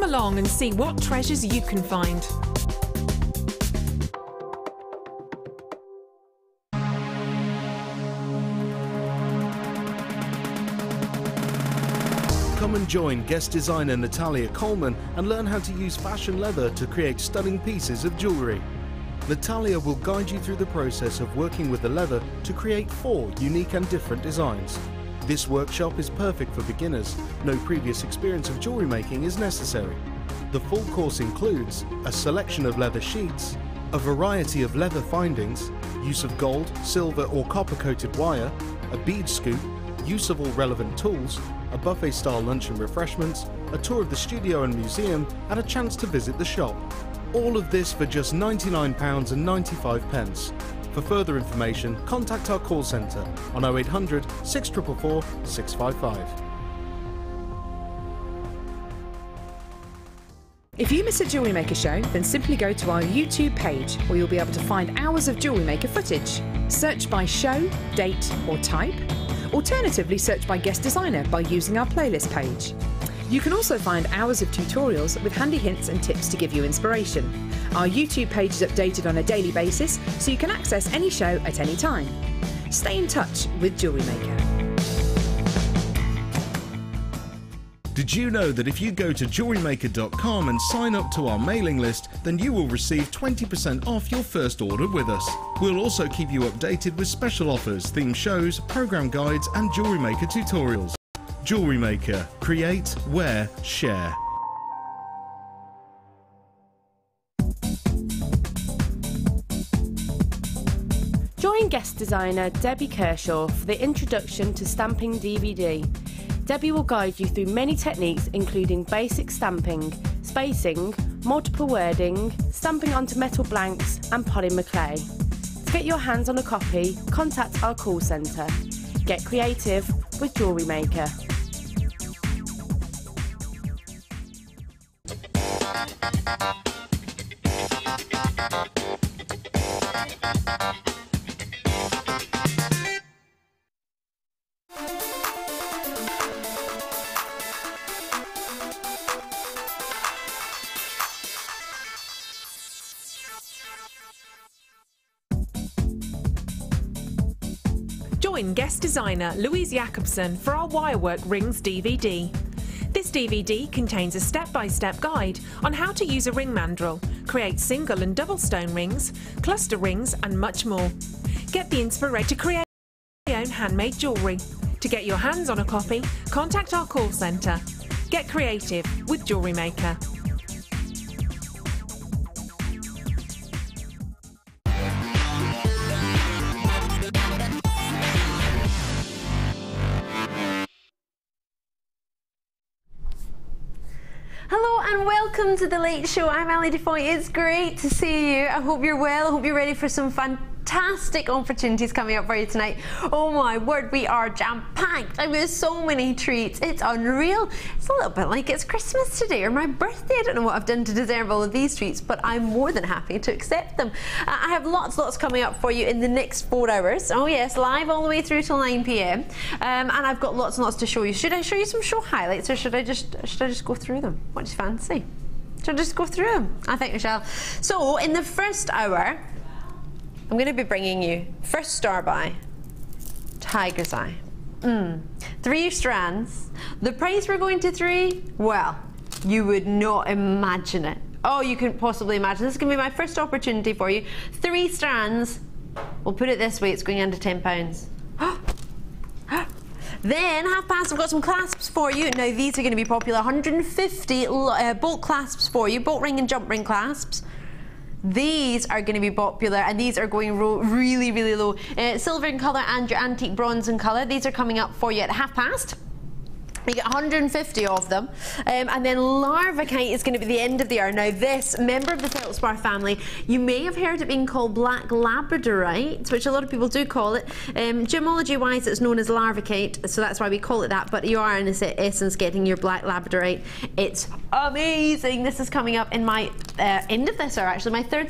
along and see what treasures you can find. Come and join guest designer Natalia Coleman and learn how to use fashion leather to create stunning pieces of jewellery. Natalia will guide you through the process of working with the leather to create 4 unique and different designs. This workshop is perfect for beginners. No previous experience of jewellery making is necessary. The full course includes a selection of leather sheets, a variety of leather findings, use of gold, silver or copper-coated wire, a bead scoop, use of all relevant tools, a buffet-style lunch and refreshments, a tour of the studio and museum, and a chance to visit the shop. All of this for just £99.95. For further information, contact our call centre on 0800 644 655. If you miss a Jewellery Maker show, then simply go to our YouTube page where you'll be able to find hours of Jewellery Maker footage. Search by show, date or type. Alternatively, search by guest designer by using our playlist page. You can also find hours of tutorials with handy hints and tips to give you inspiration. Our YouTube page is updated on a daily basis, so you can access any show at any time. Stay in touch with Jewellery Maker. Did you know that if you go to jewellerymaker.com and sign up to our mailing list, then you will receive 20% off your first order with us? We'll also keep you updated with special offers, themed shows, program guides and Jewellery Maker tutorials. Jewellery Maker. Create, wear, share. Join guest designer Debbie Kershaw for the Introduction to Stamping DVD. Debbie will guide you through many techniques including basic stamping, spacing, multiple wording, stamping onto metal blanks and polymer clay. To get your hands on a copy, contact our call centre. Get creative with Jewellery Maker. Join guest designer Louise Jacobson for our Wirework Rings DVD. This DVD contains a step-by-step guide on how to use a ring mandrel, create single and double stone rings, cluster rings and much more. Get the inspiration to create your own handmade jewellery. To get your hands on a copy, contact our call centre. Get creative with Jewellery Maker. Hello and welcome to The Late Show. I'm Ali Defoy. It's great to see you. I hope you're well. I hope you're ready for some fantastic opportunities coming up for you tonight. Oh my word, we are jam-packed. I mean, so many treats. It's unreal. It's a little bit like it's Christmas today or my birthday. I don't know what I've done to deserve all of these treats, but I'm more than happy to accept them. I have lots coming up for you in the next 4 hours. Oh yes, live all the way through till 9 p.m. And I've got lots and lots to show you. Should I show you some show highlights or should I just go through them? What do you fancy? Should I just go through them? I think we shall. So in the first hour, I'm going to be bringing you first star by Tiger's Eye. 3 strands. The price we're going to 3, well, you would not imagine it. Oh, you couldn't possibly imagine. This is going to be my first opportunity for you. 3 strands. We'll put it this way, it's going under £10. Then, half past, I've got some clasps for you. Now, these are going to be popular. 150 bolt clasps for you, bolt ring and jump ring clasps. These are going to be popular and these are going really, really low. Silver in colour and your antique bronze in colour. These are coming up for you at half past. You get 150 of them. And then Larvikite is going to be the end of the hour. Now this, member of the Feldspar family, you may have heard it being called black labradorite, which a lot of people do call it. Gemology wise it's known as Larvikite, so that's why we call it that, but you are in essence getting your black labradorite. It's amazing. This is coming up in my end of this hour, actually, my third.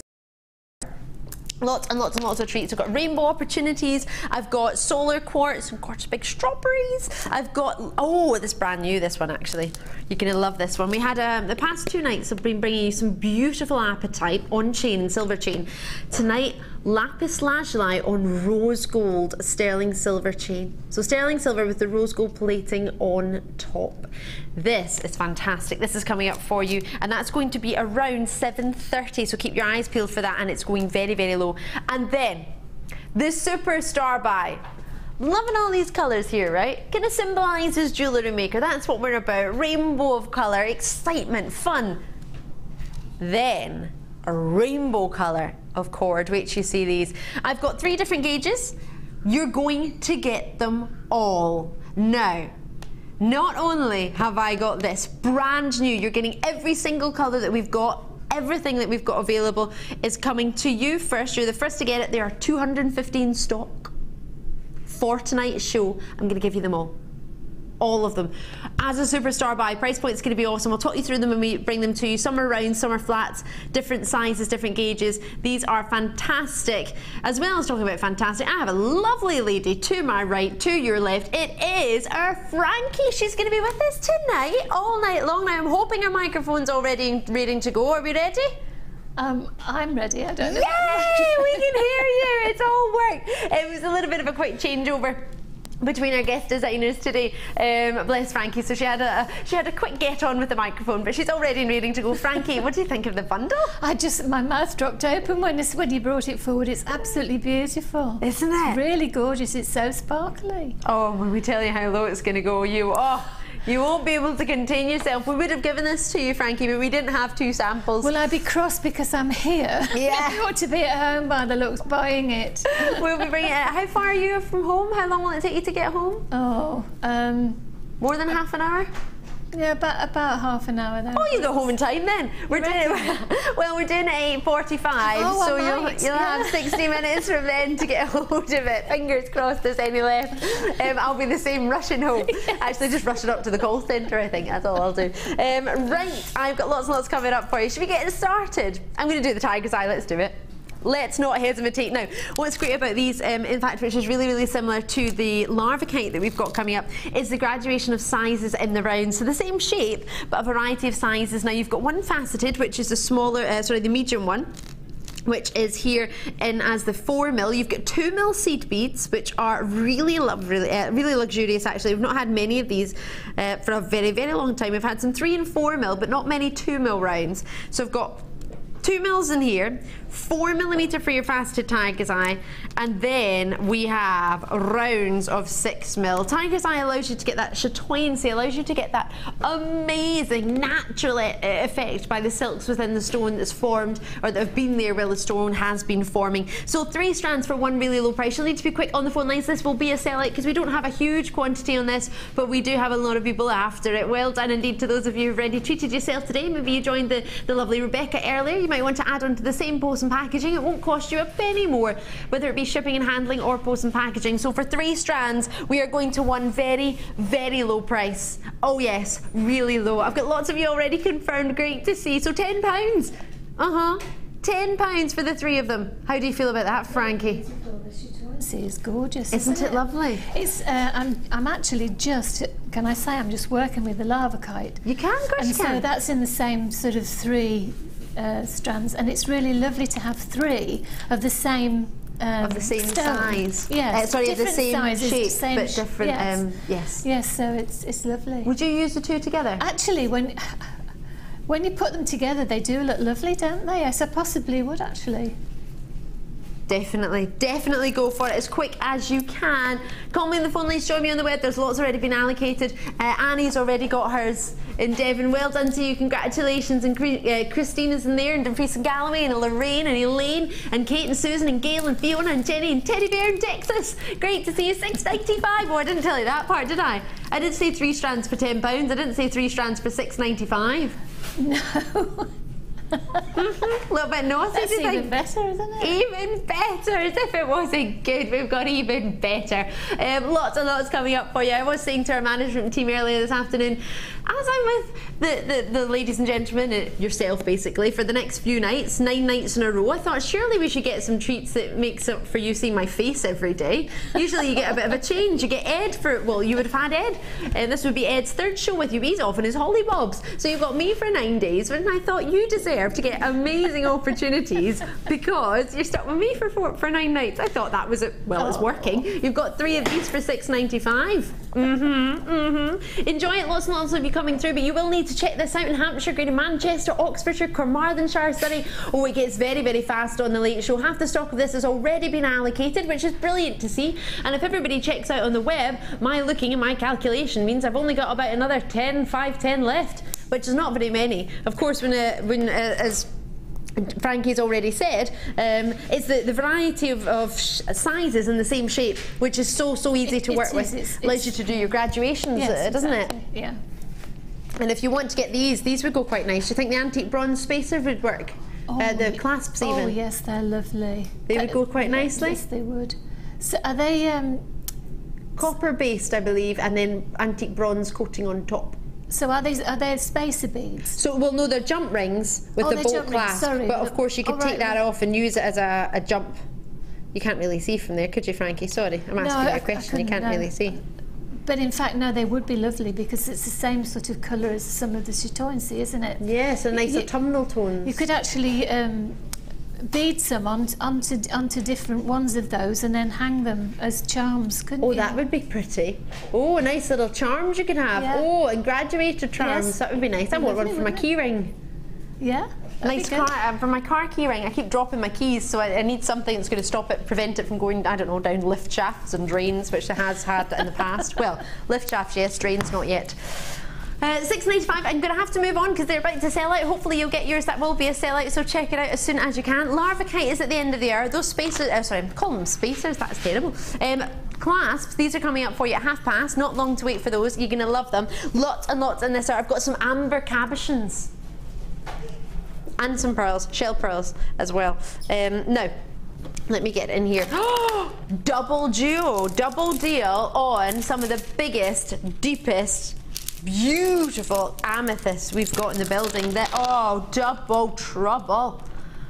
Lots and lots and lots of treats. I've got rainbow opportunities. I've got solar quartz, some Quartz big strawberries. I've got, oh, this brand new, this one actually. You're gonna love this one. We had, the past 2 nights I've been bringing you some beautiful apatite on chain and silver chain. Tonight, lapis lazuli on rose gold sterling silver chain. So sterling silver with the rose gold plating on top. This is fantastic. This is coming up for you, and that's going to be around 7:30. So keep your eyes peeled for that, and it's going very, very low. And then the superstar buy. Loving all these colours here, right? Kind of symbolises jewellery maker. That's what we're about. Rainbow of colour, excitement, fun. Then a rainbow colour of cord. Wait till you see these. I've got 3 different gauges. You're going to get them all. Now, not only have I got this brand new, you're getting every single colour that we've got. Everything that we've got available is coming to you first. You're the first to get it. There are 215 stock for tonight's show. I'm going to give you them all of them as a superstar buy. Price point is going to be awesome. I'll talk you through them when we bring them to you. Some are round, some are flats, different sizes, different gauges. These are fantastic. As well as talking about fantastic, I have a lovely lady to my right, to your left. It is our Frankie. She's going to be with us tonight, all night long. Now I'm hoping our microphone's all ready to go. Are we ready? I'm ready. I don't know. Yay! We can hear you. It's all worked. It was a little bit of a quick changeover between our guest designers today. Bless Frankie. So she had a quick get on with the microphone, but she's all ready and ready to go. Frankie, what do you think of the bundle? My mouth dropped open when you brought it forward. It's absolutely beautiful, isn't it? It's really gorgeous. It's so sparkly. Oh, when we tell you how low it's going to go, you won't be able to contain yourself. We would have given this to you, Frankie, but we didn't have 2 samples. Will I be cross because I'm here? Yeah. You ought to be at home by the looks buying it. We'll be bringing it. How far are you from home? How long will it take you to get home? Oh, more than half an hour? Yeah, about half an hour then. Oh, you go home in time then. We're doing it at 8:45, so you'll have 60 minutes from then to get hold of it. Fingers crossed there's any left. I'll be the same, rushing home. Yes. Actually, just rushing up to the call centre, I think. That's all I'll do. Right, I've got lots and lots coming up for you. Should we get started? I'm going to do the tiger's eye. Let's do it. Let's not hesitate. Now, what's great about these, in fact, which is really, really similar to the Larvikite that we've got coming up, is the graduation of sizes in the round. So the same shape, but a variety of sizes. Now, you've got one faceted, which is the smaller, the medium one, which is here in as the 4mm. You've got 2mm seed beads, which are really lovely, really luxurious actually. We've not had many of these for a very, very long time. We've had some 3 and 4mm, but not many 2mm rounds. So I've got 2mm in here, 4mm for your faceted tiger's eye, and then we have rounds of 6mm. Tiger's eye allows you to get that chatoyancy, allows you to get that amazing natural effect by the silks within the stone that's formed, or that have been there while the stone has been forming. So 3 strands for one really low price. You'll need to be quick on the phone lines. This will be a sellout because we don't have a huge quantity on this, but we do have a lot of people after it. Well done indeed to those of you who've already treated yourself today. Maybe you joined the lovely Rebecca earlier. You might want to add on to the same post and packaging. It won't cost you a penny more, whether it be shipping and handling or post and packaging. So for 3 strands, we are going to one very, very low price. Oh yes, really low. I've got lots of you already confirmed. Great to see. So £10. £10 for the 3 of them. How do you feel about that, Frankie? It's gorgeous, isn't it lovely? It's. I'm actually just. Can I say I'm just working with the Larvikite? You can, of course and you can. So that's in the same sort of 3 strands, and it's really lovely to have 3 of the same. Of the same size. Yes. Sorry, the same sizes, shape, same but different. Yes. Yes. Yes. So it's lovely. Would you use the 2 together? Actually, when you put them together, they do look lovely, don't they? Yes, I possibly would actually. Definitely go for it as quick as you can. Call me on the phone lines, join me on the web. There's lots already been allocated. Annie's already got hers in Devon. Well done to you, congratulations. And Christina's in there, and Dumfries and Galloway, and Lorraine and Elaine, and Kate and Susan and Gail and Fiona and Jenny and Teddy Bear in Texas. Great to see you. $6.95. Oh, I didn't tell you that part, did I? I did say 3 strands for £10. I didn't say 3 strands for $6.95. No. A little bit naughty. That's even better, isn't it? Even better, as if it wasn't good. We've got even better. Lots and lots coming up for you. I was saying to our management team earlier this afternoon, as I'm with the ladies and gentlemen, yourself basically, for the next few nights, 9 nights in a row, I thought surely we should get some treats that makes up for you seeing my face every day. Usually you get a bit of a change. You get Ed for, well, you would have had Ed, and this would be Ed's 3rd show with you. He's off on his hollybobs. So you've got me for 9 days, and I thought you deserve to get amazing opportunities because you're stuck with me for 9 nights. I thought that was it. Well, it's working. You've got 3 of these for £6.95. Enjoy it. Lots and lots of you coming through, but you will need to check this out in Hampshire, Greater Manchester, Oxfordshire, Carmarthenshire, Surrey. Oh, it gets very, very fast on the Late Show. Half the stock of this has already been allocated, which is brilliant to see. And if everybody checks out on the web, my looking and my calculation means I've only got about another 10 left, which is not very many. Of course, as Frankie's already said, it's the variety of sizes in the same shape, which is so easy to work with. Allows you to do your graduations, yes, doesn't it? Yeah. And if you want to get these would go quite nice. Do you think the antique bronze spacer would work? Oh, the clasps even? Oh yes, they're lovely. They would go quite nicely? Yes, they would. So are they... copper based, I believe, and then antique bronze coating on top. So are they spacer beads? So, well, no, they're jump rings with the bolt clasp. Sorry, but of course you could take that off and use it as a jump. You can't really see from there, could you, Frankie? Sorry, I'm asking you a question. You can't really see. But in fact, no, they would be lovely because it's the same sort of colour as some of the chitoyancy, isn't it? Yes, a nice autumnal tones. You could actually bead some onto different ones of those and then hang them as charms, couldn't you? Oh, that would be pretty. Oh, nice little charms you could have. Yeah. Oh, and graduated charms. Yes. That would be nice. I want one for my key ring. Yeah. Nice car, for my car key ring. I keep dropping my keys, so I need something that's going to stop it, prevent it from going, I don't know, down lift shafts and drains, which it has had in the past. Well, lift shafts, yes, drains, not yet. £6.95. I'm going to have to move on because they're about to sell out. Hopefully you'll get yours. That will be a sellout, so check it out as soon as you can. Larvikite is at the end of the hour. Those spacers, sorry, I'm calling them spacers, that's terrible. Clasps, these are coming up for you at 1:30. Not long to wait for those. You're going to love them. Lots and lots in this hour. I've got some amber cabochons and some pearls, shell pearls as well. Now, let me get in here. Double deal on some of the biggest, deepest, beautiful amethysts we've got in the building. Double trouble.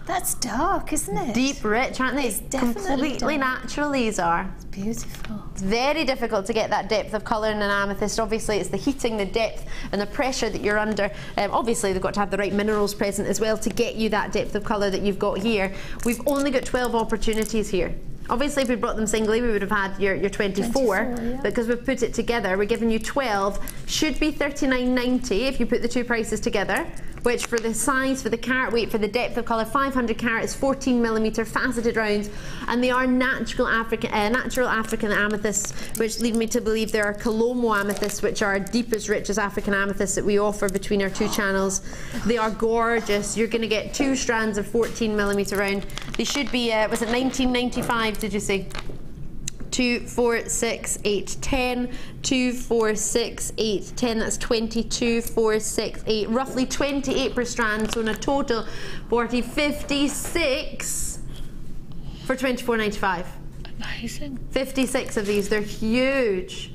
That's dark, isn't it? Deep, rich, aren't they? It's definitely completely natural, these are. It's beautiful. It's very difficult to get that depth of colour in an amethyst. Obviously, it's the heating, the depth, and the pressure that you're under. Obviously, they've got to have the right minerals present as well to get you that depth of colour that you've got here. We've only got 12 opportunities here. Obviously, if we brought them singly, we would have had your 24, yeah. Because we've put it together, we're giving you 12. Should be $39.90 if you put the two prices together, which for the size, for the carat weight, for the depth of colour, 500 carats, 14mm faceted rounds, and they are natural African amethysts, which lead me to believe there are Colombo amethysts, which are deep as rich as African amethysts that we offer between our two channels. They are gorgeous. You're going to get 2 strands of 14mm round. They should be, was it $19.95? Did you say? 2, 4, 6, 8, 10. 2, 4, 6, 8, 10. That's 22, 4, 6, 8. Roughly 28 per strand. So in a total, 40, 56 for $24.95. Amazing. 56 of these. They're huge.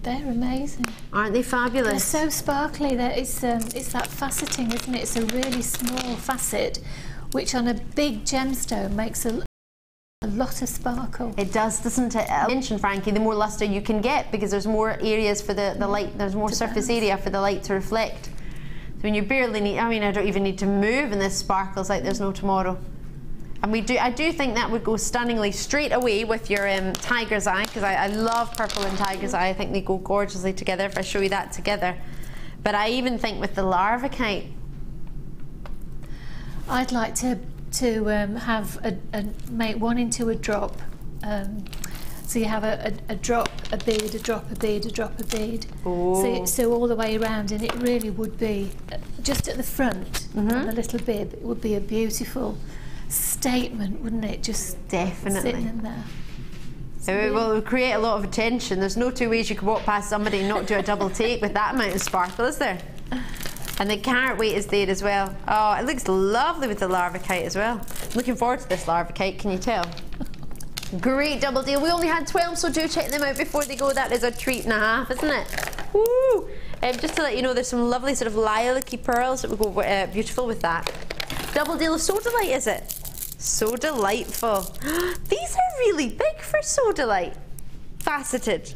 They're amazing. Aren't they fabulous? They're so sparkly. It's that faceting, isn't it? It's a really small facet, which on a big gemstone makes a lot of sparkle. It does, doesn't it? I mentioned, Frankie, the more lustre you can get because there's more areas for the light, there's more surface area for the light to reflect. So when you barely need, I mean, I don't even need to move and this sparkles like there's no tomorrow. And I do think that would go stunningly straight away with your tiger's eye, because I love purple and tiger's eye. I think they go gorgeously together if I show you that together. But I even think with the Larvikite, I'd like to have make one into a drop. So you have a drop, a bead, a drop, a bead, a drop, a bead. So all the way around, and it really would be just at the front on the little bib. It would be a beautiful statement, wouldn't it? Just definitely sitting in there. It will create a lot of attention. There's no two ways you could walk past somebody and not do a double take with that amount of sparkle, is there? And the carat weight is there as well. Oh, it looks lovely with the Larvikite as well. Looking forward to this Larvikite, can you tell? Great double deal. We only had 12, so do check them out before they go. That is a treat and a half, isn't it? Woo! Just to let you know, there's some lovely sort of lilac-y pearls that would go beautiful with that. Double deal of Sodalite, is it? So delightful. These are really big for Sodalite. Faceted.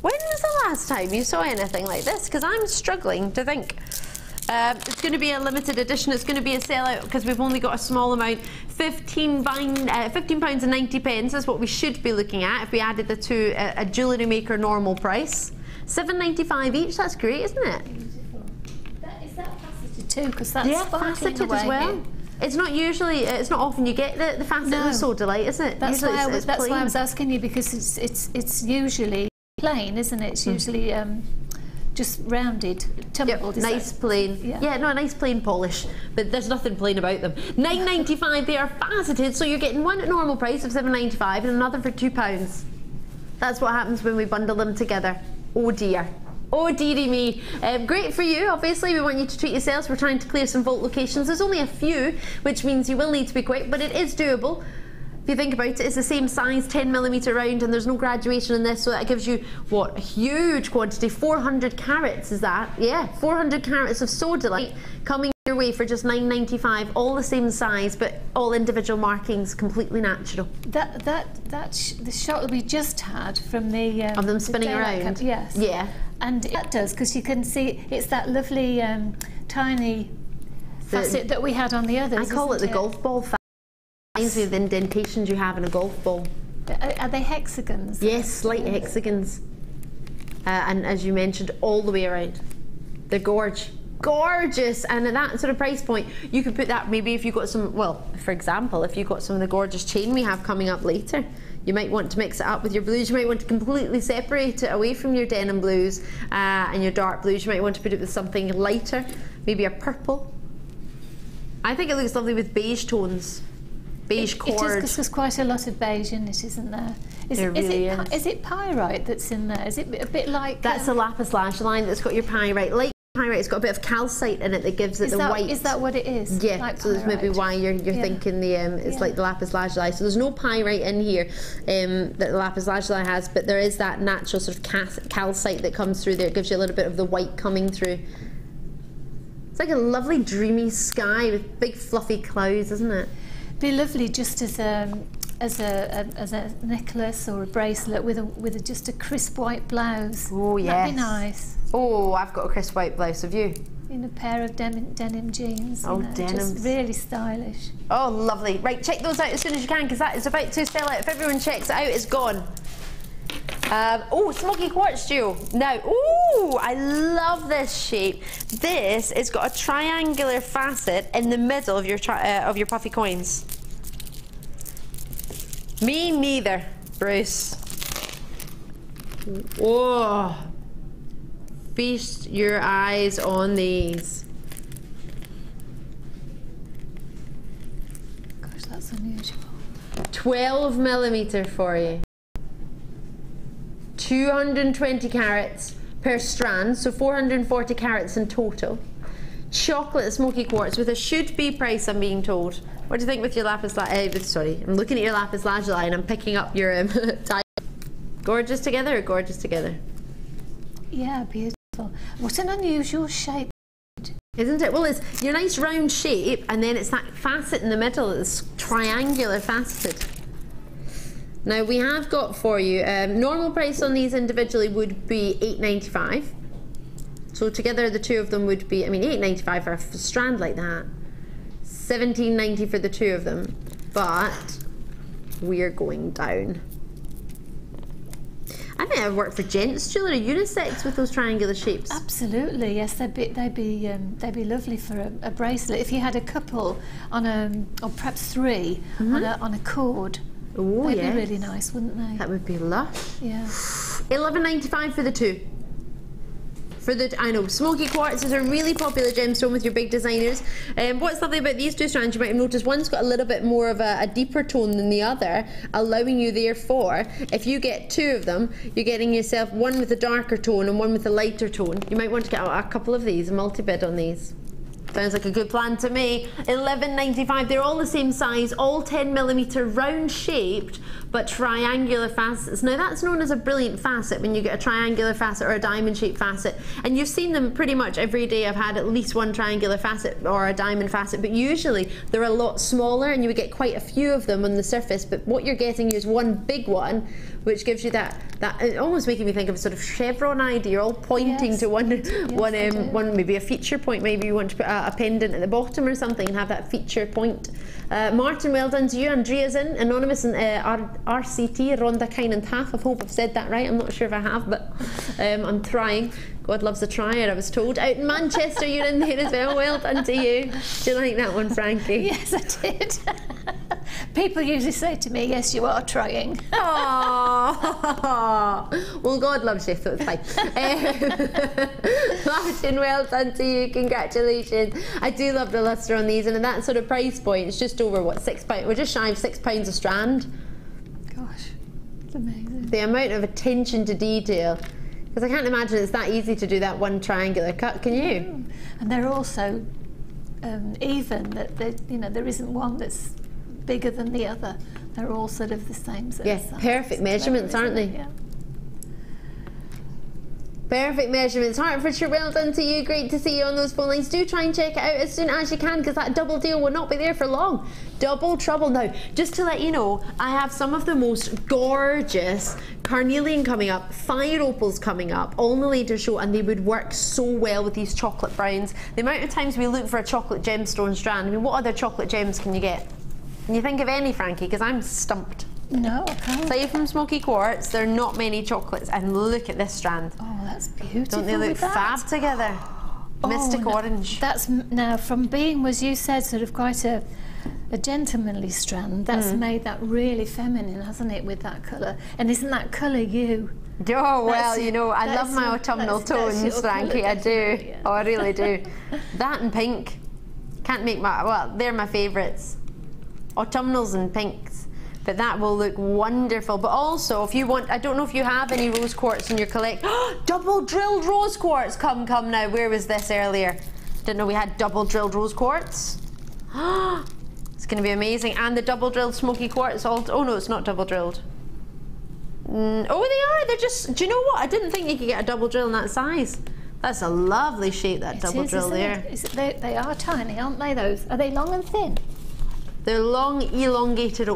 When was the last time you saw anything like this? Because I'm struggling to think. It's going to be a limited edition. It's going to be a sellout because we've only got a small amount. £15.90 is what we should be looking at if we added the two a jewellery maker normal price. £7.95 each. That's great, isn't it? Beautiful. Is that faceted too? Because that's faceted as well. It's not usually. It's not often you get the faceted with Sodalite, is it? That's usually why it's I was asking you, because it's usually plain, isn't it? It's usually just rounded, tumbled. Yep, nice plain. Yeah, no, a nice plain polish, but there's nothing plain about them. £9.95. They are faceted, so you're getting one at normal price of £7.95 and another for £2. That's what happens when we bundle them together. Oh dear. Oh dearie me. Great for you. Obviously we want you to treat yourselves. We're trying to clear some vault locations. There's only a few, which means you will need to be quick, but it is doable. If you think about it, it's the same size, 10mm round, and there's no graduation in this, so that gives you, what, a huge quantity, 400 carats is that? Yeah, 400 carats of Sodalite coming your way for just £9.95, all the same size, but all individual markings, completely natural. The shot that we just had from the of them spinning around. Yes. Yeah. And that does, because you can see it's that lovely tiny facet that we had on the others. I call it the golf ball facet. Reminds me of the indentations you have in a golf ball. Are they hexagons? Yes, slight hexagons. And as you mentioned, all the way around. They're gorgeous, and at that sort of price point, you could put that maybe if you've got some, well, for example, if you've got some of the gorgeous chain we have coming up later, you might want to mix it up with your blues. You might want to completely separate it away from your denim blues and your dark blues. You might want to put it with something lighter, maybe a purple. I think it looks lovely with beige tones. Beige cord. It is, because there's quite a lot of beige in it, isn't there? Is it pyrite that's in there? Is it a bit like... That's a lapis lazuli that's got your pyrite. Like pyrite, it's got a bit of calcite in it that gives it the white. Is that what it is? Yeah, like so that's maybe why you're thinking it's like the lapis lazuli. So there's no pyrite in here that the lapis lazuli has, but there is that natural sort of calcite that comes through there. It gives you a little bit of the white coming through. It's like a lovely dreamy sky with big fluffy clouds, isn't it? Be lovely just as a necklace or a bracelet with just a crisp white blouse. Oh yes. That'd be nice. Oh, I've got a crisp white blouse. Have you? In a pair of denim jeans. Oh, denim. Just really stylish. Oh, lovely. Right, check those out as soon as you can, because that is about to sell out. If everyone checks it out, it's gone. Oh, Smokey Quartz Duo. Now, ooh, I love this shape. This has got a triangular facet in the middle of your puffy coins. Me neither, Bruce. Whoa. Feast your eyes on these. Gosh, that's unusual. 12mm for you. 220 carats per strand, so 440 carats in total. Chocolate Smokey Quartz with a should-be price, I'm being told. What do you think with your lapis lazuli? Sorry, I'm looking at your lapis lazuli and I'm picking up your tie. Gorgeous together or gorgeous together? Yeah, beautiful. What an unusual shape. Isn't it? Well, it's your nice round shape, and then it's that facet in the middle, it's triangular faceted. Now we have got for you, normal price on these individually would be £8.95. So together the two of them would be, I mean, £8.95 for a strand like that. £17.90 for the two of them. But we're going down. I think I'd work for gents jewellery, unisex with those triangular shapes. Absolutely, yes, they'd be lovely for a bracelet. If you had a couple on or perhaps three on a cord. Oh, they'd be really nice, wouldn't they? That would be lush. Yeah. £11.95 for the two. I know, Smokey Quartz is a really popular gemstone with your big designers. What's lovely about these two strands, you might have noticed one's got a little bit more of a deeper tone than the other, allowing you therefore, if you get two of them, you're getting yourself one with a darker tone and one with a lighter tone. You might want to get a couple of these, a multi-bid on these. Sounds like a good plan to me. $11.95. They're all the same size, all 10mm, round shaped, but triangular facets. Now that's known as a brilliant facet when you get a triangular facet or a diamond shaped facet. And you've seen them pretty much every day. I've had at least one triangular facet or a diamond facet, but usually they're a lot smaller and you would get quite a few of them on the surface. But what you're getting is one big one, which gives you that almost making me think of a sort of chevron idea, all pointing to one maybe a feature point. Maybe you want to put a pendant at the bottom or something and have that feature point. Martin, well done to you. Andrea's in, anonymous, and RCT, Rhonda Kine and Taff. I hope I've said that right. I'm not sure if I have, but I'm trying. God loves a trier, I was told. Out in Manchester, you're in there as well. Well done to you. Do you like that one, Frankie? Yes, I did. People usually say to me, yes, you are trying. Aww. Well, God loves you, so it's fine. Martin, well done to you. Congratulations. I do love the lustre on these, and at that sort of price point, it's just over, what, £6? We're just shy of £6 a strand. Gosh, it's amazing. The amount of attention to detail. Because I can't imagine it's that easy to do that one triangular cut, can you? And they're also even, that there isn't one that's bigger than the other. They're all sort of the same size. Yeah, perfect measurements, aren't they? Yeah. Perfect measurements. Hertfordshire, well done to you. Great to see you on those phone lines. Do try and check it out as soon as you can, because that double deal will not be there for long. Double trouble. Now, just to let you know, I have some of the most gorgeous carnelian coming up, fire opals coming up, all in the later show, and they would work so well with these chocolate browns. The amount of times we look for a chocolate gemstone strand, I mean, what other chocolate gems can you get? Can you think of any, Frankie? Because I'm stumped. No, I can't. Aside from Smoky Quartz, there are not many chocolates, and look at this strand. Oh, that's beautiful. Don't they look fab together? Mystic orange. That's now from being, as you said, sort of quite a gentlemanly strand. That's made that really feminine, hasn't it, with that colour? And isn't that colour you? Oh, well, you know, I love my autumnal tones, Frankie, I do. Yeah. Oh, I really do. That and pink. Can't make my, well, they're my favourites. Autumnals and pinks. But that will look wonderful. But also, if you want, I don't know if you have any rose quartz in your collection. Double drilled rose quartz. Come now. Where was this earlier? Didn't know we had double drilled rose quartz. It's going to be amazing. And the double drilled smoky quartz. Oh no, it's not double drilled. Oh, they are. They're just. Do you know what? I didn't think you could get a double drill in that size. That's a lovely shape. That double drill there. They are tiny, aren't they? Those are they long and thin? They're long, elongated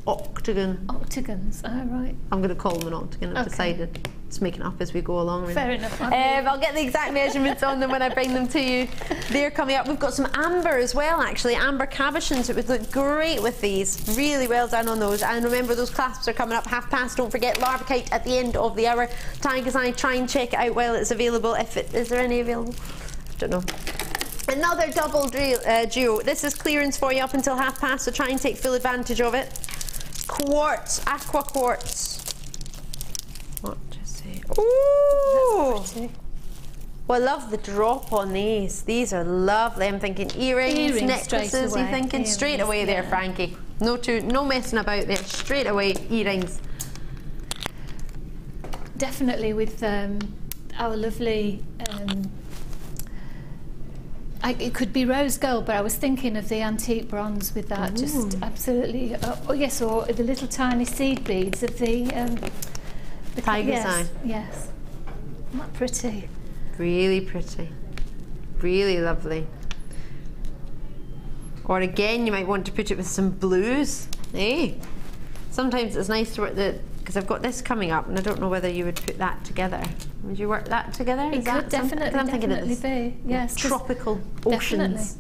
octagon. Octagons, oh right. I'm going to call them an octagon, I've decided. It's making up as we go along. Really. Fair enough. I'll get the exact measurements on them when I bring them to you. They're coming up. We've got some amber as well, actually. Amber cabochons. It would look great with these. Really well done on those. And remember, those clasps are coming up 1:30. Don't forget Larvikite at the end of the hour. Tigers Eye, try and check it out while it's available. Is there any available? I don't know. Another double duo. This is clearance for you up until 1:30, so try and take full advantage of it. Quartz, aqua quartz. What to say? Ooh! Well, I love the drop on these. These are lovely. I'm thinking earrings, necklaces. You're thinking straight away there, Frankie. No messing about there. Straight away, earrings. Definitely with our lovely. It could be rose gold, but I was thinking of the antique bronze with that. Ooh. Just absolutely. Oh yes, or the little tiny seed beads of the tiger's eye. Yes, isn't that pretty? Really pretty, really lovely. Or again, you might want to put it with some blues. Eh? Sometimes it's nice to work because I've got this coming up, and I don't know whether you would put that together. Would you work that together? It could definitely be. Yes, tropical oceans.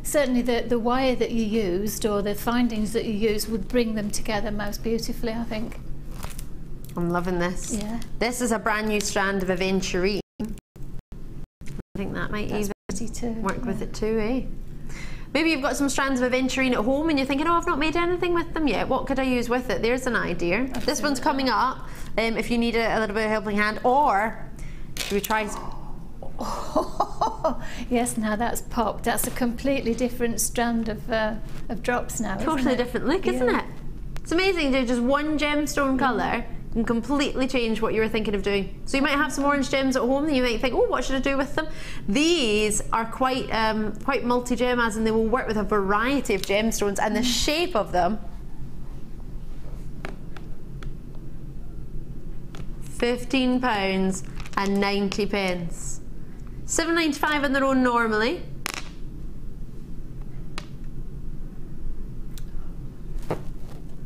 Certainly, the wire that you used or the findings that you used would bring them together most beautifully, I think. I'm loving this. Yeah. This is a brand new strand of Aventurine. I think that might even work with it too, eh? Maybe you've got some strands of Aventurine at home and you're thinking, oh, I've not made anything with them yet. What could I use with it? There's an idea. Absolutely. This one's coming up if you need a little bit of helping hand. Or should we try... Yes, now that's popped. That's a completely different strand of drops now, Totally different look, isn't it? It's amazing to just one gemstone colour. can completely change what you were thinking of doing. So you might have some orange gems at home and you might think, oh, what should I do with them? These are quite multi-gem, as in they will work with a variety of gemstones, and the shape of them, £15 and 90 pence. £7.95 on their own normally.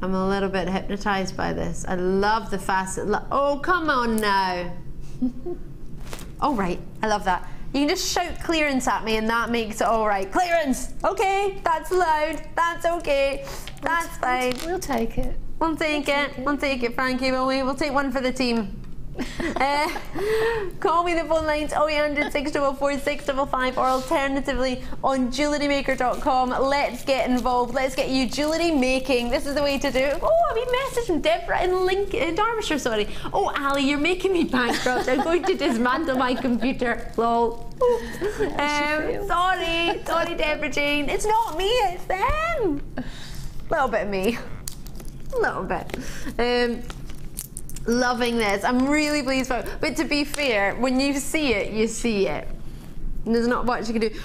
I'm a little bit hypnotised by this. I love the facet. Oh, come on now. Oh, right. I love that. You can just shout clearance at me and that makes it all right. Clearance! Okay, that's loud. That's okay. That's fine. We'll take it. We'll take it. We'll take it, Frankie, will we? We'll take one for the team. Call me the phone lines 0800 644 655 or alternatively on jewellerymaker.com. Let's get involved. Let's get you jewellery making. This is the way to do it. Oh, I've been messaging Deborah in Derbyshire, sorry. Oh, Ali, you're making me bankrupt. I'm going to dismantle my computer. Lol. Sorry, Deborah Jane. It's not me, it's them. A little bit of me. A little bit. Loving this. I'm really pleased for it. But to be fair, when you see it, you see it. And there's not much you can do.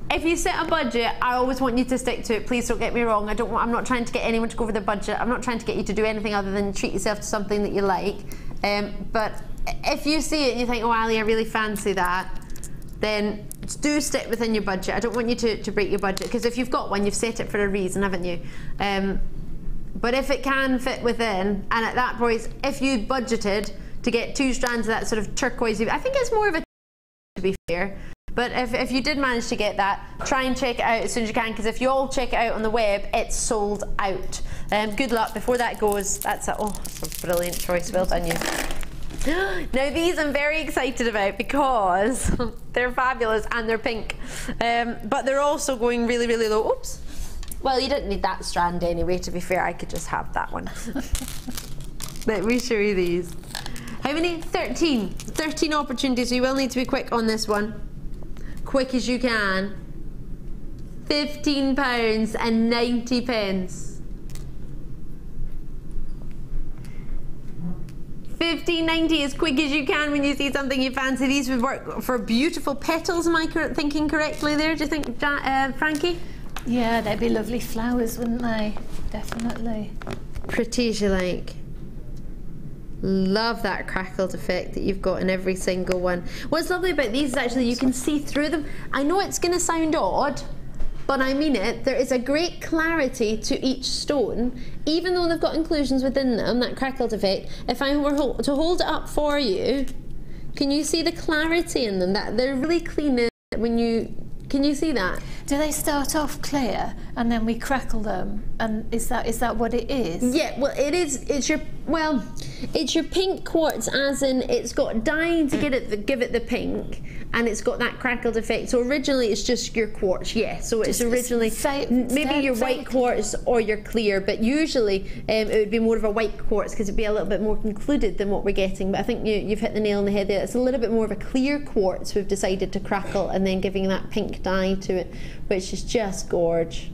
If you set a budget, I always want you to stick to it. Please don't get me wrong. I'm not trying to get anyone to go over the budget. I'm not trying to get you to do anything other than treat yourself to something that you like. But if you see it and you think, oh, Ali, I really fancy that, then do stick within your budget. I don't want you to break your budget, because if you've got one, you've set it for a reason, haven't you? But if it can fit within, and at that point, if you budgeted to get 2 strands of that sort of turquoise, I think it's more of a, to be fair. But if you did manage to get that, try and check it out as soon as you can, because if you all check it out on the web, it's sold out. Good luck before that goes. That's a brilliant choice. Well done, you. Now these I'm very excited about because they're fabulous and they're pink, but they're also going really, really low. Oops. Well, you didn't need that strand anyway, to be fair. I could just have that one. Let me show you these. How many? 13. 13 opportunities, so you will need to be quick on this one. Quick as you can. £15 and 90 pence. $15.90 as quick as you can when you see something you fancy. These would work for beautiful petals. Am I thinking correctly there? Do you think, Frankie? Yeah, they'd be lovely flowers, wouldn't they? Definitely. Pretty as you like. Love that crackled effect that you've got in every single one. What's lovely about these is actually you can see through them. I know it's going to sound odd, but I mean it. There is a great clarity to each stone, even though they've got inclusions within them, that crackled effect. If I were to hold it up for you, can you see the clarity in them? That they're really clean when you... Can you see that? Do they start off clear and then we crackle them? And is that what it is? Yeah, well, it is. It's your pink quartz, as in it's got dye to give it the pink, and it's got that crackled effect. So originally it's just your quartz, yeah. So it's originally maybe your white quartz or your clear, but usually it would be more of a white quartz because it'd be a little bit more concluded than what we're getting. But I think you've hit the nail on the head there. It's a little bit more of a clear quartz we've decided to crackle, and then giving that pink dye to it, which is just gorge.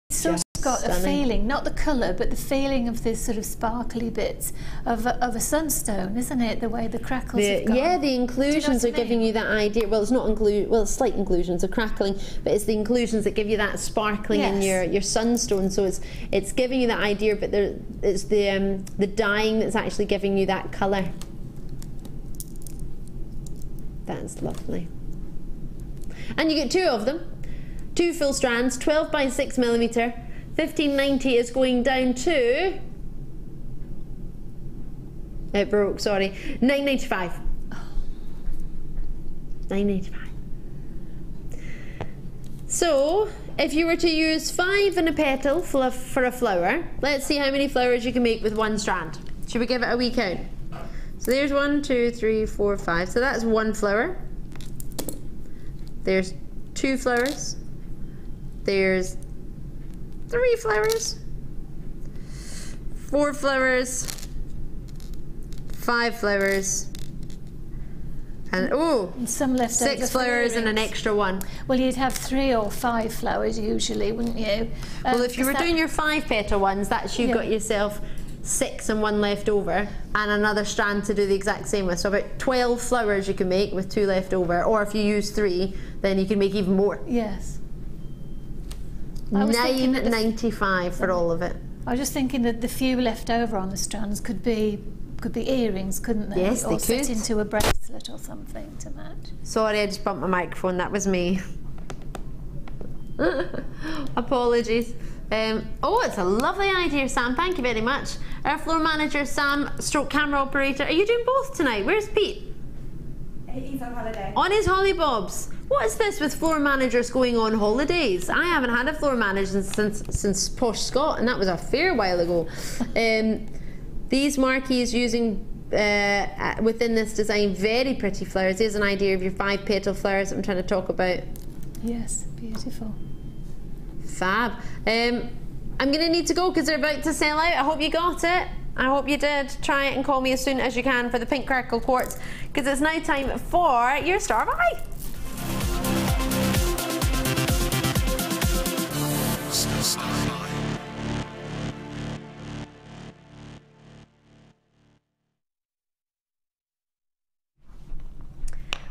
It's sort of got a feeling, not the colour, but the feeling of this sort of sparkly bits of a sunstone, isn't it? The way the crackles have gone. Yeah, the inclusions are giving you that idea. Well, it's not it's slight inclusions of crackling, but it's the inclusions that give you that sparkling in your sunstone. So it's giving you that idea, but it's the dyeing that's actually giving you that colour. That's lovely. And you get 2 of them. 2 full strands, 12 by 6mm. $15.90 is going down to... It broke, sorry. $9.95. $9.95. So, if you were to use 5 in a petal for a flower, let's see how many flowers you can make with 1 strand. Should we give it a wee count? So there's 1, 2, 3, 4, 5. So that's 1 flower. There's 2 flowers. There's 3 flowers. 4 flowers. 5 flowers. And some left 6 flowers and an extra 1. Well, you'd have 3 or 5 flowers usually, wouldn't you? Well, if you were doing your 5 petal ones, you've got yourself 6 and 1 left over, and another strand to do the exact same with. So about 12 flowers you can make with 2 left over, or if you use 3, then you can make even more. Yes. $9.95 for all of it. I was just thinking that the few left over on the strands could be earrings, couldn't they? Yes, they or could. fit into a bracelet or something to match. Sorry, I just bumped my microphone. That was me. Apologies. Oh, it's a lovely idea, Sam. Thank you very much. Our floor manager, Sam, stroke camera operator. Are you doing both tonight? Where's Pete? He's on holiday. On his hollybobs. What is this with floor managers going on holidays? I haven't had a floor manager since Posh Scott, and that was a fair while ago. These Marquises using within this design very pretty flowers. Here's an idea of your 5 petal flowers that I'm trying to talk about. Yes, beautiful. Fab. I'm going to need to go because they're about to sell out. I hope you got it. I hope you did. Try it and call me as soon as you can for the pink Crackled quartz, because it's now time for your star buy.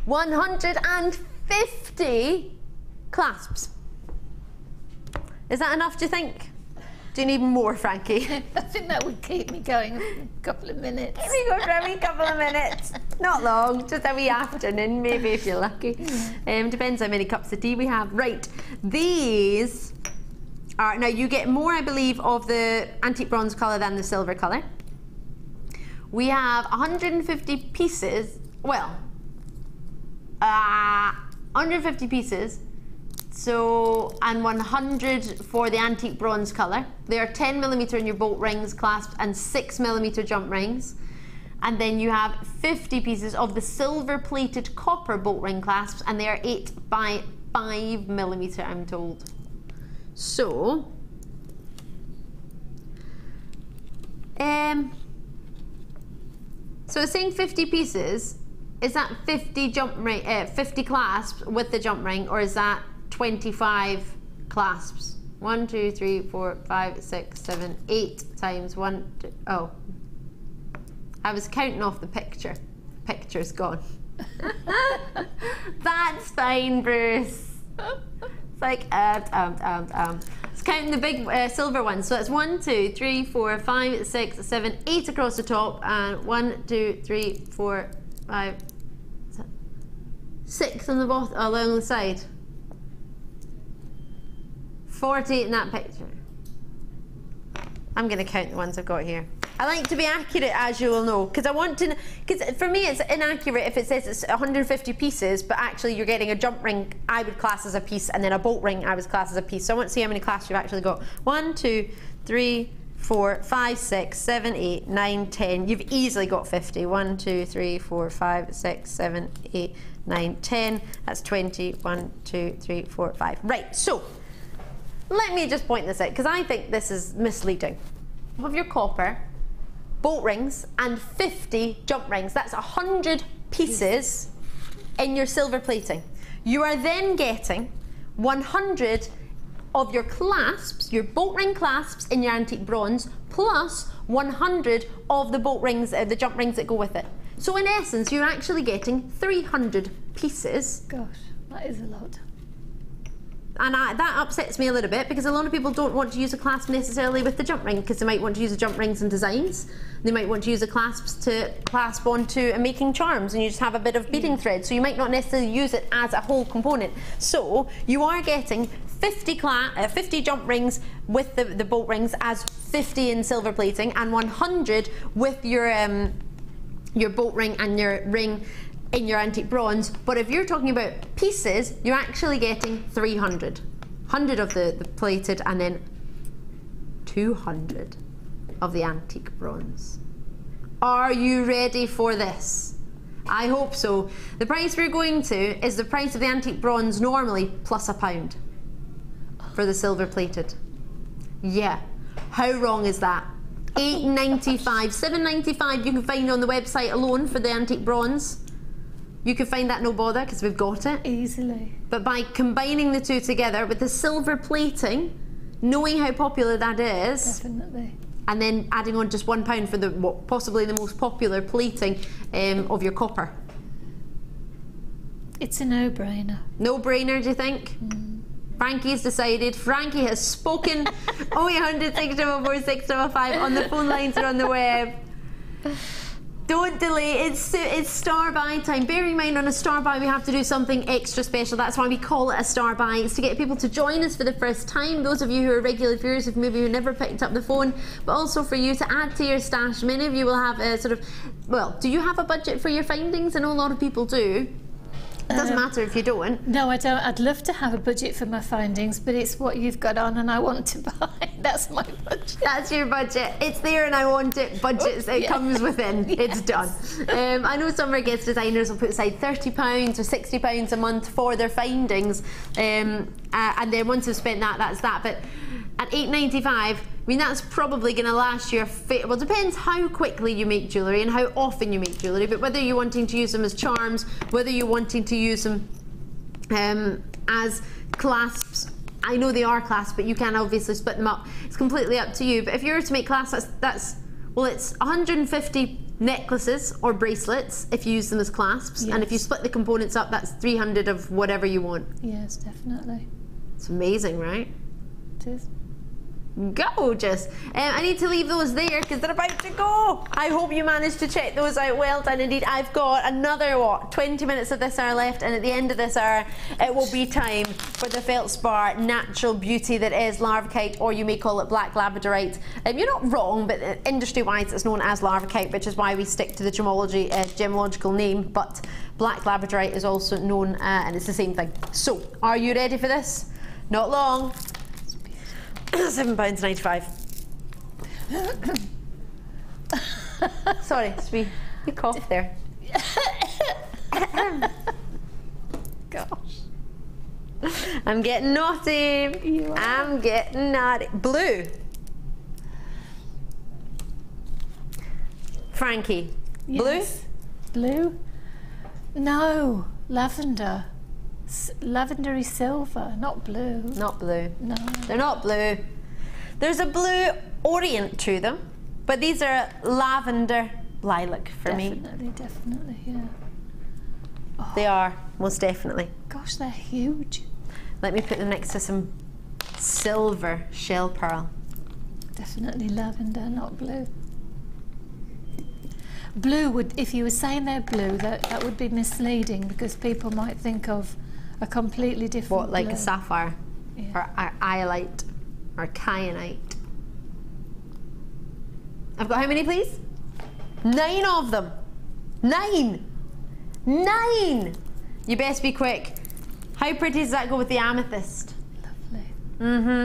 $150 clasps. Is that enough, do you think? Do you need more, Frankie? I think that would keep me going a couple of minutes. Keep me going for a wee couple of minutes. Not long, just a wee afternoon, maybe, if you're lucky. Depends how many cups of tea we have. Right, these are, now you get more, I believe, of the antique bronze colour than the silver colour. We have 150 pieces, well, 150 pieces. So, and 100 for the antique bronze colour. They are 10mm in your bolt rings, clasps, and 6mm jump rings. And then you have 50 pieces of the silver plated copper bolt ring clasps, and they are 8 by 5mm, I'm told. So, so it's saying 50 pieces. Is that 50 jump ring, 50 clasps with the jump ring, or is that 25 clasps? 1, 2, 3, 4, 5, 6, 7, 8 times 1. Oh, I was counting off the picture. The picture's gone. That's fine, Bruce. It's like It's counting the big silver ones. So that's 1, 2, 3, 4, 5, 6, 7, 8 across the top, and 1, 2, 3, 4, 5, 6 on the bottom, along the side. 48 in that picture. I'm going to count the ones I've got here. I like to be accurate, as you will know, because I want to. Because for me, it's inaccurate if it says it's 150 pieces, but actually you're getting a jump ring I would class as a piece, and then a bolt ring I would class as a piece. So I want to see how many clasps you've actually got. 1, 2, 3, 4, 5, 6, 7, 8, 9, 10. You've easily got 50. 1, 2, 3, 4, 5, 6, 7, 8, 9, 10. That's 20. 1, 2, 3, 4, 5. Right. So let me just point this out, because I think this is misleading. Of your copper, bolt rings, and 50 jump rings. That's 100 pieces in your silver plating. You are then getting 100 of your clasps, your bolt ring clasps in your antique bronze, plus 100 of the bolt rings, the jump rings that go with it. So in essence, you're actually getting 300 pieces. Gosh, that is a lot. And that upsets me a little bit, because a lot of people don't want to use a clasp necessarily with the jump ring, because they might want to use the jump rings and designs. They might want to use the clasps to clasp onto and making charms, and you just have a bit of beading thread, so you might not necessarily use it as a whole component. So you are getting 50 jump rings with the bolt rings as 50 in silver plating, and 100 with your bolt ring and your ring in your antique bronze. But if you're talking about pieces, you're actually getting 300. 100 of the plated, and then 200 of the antique bronze. Are you ready for this? I hope so. The price we're going to is the price of the antique bronze normally plus £1 for the silver plated. Yeah, how wrong is that? $8.95, $7.95 you can find on the website alone for the antique bronze. You can find that no bother, because we've got it. Easily. But by combining the two together with the silver plating, knowing how popular that is, definitely, and then adding on just £1 for the possibly the most popular plating of your copper? It's a no-brainer. No-brainer, do you think? Frankie's decided. Frankie has spoken. 0800 644 655 on the phone lines or on the web. Don't delay. It's star buy time. Bear in mind, on a star buy we have to do something extra special. That's why we call it a star buy. It's to get people to join us for the first time. Those of you who are regular viewers, if maybe you never picked up the phone, but also for you to add to your stash. Many of you will have a sort of, well, do you have a budget for your findings? I know a lot of people do. It doesn't matter if you don't. No, I don't. I'd love to have a budget for my findings, but it's what you've got on and I want to buy. That's my budget. That's your budget. It's there and I want it. Budgets, it comes within. Yes. It's done. I know some of our guest designers will put aside £30 or £60 a month for their findings, and then once they've spent that, that's that. But at £8.95, I mean, that's probably going to last you well, it depends how quickly you make jewellery and how often you make jewellery, but whether you're wanting to use them as charms, whether you're wanting to use them as clasps. I know they are clasps, but you can obviously split them up. It's completely up to you. But if you were to make clasps, well, it's 150 necklaces or bracelets if you use them as clasps, yes. And if you split the components up, that's 300 of whatever you want. Yes, definitely. It's amazing, right? It is. Gorgeous. I need to leave those there because they're about to go. I hope you managed to check those out. Well done indeed. I've got another 20 minutes of this hour left, and at the end of this hour it will be time for the feldspar natural beauty that is Larvikite, or you may call it black labradorite. You're not wrong, but industry wise it's known as Larvikite, which is why we stick to the gemological name, but black labradorite is also known, and it's the same thing. So are you ready for this? Not long. £7.95. Sorry, you coughed there. Gosh. I'm getting naughty. I'm getting naughty. Blue. Frankie. Yes. Blue? No. Lavender. Lavendery silver, not blue. Not blue. No. They're not blue. There's a blue orient to them, but these are lavender lilac for me. Definitely, yeah. Oh. They are, most definitely. Gosh, they're huge. Let me put them next to some silver shell pearl. Definitely lavender, not blue. Blue would, if you were saying they're blue, that would be misleading because people might think of a completely different What, like blue. a sapphire? Yeah. Or iolite? Or kyanite? I've got how many, please? 9 of them. 9! 9! You best be quick. How pretty does that go with the amethyst? Lovely.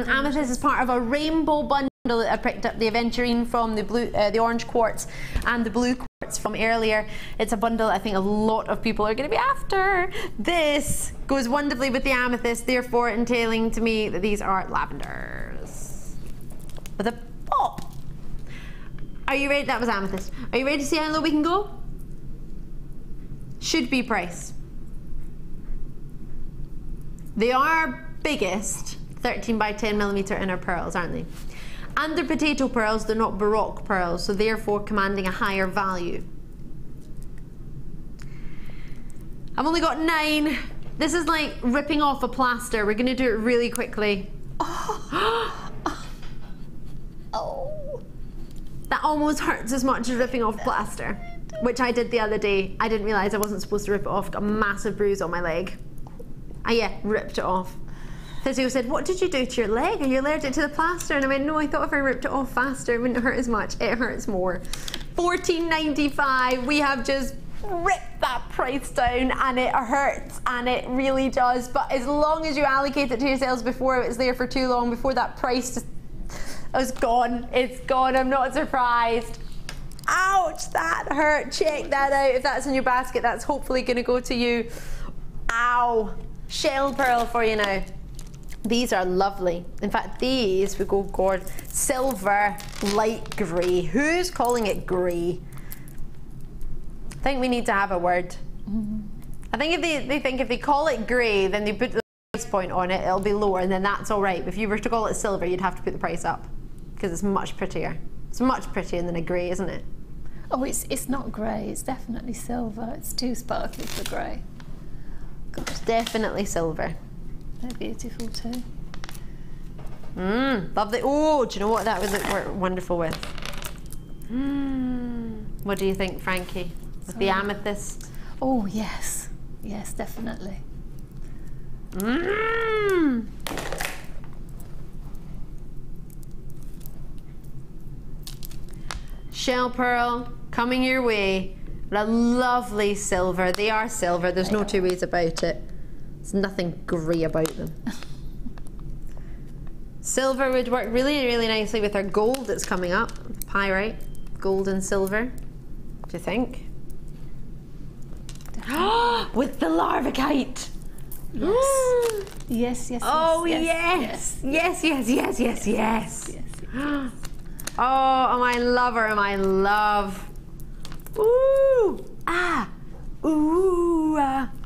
Amethyst is part of a rainbow bundle that I picked up the Aventurine from, the orange quartz and the blue quartz from earlier. It's a bundle I think a lot of people are going to be after. This goes wonderfully with the amethyst, therefore entailing to me that these are lavenders. With a pop. Are you ready? That was amethyst. Are you ready to see how low we can go? Should be price. They are biggest 13 by 10 millimeter inner pearls, aren't they? And they're potato pearls, they're not baroque pearls, so therefore commanding a higher value. I've only got 9. This is like ripping off a plaster. We're going to do it really quickly. Oh. Oh. That almost hurts as much as ripping off plaster, which I did the other day. I didn't realise I wasn't supposed to rip it off. Got a massive bruise on my leg. Yeah, ripped it off. Physio said, what did you do to your leg? Are you allergic to the plaster? And I went, no, I thought if I ripped it off faster, it wouldn't hurt as much. It hurts more. $14.95. We have just ripped that price down, and it hurts, and it really does. But as long as you allocate it to yourselves before it was there for too long, before that price just was gone, it's gone. I'm not surprised. Ouch, that hurt. Check that out. If that's in your basket, that's hopefully going to go to you. Ow. Shell pearl for you now. These are lovely. In fact, these would go gorgeous. Silver, light grey. Who's calling it grey? I think we need to have a word. I think if they think if they call it grey, then they put the price point on it, it'll be lower, and then that's all right. But if you were to call it silver, you'd have to put the price up because it's much prettier. It's much prettier than a grey, isn't it? Oh, it's not grey, it's definitely silver. It's too sparkly for grey. It's definitely silver. They're beautiful too. Lovely. Oh, do you know what that would look wonderful with? What do you think, Frankie? With the amethyst? Oh, yes. Yes, definitely. Shell pearl coming your way. A lovely silver. They are silver. There's no two ways about it. There's nothing grey about them. Silver would work really, really nicely with our gold that's coming up. Pyrite, gold and silver. What do you think? With the Larvikite. Yes. Yes, yes, Oh, yes. yes. Yes. Oh, my lover, my love. Ooh,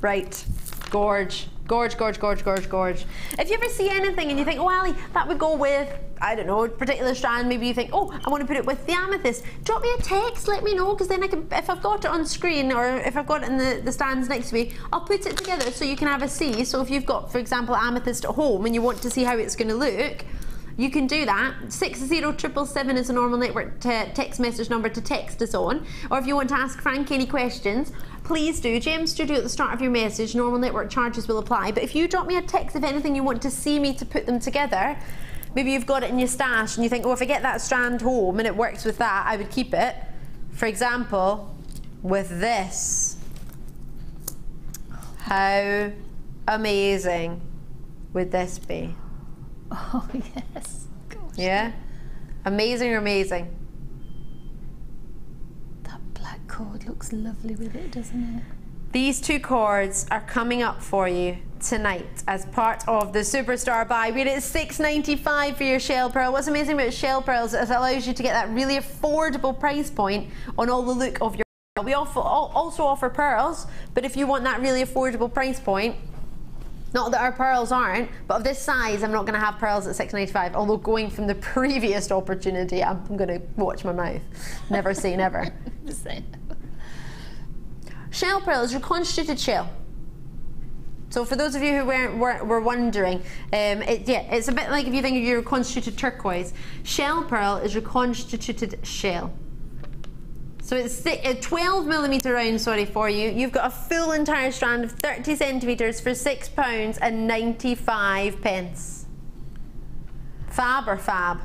right. Gorge. If you ever see anything and you think, oh, Ali, that would go with, I don't know, a particular strand, maybe you think, oh, I want to put it with the amethyst, drop me a text, let me know, because then I can, if I've got it on screen or if I've got it in the stands next to me, I'll put it together so you can have a see. So if you've got, for example, amethyst at home and you want to see how it's going to look, you can do that. 60777 is a normal network text message number to text us on. Or if you want to ask Frank any questions, please do. GM Studio at the start of your message. Normal network charges will apply. But if you drop me a text of anything you want to see me to put them together, maybe you've got it in your stash and you think, oh, if I get that strand home and it works with that, I would keep it. For example, with this. How amazing would this be? Oh, yes. Gosh. Yeah? Amazing. That black cord looks lovely with it, doesn't it? These two cords are coming up for you tonight as part of the Superstar buy. We're at $6.95 for your shell pearl. What's amazing about shell pearls is it allows you to get that really affordable price point on all the look of your pearl. We also offer pearls, but if you want that really affordable price point, not that our pearls aren't, but of this size, I'm not going to have pearls at $6.95. Although going from the previous opportunity, I'm going to watch my mouth. Never say never. Shell pearl is reconstituted shell. So for those of you who were wondering, it's a bit like if you think of your reconstituted turquoise. Shell pearl is reconstituted shell. So it's a 12mm round, for you. You've got a full entire strand of 30 centimetres for £6.95. Fab or fab?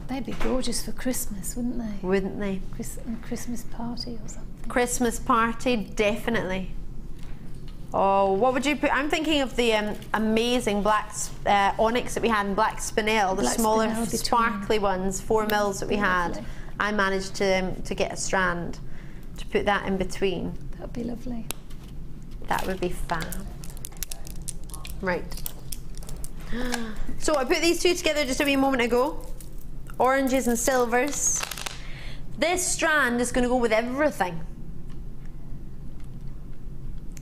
They'd be gorgeous for Christmas, wouldn't they? Wouldn't they? Christmas party or something. Christmas party, definitely. Oh, what would you put? I'm thinking of the amazing black onyx that we had in black spinel, the smaller sparkly ones, 4 mils that we had. Lovely. I managed to get a strand to put that in between. That would be lovely. That would be fab. Right. So I put these two together just a wee moment ago. Oranges and silvers. This strand is going to go with everything.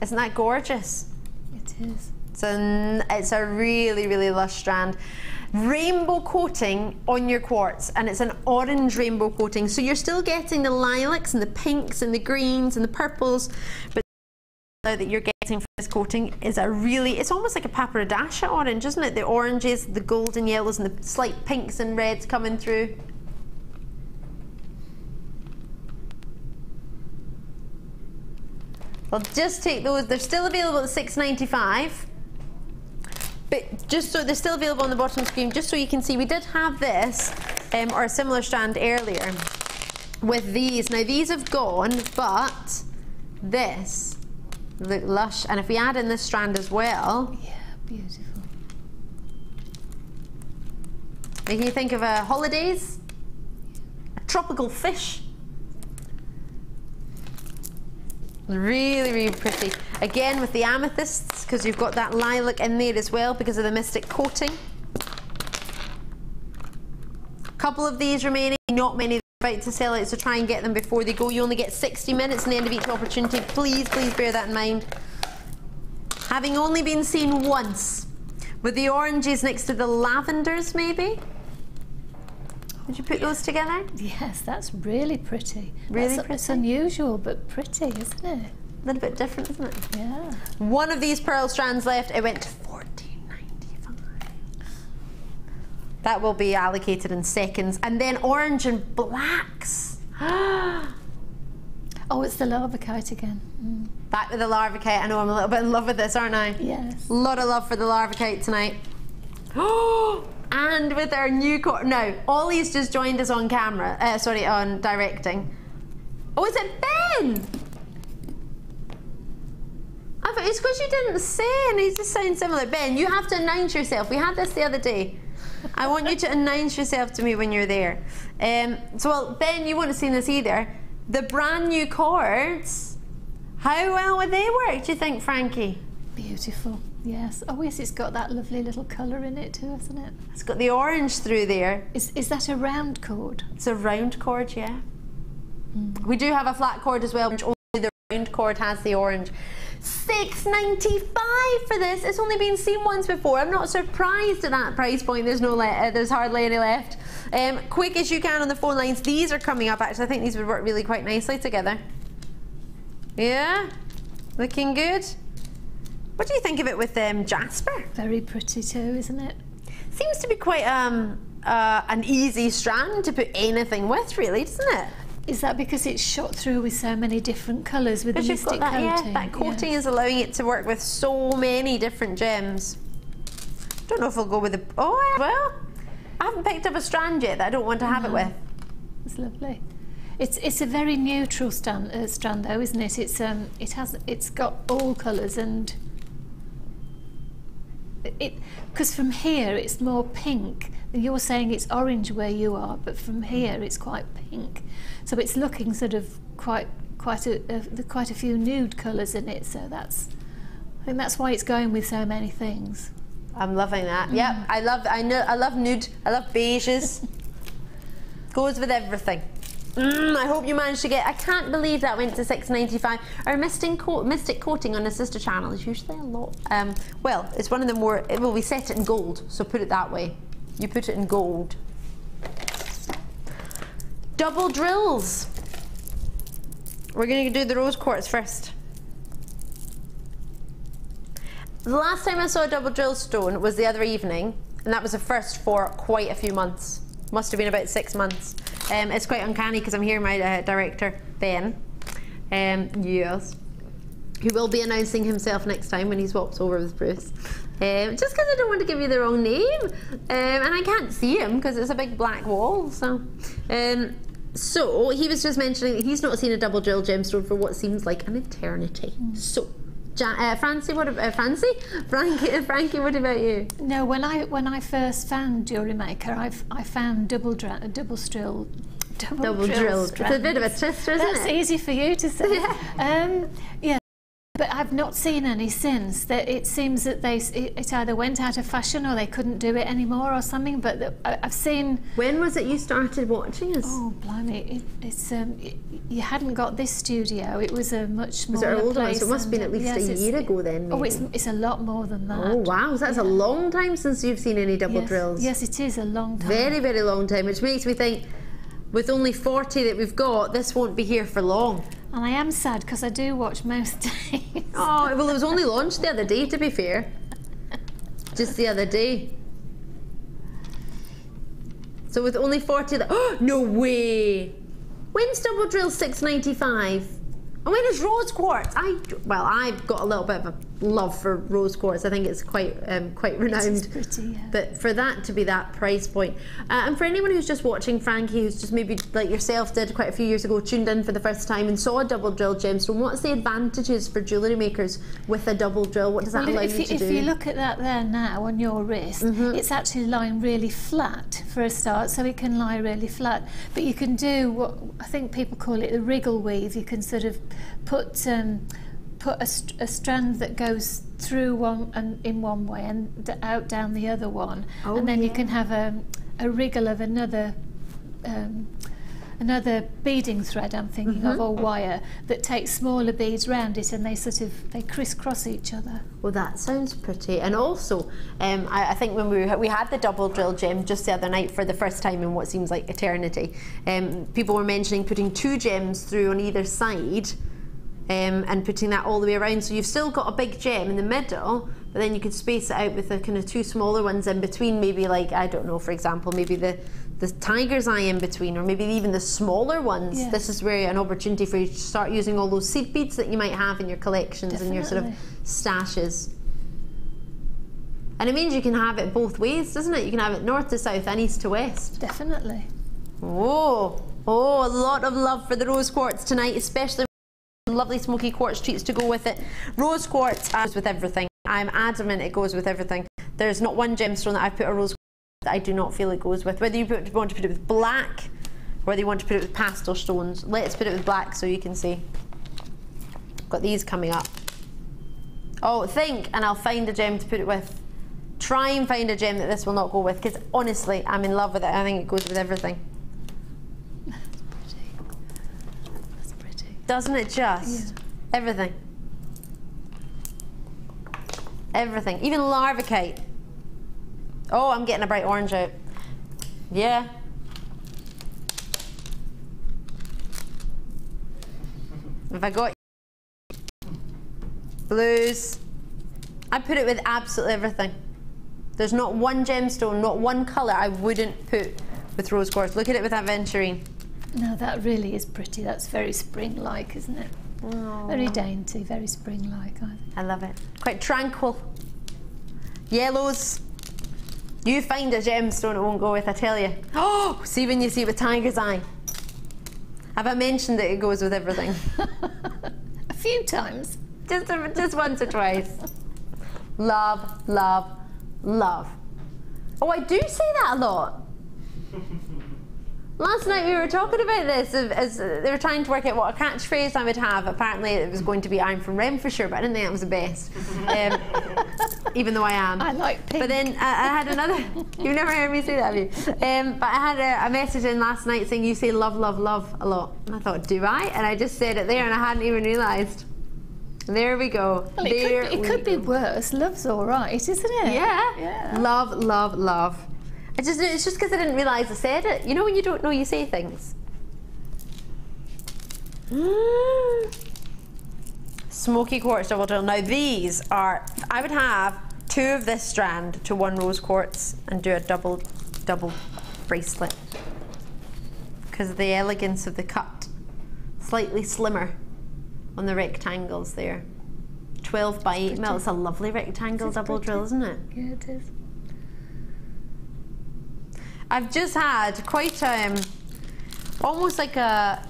Isn't that gorgeous? It is. It's a really, really lush strand. Rainbow coating on your quartz, and it's an orange rainbow coating. So you're still getting the lilacs and the pinks and the greens and the purples, but the color that you're getting from this coating is it's almost like a paparadasha orange, isn't it? The oranges, the golden yellows, and the slight pinks and reds coming through. I'll just take those. They're still available at $6.95, but just so they're still available on the bottom screen, just so you can see, we did have this or a similar strand earlier with these. Now these have gone, but this look lush, and if we add in this strand as well, yeah, beautiful. Can you think of holidays, a tropical fish? Really, really pretty. Again with the amethysts, because you've got that lilac in there as well because of the mystic coating. A couple of these remaining, not many about to sell out, so try and get them before they go. You only get 60 minutes in the end of each opportunity. Please bear that in mind. Having only been seen once With the oranges next to the lavenders, maybe? Would you put those together? Yes, that's really pretty. Really pretty? It's pretty? unusual, but pretty, isn't it? A little bit different, isn't it? Yeah. One of these pearl strands left. It went to $14.95. That will be allocated in seconds. And then orange and blacks. Oh, it's the Larvikite again. Back with the Larvikite. I know I'm a little bit in love with this, aren't I? Yes. A lot of love for the Larvikite tonight. And with our new now, Ollie's just joined us on camera. Sorry, on directing. Oh, is it Ben? I thought it's because you didn't say, and he just sounds similar. Ben, you have to announce yourself. We had this the other day. I want you to announce yourself to me when you're there. Well, Ben, you wouldn't have seen this either. The brand new Quartz. How well would they work, do you think, Frankie? Beautiful. Yes. Oh, yes, it's got that lovely little colour in it too, hasn't it? It's got the orange through there. Is that a round cord? It's a round cord, yeah. We do have a flat cord as well, which only the round cord has the orange. $6.95 for this. It's only been seen once before. I'm not surprised at that price point. There's there's hardly any left. Quick as you can on the phone lines. These are coming up. Actually, I think these would work really quite nicely together. Yeah, looking good. What do you think of it with Jasper? Very pretty too, isn't it? Seems to be quite an easy strand to put anything with, really, doesn't it? Is that because it's shot through with so many different colours with the mystic coating? Yeah, that coating is allowing it to work with so many different gems. Don't know if we'll go with the. Oh well, I haven't picked up a strand yet that I don't want to have it with. It's lovely. It's a very neutral strand though, isn't it? It's got all colours and because from here it's more pink. You're saying it's orange where you are, but from here it's quite pink. So it's looking sort of quite a few nude colours in it. So I think that's why it's going with so many things. I'm loving that. Yep, I love nude. I love beiges. Goes with everything. I hope you managed to get. I can't believe that went to $6.95. Our mystic coating on the sister channel is usually a lot. Well, it's one of the more. Well, we set it in gold, so put it that way. You put it in gold. Double drills. We're going to do the rose quartz first. The last time I saw a double drill stone was the other evening, and that was the first for quite a few months. Must have been about 6 months. It's quite uncanny because I'm here, my director, Ben. Yes. Who will be announcing himself next time when he swaps over with Bruce. Just because I don't want to give you the wrong name. And I can't see him because it's a big black wall. So he was just mentioning that he's not seen a double drill gemstone for what seems like an eternity. So, Frankie, what about Frankie, what about you? No, when I first found Jewellery Maker, I found double drill. It's a bit of a twister, isn't it? That's easy for you to say. Yeah. But I've not seen any since. That it seems that it either went out of fashion or they couldn't do it anymore or something. But I've seen. When was it you started watching us? Oh, blimey! You hadn't got this studio. It was a much smaller place. Was it older? Place, so it must have been at least a year ago then. Maybe. Oh, it's a lot more than that. Oh wow! So that's a long time since you've seen any double drills. Yes, it is a long time. Very, very long time. Which makes me think, with only 40 that we've got, this won't be here for long. And I am sad because I do watch most days. Oh, well, it was only launched the other day, to be fair. Just the other day. So with only 40 that... Oh, no way! When's double drill $6.95? And when is rose quartz? I've got a little bit of a love for rose quartz. I think it's quite renowned. It's pretty, yeah. But for that to be that price point, and for anyone who's just watching, Frankie, who's just maybe like yourself did quite a few years ago, tuned in for the first time and saw a double drill gemstone, what's the advantages for jewellery makers with a double drill? What does that allow you to do? If you look at that there now on your wrist, it's actually lying really flat for a start, so it can lie really flat. But you can do what I think people call it the wriggle weave. You can sort of put a strand that goes through one and in one way and out down the other one, and then you can have a wriggle of another another beading thread I'm thinking of, or wire, that takes smaller beads round it, and they crisscross each other. Well, that sounds pretty. And also, I think when we had the double drill gem just the other night for the first time in what seems like eternity, people were mentioning putting 2 gems through on either side, and putting that all the way around, so you've still got a big gem in the middle, but then you could space it out with the kind of 2 smaller ones in between, maybe like, I don't know, for example, maybe the tiger's eye in between, or maybe even the smaller ones. Yeah. This is where an opportunity for you to start using all those seed beads that you might have in your collections. Definitely. And your sort of stashes. And it means you can have it both ways, doesn't it? You can have it north to south and east to west. Definitely. Oh, a lot of love for the rose quartz tonight, especially lovely smoky quartz treats to go with it. Rose quartz goes with everything. I'm adamant it goes with everything. There's not one gemstone that I've put a rose quartz that I do not feel it goes with. Whether you want to put it with black, or whether you want to put it with pastel stones. Let's put it with black so you can see. Got these coming up. Oh, think, and I'll find a gem to put it with. Try and find a gem that this will not go with, because honestly, I'm in love with it. I think it goes with everything. That's pretty. Doesn't it just? Yeah. Everything. Everything. Even Larvikite. Oh, I'm getting a bright orange out. Yeah. Have I got blues? I put it with absolutely everything. There's not one gemstone, not one colour I wouldn't put with rose quartz. Look at it with Aventurine. No, that really is pretty. That's very spring-like, isn't it? Oh. Very dainty, very spring-like, I think. I love it. Quite tranquil. Yellows. You find a gemstone it won't go with, I tell you. Oh, see when you see it with tiger's eye. Have I mentioned that it goes with everything? A few times. Just once or twice. Love, love, love. Oh, I do say that a lot. Last night we were talking about this, as they were trying to work out what a catchphrase I would have. Apparently it was going to be "I'm from Renfrewshire," but I didn't think that was the best. Even though I am. I like pink. But then I had another, you've never heard me say that, have you? But I had a message in last night saying you say love, love, love a lot. And I thought, do I? And I just said it there and I hadn't even realised. There we go. Well, it could be worse. Love's all right, isn't it? Yeah. Love, love, love. It's just because I didn't realise I said it. You know when you don't know you say things. Smoky quartz double drill. Now these are, I would have 2 of this strand to 1 rose quartz and do a double bracelet. Because of the elegance of the cut. Slightly slimmer on the rectangles there. 12 by 8 mil. It's a lovely rectangle double drill, isn't it? Yeah, it is. I've just had quite almost like a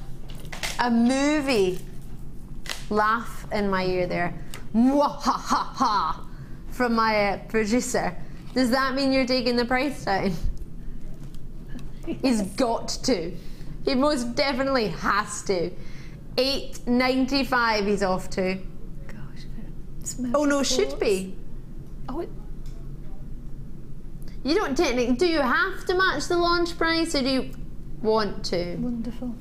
movie laugh in my ear there. Mwahaha from my producer. Does that mean you're taking the price down? Yes. He's got to. He most definitely has to. $8.95 he's off to. Gosh. Oh no, should be. Oh, you don't technically, do you have to match the launch price or do you want to? Wonderful.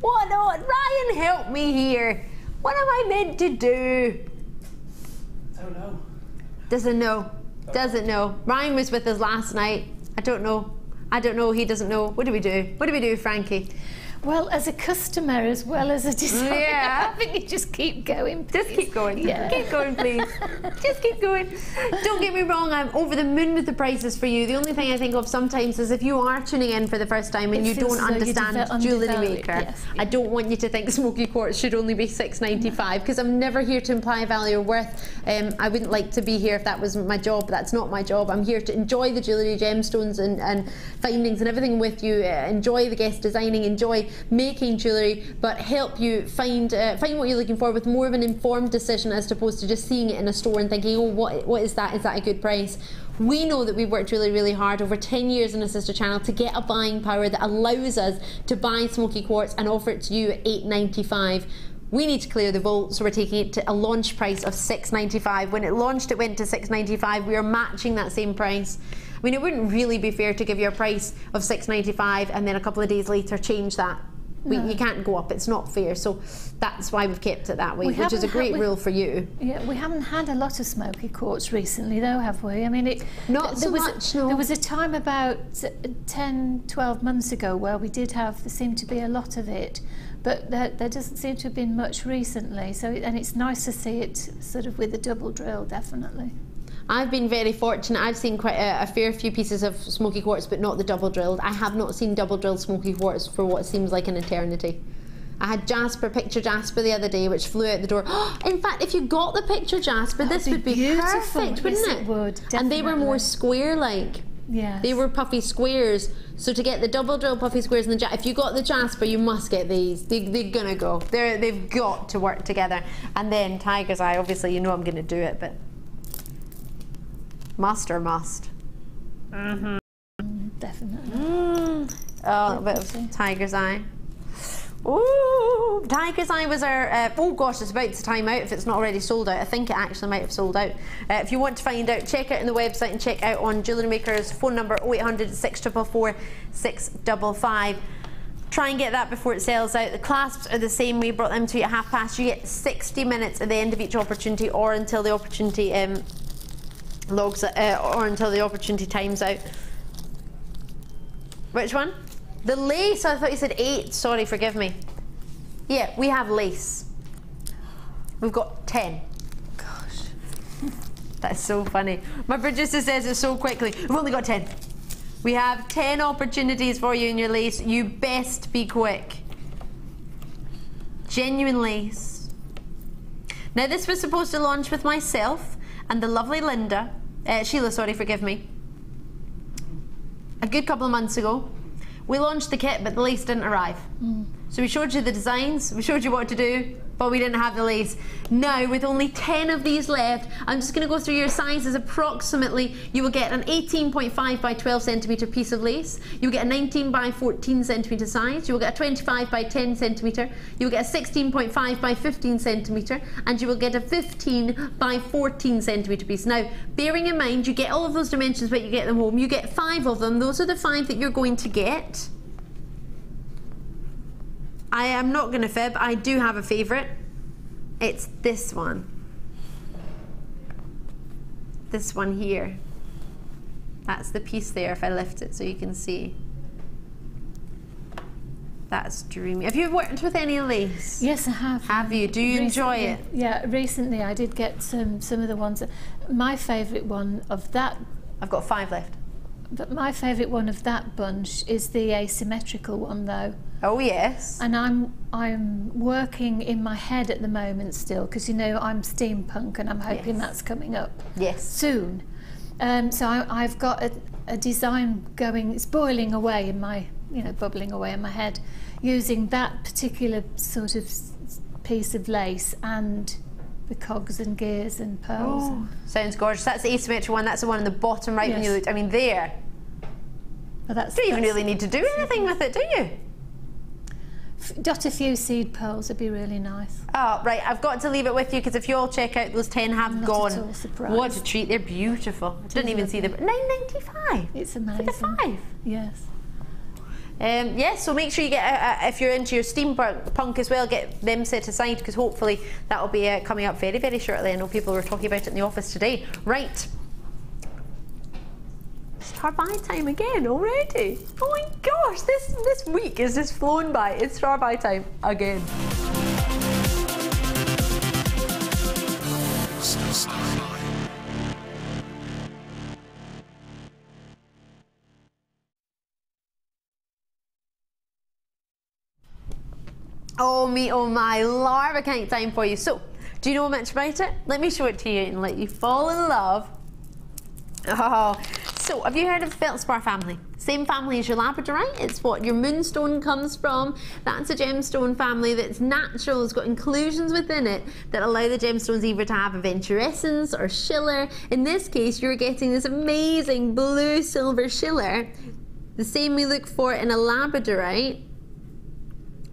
What? Ryan, help me here. What am I meant to do? I don't know. Doesn't know. Doesn't know. Ryan was with us last night. I don't know. He doesn't know. What do we do? What do we do, Frankie? Well, as a customer as well as a designer, yeah. I think you just keep going, please. Just keep going. Yeah. Keep going, please. Just keep going. Don't get me wrong, I'm over the moon with the prices for you. The only thing I think of sometimes is if you are tuning in for the first time and you don't understand jewellery maker, yes. I don't want you to think smoky quartz should only be $6.95 because I'm never here to imply value or worth. I wouldn't like to be here if that was my job. That's not my job. I'm here to enjoy the jewellery, gemstones and findings and everything with you. Enjoy the guest designing, enjoy making jewellery, but help you find what you're looking for with more of an informed decision as opposed to just seeing it in a store and thinking, oh, what is that? Is that a good price? We know that we've worked really, really hard over 10 years on a sister channel to get a buying power that allows us to buy smoky quartz and offer it to you at $8.95. We need to clear the vault, so we're taking it to a launch price of $6.95. When it launched, it went to $6.95. We are matching that same price. I mean, it wouldn't really be fair to give you a price of $6.95 and then a couple of days later change that. You can't go up, it's not fair, so that's why we've kept it that way, which is a great rule for you. Yeah, we haven't had a lot of smoky quartz recently though, have we? I mean, not so much, no. There was a time about 10, 12 months ago where we did have, there seemed to be a lot of it, but there doesn't seem to have been much recently, so and it's nice to see it sort of with a double drill, definitely. I've been very fortunate. I've seen quite a fair few pieces of smoky quartz, but not the double drilled. I have not seen double drilled smoky quartz for what seems like an eternity. I had Jasper, picture Jasper the other day, which flew out the door. In fact, if you got the picture Jasper, this would be perfect, wouldn't it? It would, definitely. And they were more square-like. Yes. They were puffy squares. So to get the double drill puffy squares and if you got the Jasper, you must get these. They're gonna go. They've got to work together. And then Tiger's Eye, obviously, you know I'm gonna do it, but must or must? Definitely. Oh, a bit of Tiger's Eye. Ooh, Tiger's Eye was our, oh gosh, it's about to time out if it's not already sold out. I think it actually might have sold out. If you want to find out, check out on the website and check out on Jewellery Maker's phone number 0800 644 655. Try and get that before it sells out. The clasps are the same. We brought them to you at 1/2 You get 60 minutes at the end of each opportunity or until the opportunity logs or until the opportunity times out. Which one? The lace. I thought you said 8. Sorry, forgive me. Yeah, we have lace. We've got 10. Gosh. That's so funny. My producer says it so quickly. We've only got 10. We have 10 opportunities for you in your lace. You best be quick. Genuine lace. Now this was supposed to launch with myself and the lovely Linda, Sheila, sorry, forgive me, a good couple of months ago. We launched the kit, but the lace didn't arrive. So we showed you the designs, we showed you what to do, but we didn't have the lace. Now, with only 10 of these left, I'm just gonna go through your sizes approximately. You will get an 18.5 by 12 centimetre piece of lace. You will get a 19 by 14 centimetre size. You will get a 25 by 10 centimetre. You will get a 16.5 by 15 centimetre. And you will get a 15 by 14 centimetre piece. Now, bearing in mind, you get all of those dimensions, but you get them home. You get 5 of them. Those are the 5 that you're going to get. I am not going to fib, I do have a favourite. It's this one. This one here. That's the piece there if I lift it so you can see. That's dreamy. Have you worked with any lace? Yes, I have. Have you? Do you enjoy it? Yeah, recently I did get some of the ones. My favourite one of that... I've got 5 left. But my favourite one of that bunch is the asymmetrical one though. Oh yes. And I'm working in my head at the moment still, because you know I'm steampunk and I'm hoping that's coming up soon. So I've got a design going, it's boiling away in my, you know, bubbling away in my head, using that particular sort of piece of lace and the cogs and gears and pearls. Oh, sounds gorgeous. That's the asymmetrical one. That's the one on the bottom right when you look. I mean, there. Well, you don't even really need to do anything with it, do you? Dot a few seed pearls would be really nice. Oh, right. I've got to leave it with you because if you all check out, those 10 have gone. Not at all surprised. What a treat. They're beautiful. I didn't even see them. $9.95. It's amazing. For the 5. Yes. Yes, so make sure you get, if you're into your steampunk as well, get them set aside because hopefully that will be coming up very, very shortly. I know people were talking about it in the office today. Right. Star buy time again already. Oh my gosh, this week is just flown by. It's star buy time again. Oh me, oh my, Larvikite time for you. So, do you know much about it? Let me show it to you and let you fall in love. Oh, so have you heard of the feldspar family? Same family as your labradorite. It's what your moonstone comes from. That's a gemstone family that's natural. It's got inclusions within it that allow the gemstones either to have aventurescence or schiller. In this case, you're getting this amazing blue silver schiller, the same we look for in a labradorite,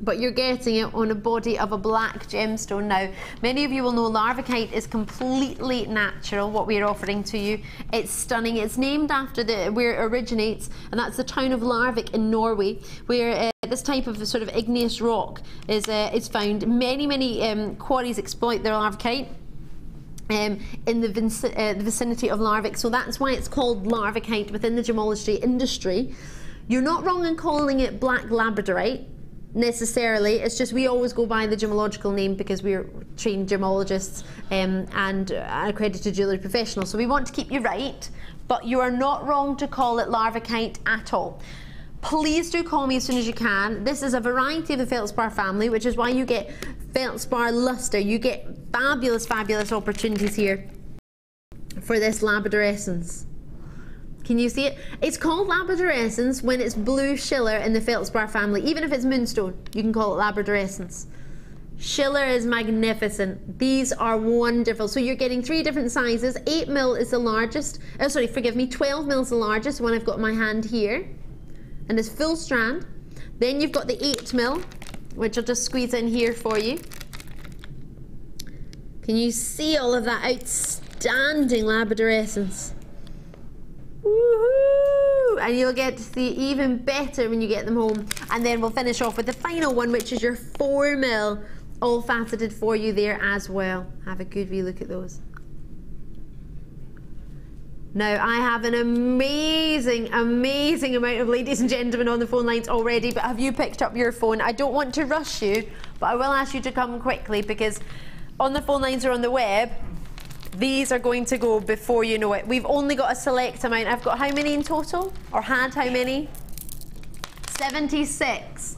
but you're getting it on a body of a black gemstone. Now, many of you will know Larvikite is completely natural, what we're offering to you. It's stunning. It's named after where it originates, and that's the town of Larvik in Norway, where this type of sort of igneous rock is found. Many quarries exploit their Larvikite in the vicinity of Larvik, so that's why it's called Larvikite within the gemology industry. You're not wrong in calling it black labradorite necessarily. It's just we always go by the gemological name because we're trained gemologists and accredited jewellery professionals, so we want to keep you right, but you are not wrong to call it Larvikite at all. Please do call me as soon as you can. This is a variety of the feldspar family, which is why you get feldspar luster. You get fabulous opportunities here for this labradorescence. Can you see it? It's called labradorescence when it's blue schiller in the feldspar family. Even if it's moonstone, you can call it labradorescence. Schiller is magnificent. These are wonderful. So you're getting 3 different sizes. 8 mil is the largest. Oh, sorry, forgive me. 12 mil is the largest, the one I've got in my hand here. And it's full strand. Then you've got the 8 mil, which I'll just squeeze in here for you. Can you see all of that outstanding labradorescence? Woohoo! And you'll get to see even better when you get them home. And then we'll finish off with the final one, which is your 4 mil, all faceted for you there as well. Have a good wee look at those. Now, I have an amazing amount of ladies and gentlemen on the phone lines already, but have you picked up your phone? I don't want to rush you, but I will ask you to come quickly, because on the phone lines or on the web, these are going to go before you know it. We've only got a select amount. I've got how many in total? Or had how many? 76.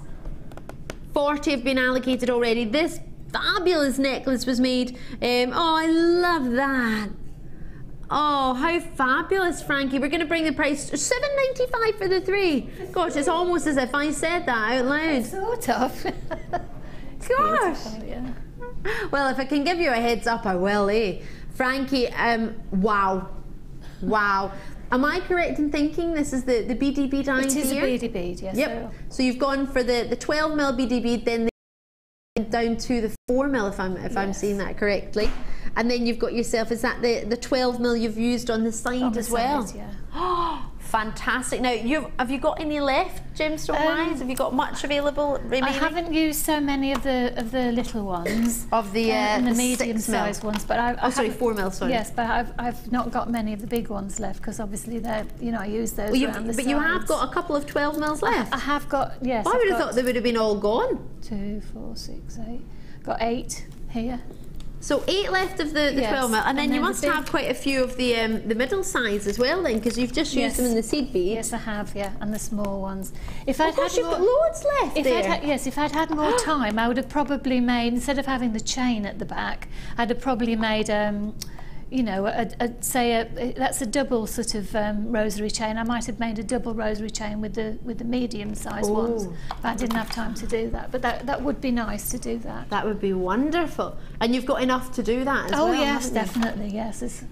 40 have been allocated already. This fabulous necklace was made. Oh, I love that. Oh, how fabulous, Frankie. We're going to bring the price to $7.95 for the 3. Gosh, it's almost as if I said that out loud. Sort of. Gosh. Yeah. Well, if I can give you a heads up, I will, eh? Frankie, wow. Wow. Am I correct in thinking this is the beady bead eye here? It is a beady bead, yes. Yep. So you've gone for the 12 mil beady bead, then down to the 4 mil, if I'm seeing that correctly. And then you've got yourself, is that the 12 mil you've used on the side as well? Side, yeah. Oh, fantastic. Now, have you got any left, gemstone-wise? Have you got much available remaining? I haven't used so many of the little ones. Of the medium-sized ones, but I 4 mil, sorry. Yes, but I've not got many of the big ones left, because obviously they're, I use those around the sides. But you have got a couple of 12 mils left. I have got, yes. I would have thought they would have been all gone. 2, 4, 6, 8. Got 8 here. So 8 left of the 12 mil, and then you must have quite a few of the middle size as well, then, because you've just used them in the seed bead. Yes, I have, yeah, and the small ones. If I'd had you've got loads left there. If I'd had more time, I would have probably made, instead of having the chain at the back, I'd have probably made that's a double sort of rosary chain. I might have made a double rosary chain with the medium-sized ones, but I didn't have time to do that. But that would be nice to do that. That would be wonderful. And you've got enough to do that as well. Oh yes, definitely, yes.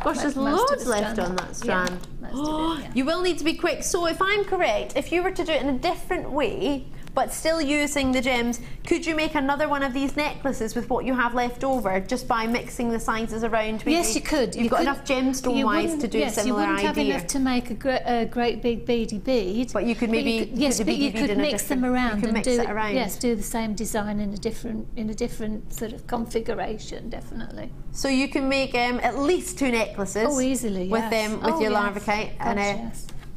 Gosh, there's loads left on that strand. Yeah, most of it, yeah. You will need to be quick. So if I'm correct, if you were to do it in a different way, but still using the gems, could you make another one of these necklaces with what you have left over, just by mixing the sizes around? Yes, you could. You've got enough gemstone-wise to do a similar idea. Yes, you wouldn't have enough to make a great big beady bead. But you could maybe you could mix them around and do it around. Yes, do the same design in a different sort of configuration, definitely. So you can make at least 2 necklaces. Oh, easily, with your Larvikite,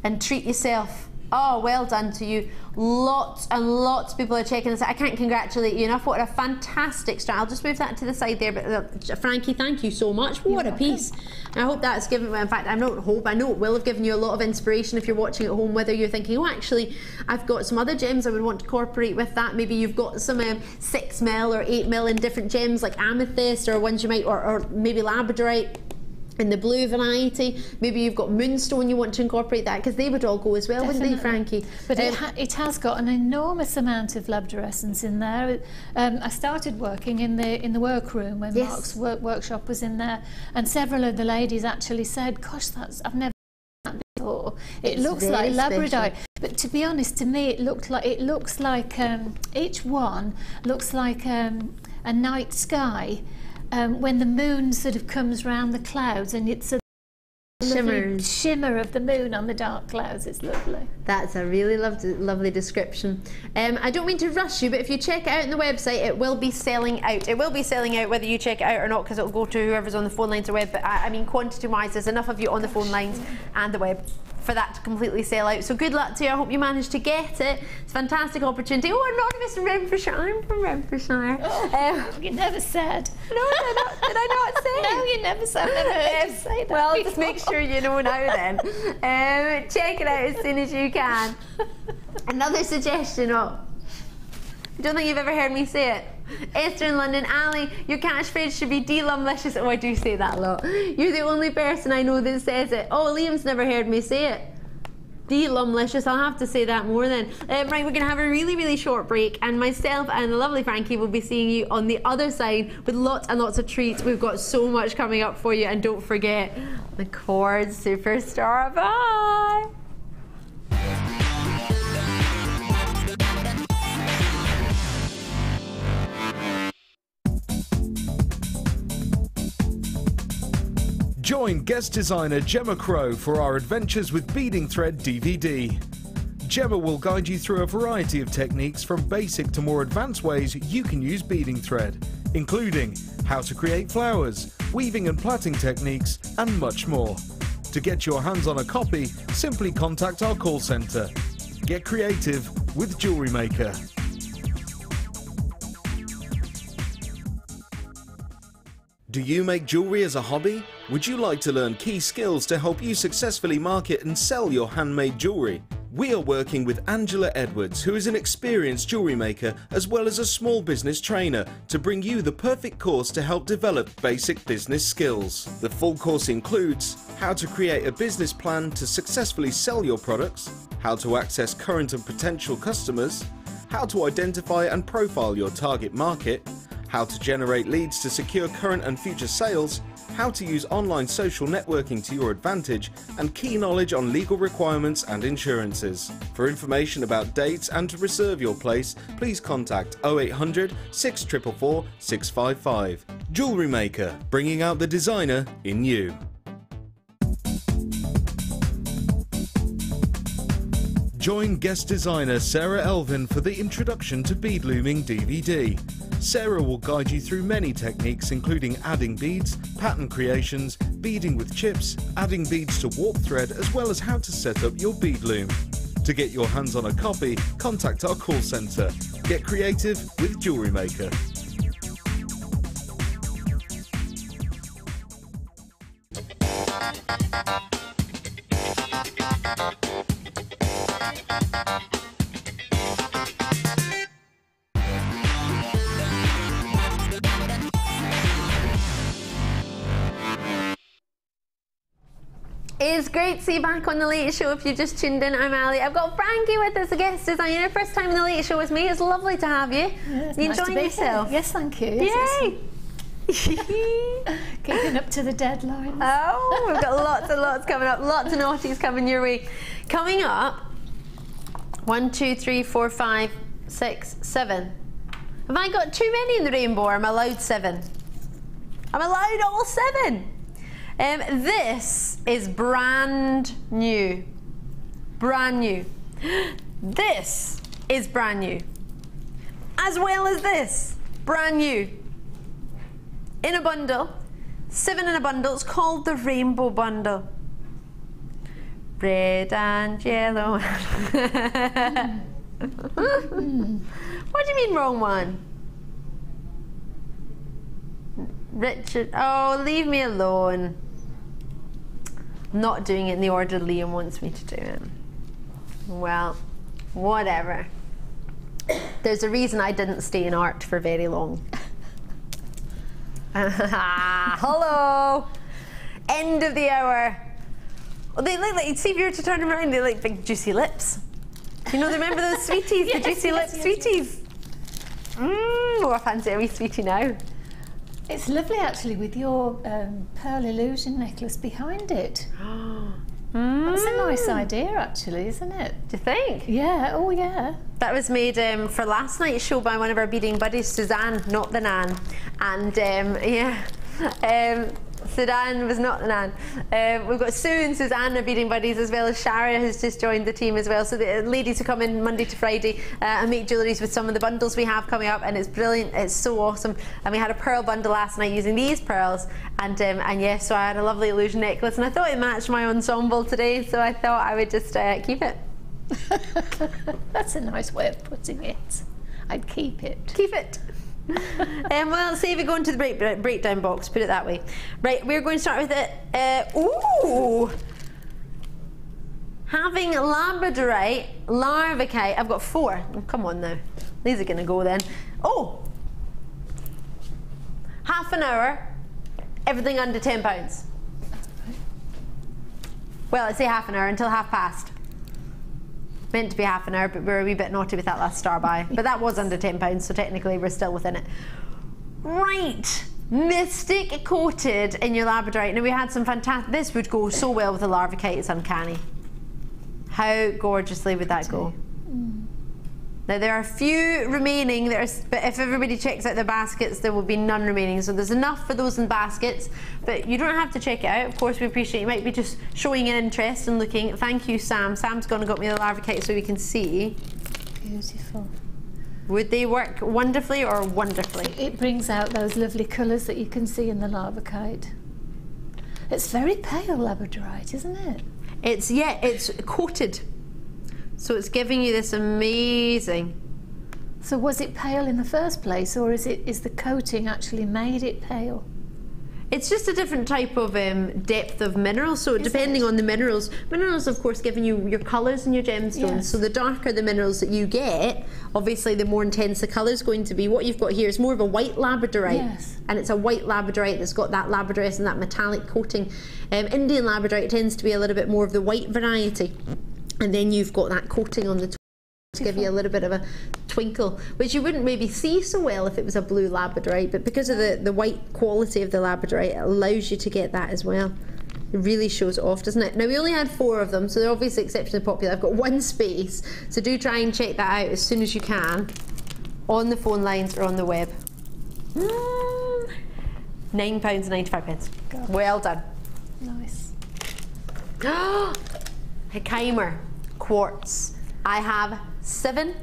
and treat yourself. Oh, well done to you. Lots and lots of people are checking this out. I can't congratulate you enough. What a fantastic start. I'll just move that to the side there. But Frankie, thank you so much. What a piece. I hope that's given, in fact, I know it will have given you a lot of inspiration if you're watching at home, whether you're thinking, oh, actually, I've got some other gems I would want to incorporate with that. Maybe you've got some 6 mil or 8 mil in different gems like amethyst, or ones you might, or maybe labradorite in the blue variety. Maybe you've got moonstone, you want to incorporate that, because they would all go as well, definitely. Wouldn't they, Frankie? But it has got an enormous amount of labradorescence in there. I started working in the workroom when Mark's workshop was in there, and several of the ladies actually said, gosh, I've never before. It It's looks very like labradorite, special. but to be honest, to me it looks like each one looks like a night sky when the moon sort of comes round the clouds, and it's a lovely shimmer of the moon on the dark clouds. It's lovely. That's a really lovely description. I don't mean to rush you, but if you check it out on the website, it will be selling out. It will be selling out whether you check it out or not, because it will go to whoever's on the phone lines or web. But I mean, quantity-wise, there's enough of you on the phone lines and the web for that to completely sell out. So good luck to you. I hope you manage to get it. It's a fantastic opportunity. Oh, Anonymous from Renfrewshire. I'm from Renfrewshire. You never said. No, did I not say? No, you never said. Never heard you say that Well, before. just make sure you know now then. Check it out as soon as you can. Another suggestion. I don't think you've ever heard me say it. Esther in London, Ali, your catchphrase should be D-Lumlicious. Oh, I do say that a lot. You're the only person I know that says it. Oh, Liam's never heard me say it. D-Lumlicious, I'll have to say that more then. Right, we're going to have a really, really short break, and myself and the lovely Frankie will be seeing you on the other side with lots and lots of treats. We've got so much coming up for you, and don't forget the Quartz Superstar. Bye! Join guest designer Gemma Crow for our Adventures with Beading Thread DVD. Gemma will guide you through a variety of techniques from basic to more advanced ways you can use beading thread, including how to create flowers, weaving and plaiting techniques, and much more. To get your hands on a copy, simply contact our call centre. Get creative with Jewellery Maker. Do you make jewellery as a hobby? Would you like to learn key skills to help you successfully market and sell your handmade jewellery? We are working with Angela Edwards, who is an experienced jewellery maker as well as a small business trainer, to bring you the perfect course to help develop basic business skills. The full course includes how to create a business plan to successfully sell your products, how to access current and potential customers, how to identify and profile your target market, how to generate leads to secure current and future sales, how to use online social networking to your advantage, and key knowledge on legal requirements and insurances. For information about dates and to reserve your place, please contact 0800 644 655. Jewellery Maker, bringing out the designer in you. Join guest designer Sarah Elvin for the Introduction to Bead Looming DVD. Sarah will guide you through many techniques, including adding beads, pattern creations, beading with chips, adding beads to warp thread, as well as how to set up your bead loom. To get your hands on a copy, contact our call centre. Get creative with Jewellery Maker. It's great to see you back on the Late Show. If you just tuned in, I'm Ali. I've got Frankie with us, a guest designer. First time on the Late Show with me. It's lovely to have you. Yeah, you nice enjoying yourself? Yes, thank you. Yay! Keeping up to the deadlines. Oh, we've got lots and lots coming up. Lots of naughties coming your way. Coming up, 1, 2, 3, 4, 5, 6, 7. Have I got too many in the rainbow, or am I allowed 7? I'm allowed all 7. This is brand new. Brand new. This is brand new. As well as this. Brand new. In a bundle. 7 in a bundle. It's called the Rainbow Bundle. Red and yellow. What do you mean wrong one? Richard. Oh, leave me alone. I'm not doing it in the order Liam wants me to do it. Well, whatever. There's a reason I didn't stay in art for very long. Hello! End of the hour. Well, they look like, see if you were to turn them around, they look like big juicy lips. You know, remember those sweeties, yes, the juicy lip sweeties? Oh, I fancy a wee sweetie now. It's lovely actually with your pearl illusion necklace behind it. That's a nice idea, actually, isn't it? Do you think? Yeah, oh yeah. That was made for last night's show by one of our beading buddies, Suzanne, not the Nan. And yeah, Suzanne was not the Nan. We've got Sue and Suzanne are beading buddies, as well as Shara has just joined the team as well. So the ladies who come in Monday to Friday and make jewelleries with some of the bundles we have coming up, and it's brilliant, it's so awesome. And we had a pearl bundle last night using these pearls, and yes, so I had a lovely illusion necklace, and I thought it matched my ensemble today, so I thought I would just keep it. That's a nice way of putting it. I'd keep it. Keep it. Well, say we go into the breakdown box, put it that way. Right, we're going to start with it. Ooh! Having labradorite, larvikite, I've got 4. Oh, come on now. These are going to go then. Oh! Half an hour, everything under £10. Well, let's say half an hour until 1/2. Meant to be half an hour, but we were a wee bit naughty with that last star buy. But that was under £10, so technically we're still within it. Right, Mystic coated in your labradorite. Now we had some fantastic, this would go so well with the larvikite, it's uncanny. How gorgeously would that go? Now there are a few remaining, but if everybody checks out the baskets, there will be none remaining. So there's enough for those in baskets, but you don't have to check it out. Of course, we appreciate you might be just showing an interest and looking. Thank you, Sam. Sam's gone and got me the larvikite so we can see. Beautiful. Would they work wonderfully or wonderfully? It brings out those lovely colours that you can see in the larvikite. It's very pale labradorite, isn't it? It's, yeah, it's coated. So it's giving you this amazing. So was it pale in the first place, or is the coating actually made it pale? It's just a different type of depth of minerals. So depending on the minerals, of course giving you your colours and your gemstones. Yes. So the darker the minerals that you get, obviously the more intense the colour is going to be. What you've got here is more of a white labradorite. Yes. And it's a white labradorite that's got that labradorite and that metallic coating. Indian labradorite tends to be a little bit more of the white variety. And then you've got that coating on the top to give you a little bit of a twinkle, which you wouldn't maybe see so well if it was a blue labradorite, but because of the white quality of the labradorite, it allows you to get that as well. It really shows it off, doesn't it? Now we only had 4 of them, so they're obviously exceptionally popular. I've got 1 space, so do try and check that out as soon as you can on the phone lines or on the web. £9.95. Gosh. Well done. Nice. Herkimer quartz. I have 7.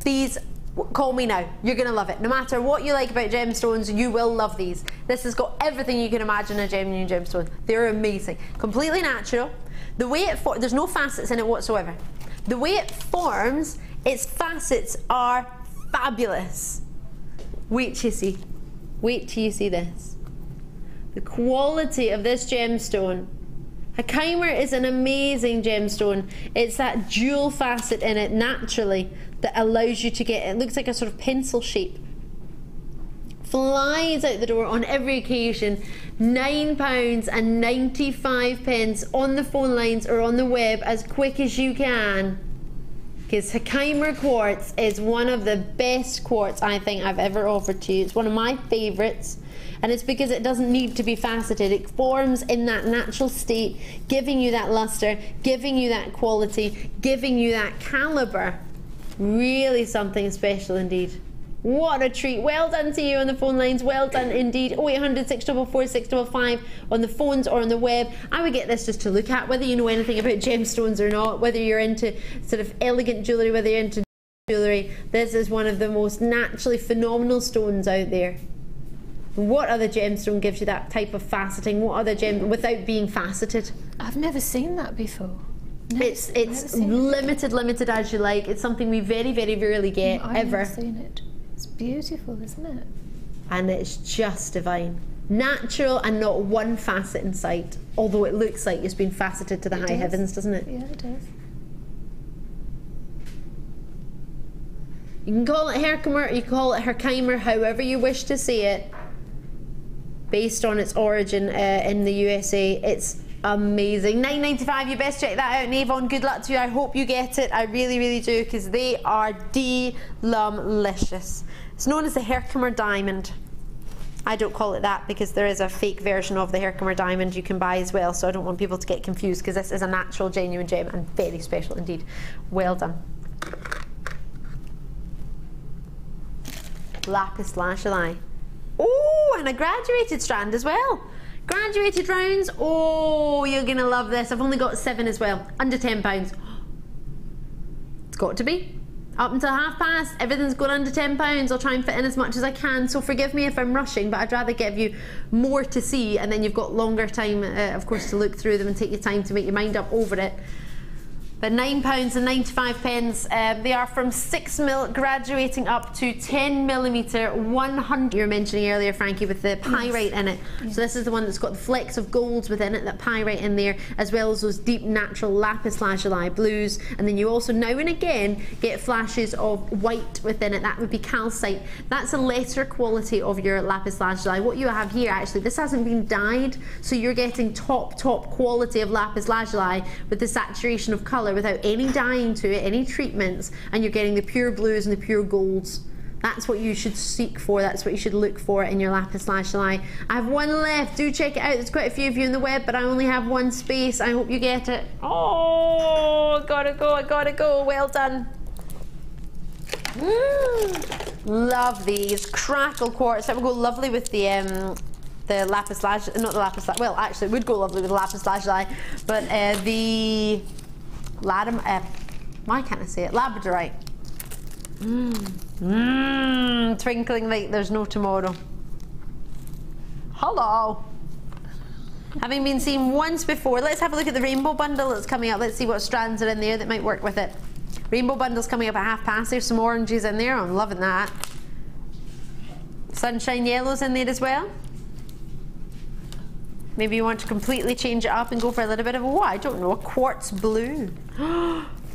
These, call me now, you're gonna love it. No matter what you like about gemstones, you will love these. This has got everything you can imagine a genuine gemstone. They're amazing. Completely natural. The way it there's no facets in it whatsoever. The way it forms, its facets are fabulous. Wait till you see. Wait till you see this. The quality of this gemstone. Herkimer is an amazing gemstone. It's that dual facet in it naturally that allows you to get, it looks like a sort of pencil shape. Flies out the door on every occasion. £9.95 on the phone lines or on the web as quick as you can. Because Herkimer quartz is one of the best quartz I think I've ever offered to you. It's one of my favourites. And it's because it doesn't need to be faceted. It forms in that natural state, giving you that luster, giving you that quality, giving you that calibre. Really something special indeed. What a treat. Well done to you on the phone lines. Well done indeed. 0800 644 655 on the phones or on the web. I would get this just to look at, whether you know anything about gemstones or not, whether you're into sort of elegant jewellery, whether you're into jewellery. This is one of the most naturally phenomenal stones out there. What other gemstone gives you that type of faceting? What other gem without being faceted? I've never seen that before. It's limited as you like. It's something we very, very rarely get I've ever. never seen it. It's beautiful, isn't it? And it's just divine. Natural and not one facet in sight. Although it looks like it's been faceted to the high heavens, doesn't it? Yeah, it does. You can call it Herkimer, you can call it Herkimer, however you wish to say it. Based on its origin in the USA. It's amazing. $9.95, you best check that out. And Avon, good luck to you. I hope you get it. I really, really do, because they are delicious. It's known as the Herkimer diamond. I don't call it that because there is a fake version of the Herkimer diamond you can buy as well, so I don't want people to get confused because this is a natural, genuine gem and very special indeed. Well done. Lapis lazuli. Oh, and a graduated strand as well. Graduated rounds. Oh, you're gonna love this. I've only got 7 as well. Under £10. It's got to be. Up until past, everything's going under £10. I'll try and fit in as much as I can, so forgive me if I'm rushing, but I'd rather give you more to see, and then you've got longer time, of course, to look through them and take your time to make your mind up over it. But £9.95. They are from 6mm graduating up to 10mm 100. You were mentioning earlier, Frankie, with the pyrite in it. Yes. So this is the one that's got the flecks of golds within it, that pyrite in there, as well as those deep natural lapis lazuli blues. And then you also now and again get flashes of white within it. That would be calcite. That's a lesser quality of your lapis lazuli. What you have here, actually, this hasn't been dyed, so you're getting top quality of lapis lazuli with the saturation of colour, without any dyeing to it, any treatments, and you're getting the pure blues and the pure golds. That's what you should seek for, that's what you should look for in your lapis lazuli. I have 1 left, do check it out. There's quite a few of you in the web, but I only have 1 space. I hope you get it. Oh, gotta go, well done. Love these. Crackled quartz, that would go lovely with the lapis lazuli, not the lapis lazuli, well actually it would go lovely with the lapis lazuli, but the why can't I say it? Labradorite. Twinkling like there's no tomorrow. Hello. Having been seen once before, let's have a look at the rainbow bundle that's coming up. Let's see what strands are in there that might work with it. Rainbow bundle's coming up at past. There's some oranges in there. I'm loving that. Sunshine yellow's in there as well. Maybe you want to completely change it up and go for a little bit of a, I don't know, a quartz blue.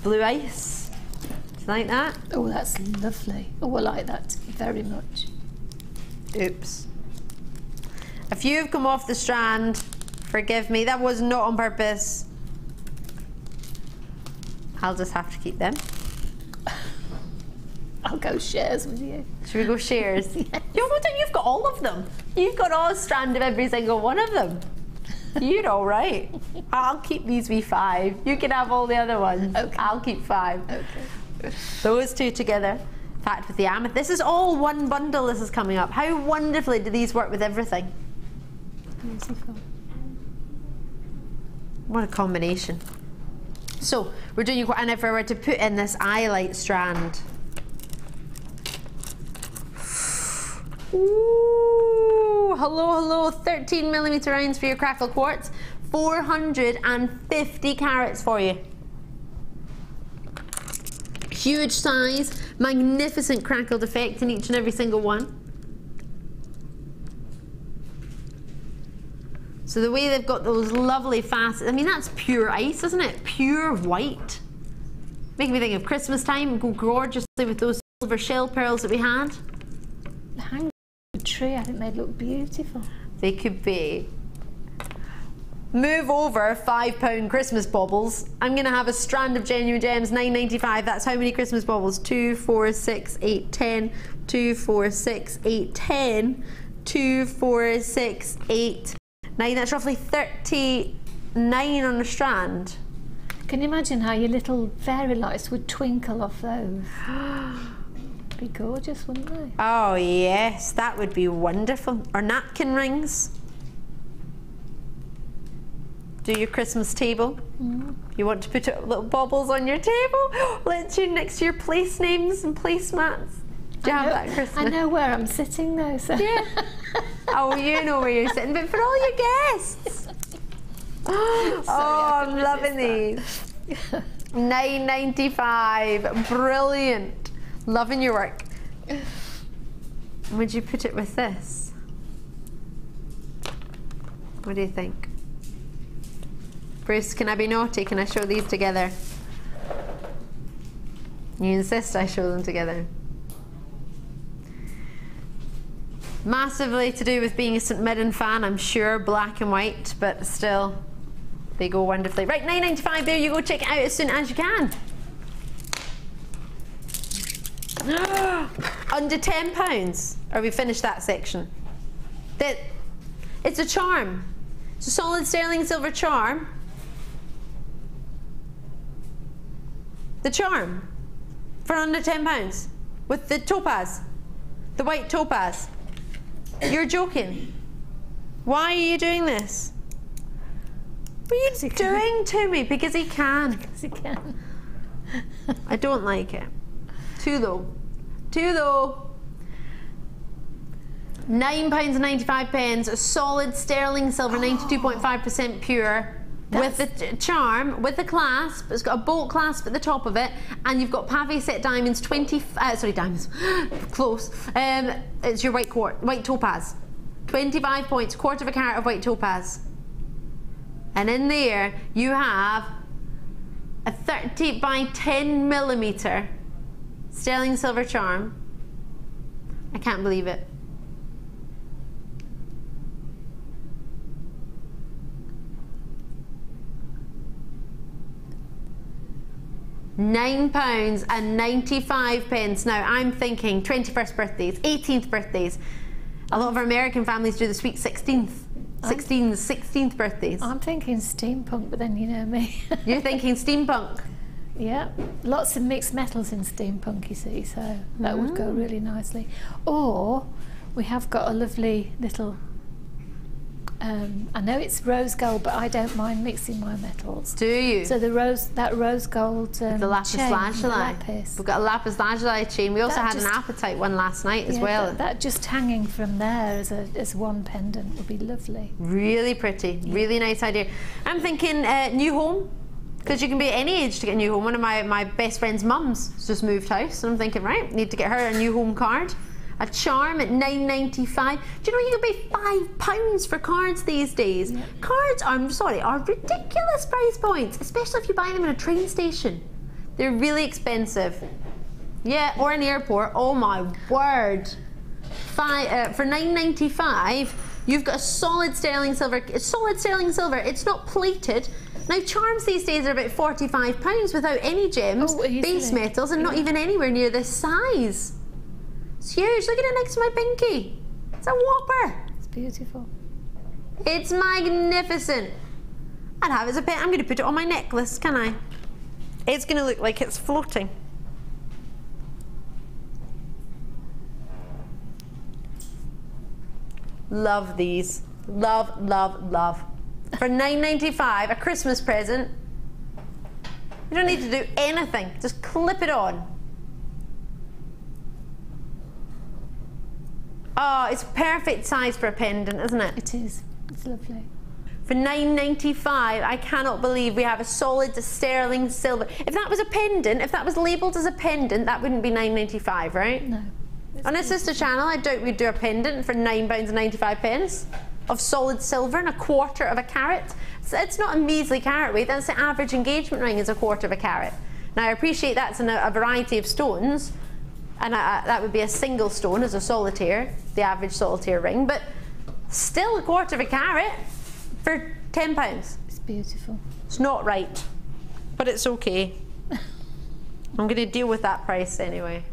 Blue ice. Do you like that? Oh, that's lovely. Oh, I like that very much. Oops. A few have come off the strand. Forgive me, that was not on purpose. I'll just have to keep them. I'll go shares with you. Should we go shares? Yes. You've got all of them. You've got all a strand of every single one of them. You're all right. I'll keep these wee 5. You can have all the other ones. Okay. I'll keep 5. Okay. Those 2 together. In fact, with the amethyst, this is all 1 bundle. This is coming up. How wonderfully do these work with everything? Beautiful. What a combination. So we're doing, and if I were to put in this Iolite strand. Ooh, hello, 13mm rounds for your crackled quartz, 450 carats for you. Huge size, magnificent crackled effect in each and every single one. So the way they've got those lovely facets, I mean that's pure ice, isn't it? Pure white. Making me think of Christmas time, go gorgeously with those silver shell pearls that we had. Hang the tree, I think they'd look beautiful. They could be. Move over £5 Christmas baubles. I'm going to have a strand of genuine gems, £9.95. That's how many Christmas baubles? 2, 4, 6, 8, 10. 2, 4, 6, 8, 10. 2, 4, 6, 8, 9. That's roughly 39 on a strand. Can you imagine how your little fairy lights would twinkle off those? Be gorgeous, wouldn't they? Oh yes, that would be wonderful. Or napkin rings. Do your Christmas table. You want to put little baubles on your table? Let you next to your place names and placemats. Do you have that Christmas? I know where I'm sitting though. So. Yeah. Oh, you know where you're sitting, but for all your guests. Sorry, I'm loving these. £9.95. Brilliant. Loving your work. Would you put it with this? What do you think? Bruce, can I be naughty? Can I show these together? You insist I show them together. Massively to do with being a St Mirren fan, I'm sure, black and white, but still, they go wonderfully. Right, £9.95, there you go, check it out as soon as you can. Under £10. Or we finished that section? It's a charm. It's a solid sterling silver charm. The charm for under £10 with the topaz, the white topaz. You're joking. Why are you doing this? What are you doing to me? Because he can. Because he can. I don't like it. Too low. Too low. £9.95, a solid sterling silver, 92.5% pure. With the charm, with the clasp, it's got a bolt clasp at the top of it, and you've got pavé set diamonds, diamonds, close. It's your white topaz. 25 points, quarter of a carat of white topaz. And in there, you have a 30 by 10 millimeter sterling silver charm. I can't believe it. £9.95. Now I'm thinking 21st birthdays, 18th birthdays. A lot of our American families do the sweet 16th birthdays. I'm thinking steampunk, but then you know me. You're thinking steampunk? Yeah, lots of mixed metals in steampunk, you see, so that would go really nicely. Or we have got a lovely little, I know it's rose gold, but I don't mind mixing my metals. Do you? So the rose gold the lapis lazuli. We've got a lapis lazuli chain. We also had an apatite one last night as well. That just hanging from there as one pendant would be lovely. Really pretty, really nice idea. I'm thinking new home, because you can be at any age to get a new home. One of my best friend's mums has just moved house, and I'm thinking, right, need to get her a new home card. A charm at £9.95. Do you know you can pay £5 for cards these days? Yep. Cards, I'm sorry, are ridiculous price points, especially if you buy them in a train station. They're really expensive. Yeah, or an airport. Oh my word. For £9.95, you've got a solid sterling silver. It's solid sterling silver. It's not plated. Now charms these days are about £45 without any gems, base metals, and not even anywhere near this size. It's huge. Look at it next to my pinky. It's a whopper. It's beautiful. It's magnificent. I'd have it as a pet. I'm going to put it on my necklace, can I? It's going to look like it's floating. Love these. Love, love, love. For £9.95, a Christmas present. You don't need to do anything. Just clip it on. Oh, it's perfect size for a pendant, isn't it? It is. It's lovely. For £9.95, I cannot believe we have a solid sterling silver. If that was a pendant, if that was labelled as a pendant, that wouldn't be £9.95, right? No. On a sister channel, I doubt we'd do a pendant for £9.95 of solid silver and a quarter of a carat. So it's not a measly carat weight, that's the average engagement ring is a quarter of a carat. Now I appreciate that's in a variety of stones, and that would be a single stone as a solitaire, the average solitaire ring, but still a quarter of a carat for £10. It's beautiful. It's not right, but it's okay. I'm going to deal with that price anyway.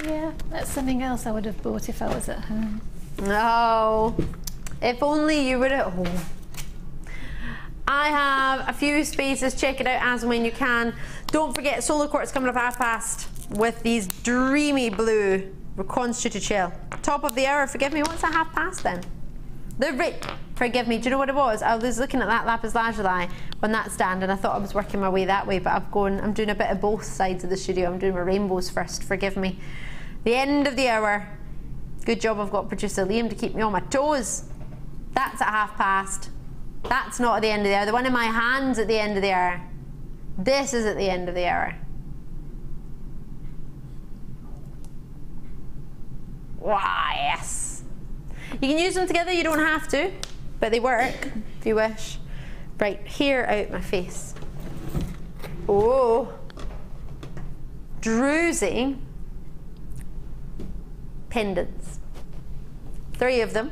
Yeah, that's something else I would have bought if I was at home. No, if only you were at home. I have a few spaces, check it out as and when you can. Don't forget solar quartz coming up 50 with these dreamy blue reconstituted shell. Top of the hour, forgive me, what's that 50 then? Forgive me, do you know what it was? I was looking at that lapis lazuli on that stand and I thought I was working my way that way, but I'm doing a bit of both sides of the studio. I'm doing my rainbows first, forgive me. The end of the hour. Good job I've got producer Liam to keep me on my toes. That's at 50. That's not at the end of the hour. The one in my hand's at the end of the hour. This is at the end of the hour. Wow, yes. You can use them together, you don't have to, but they work if you wish. Right, here out my face. Oh. Druzy pendants. 3 of them.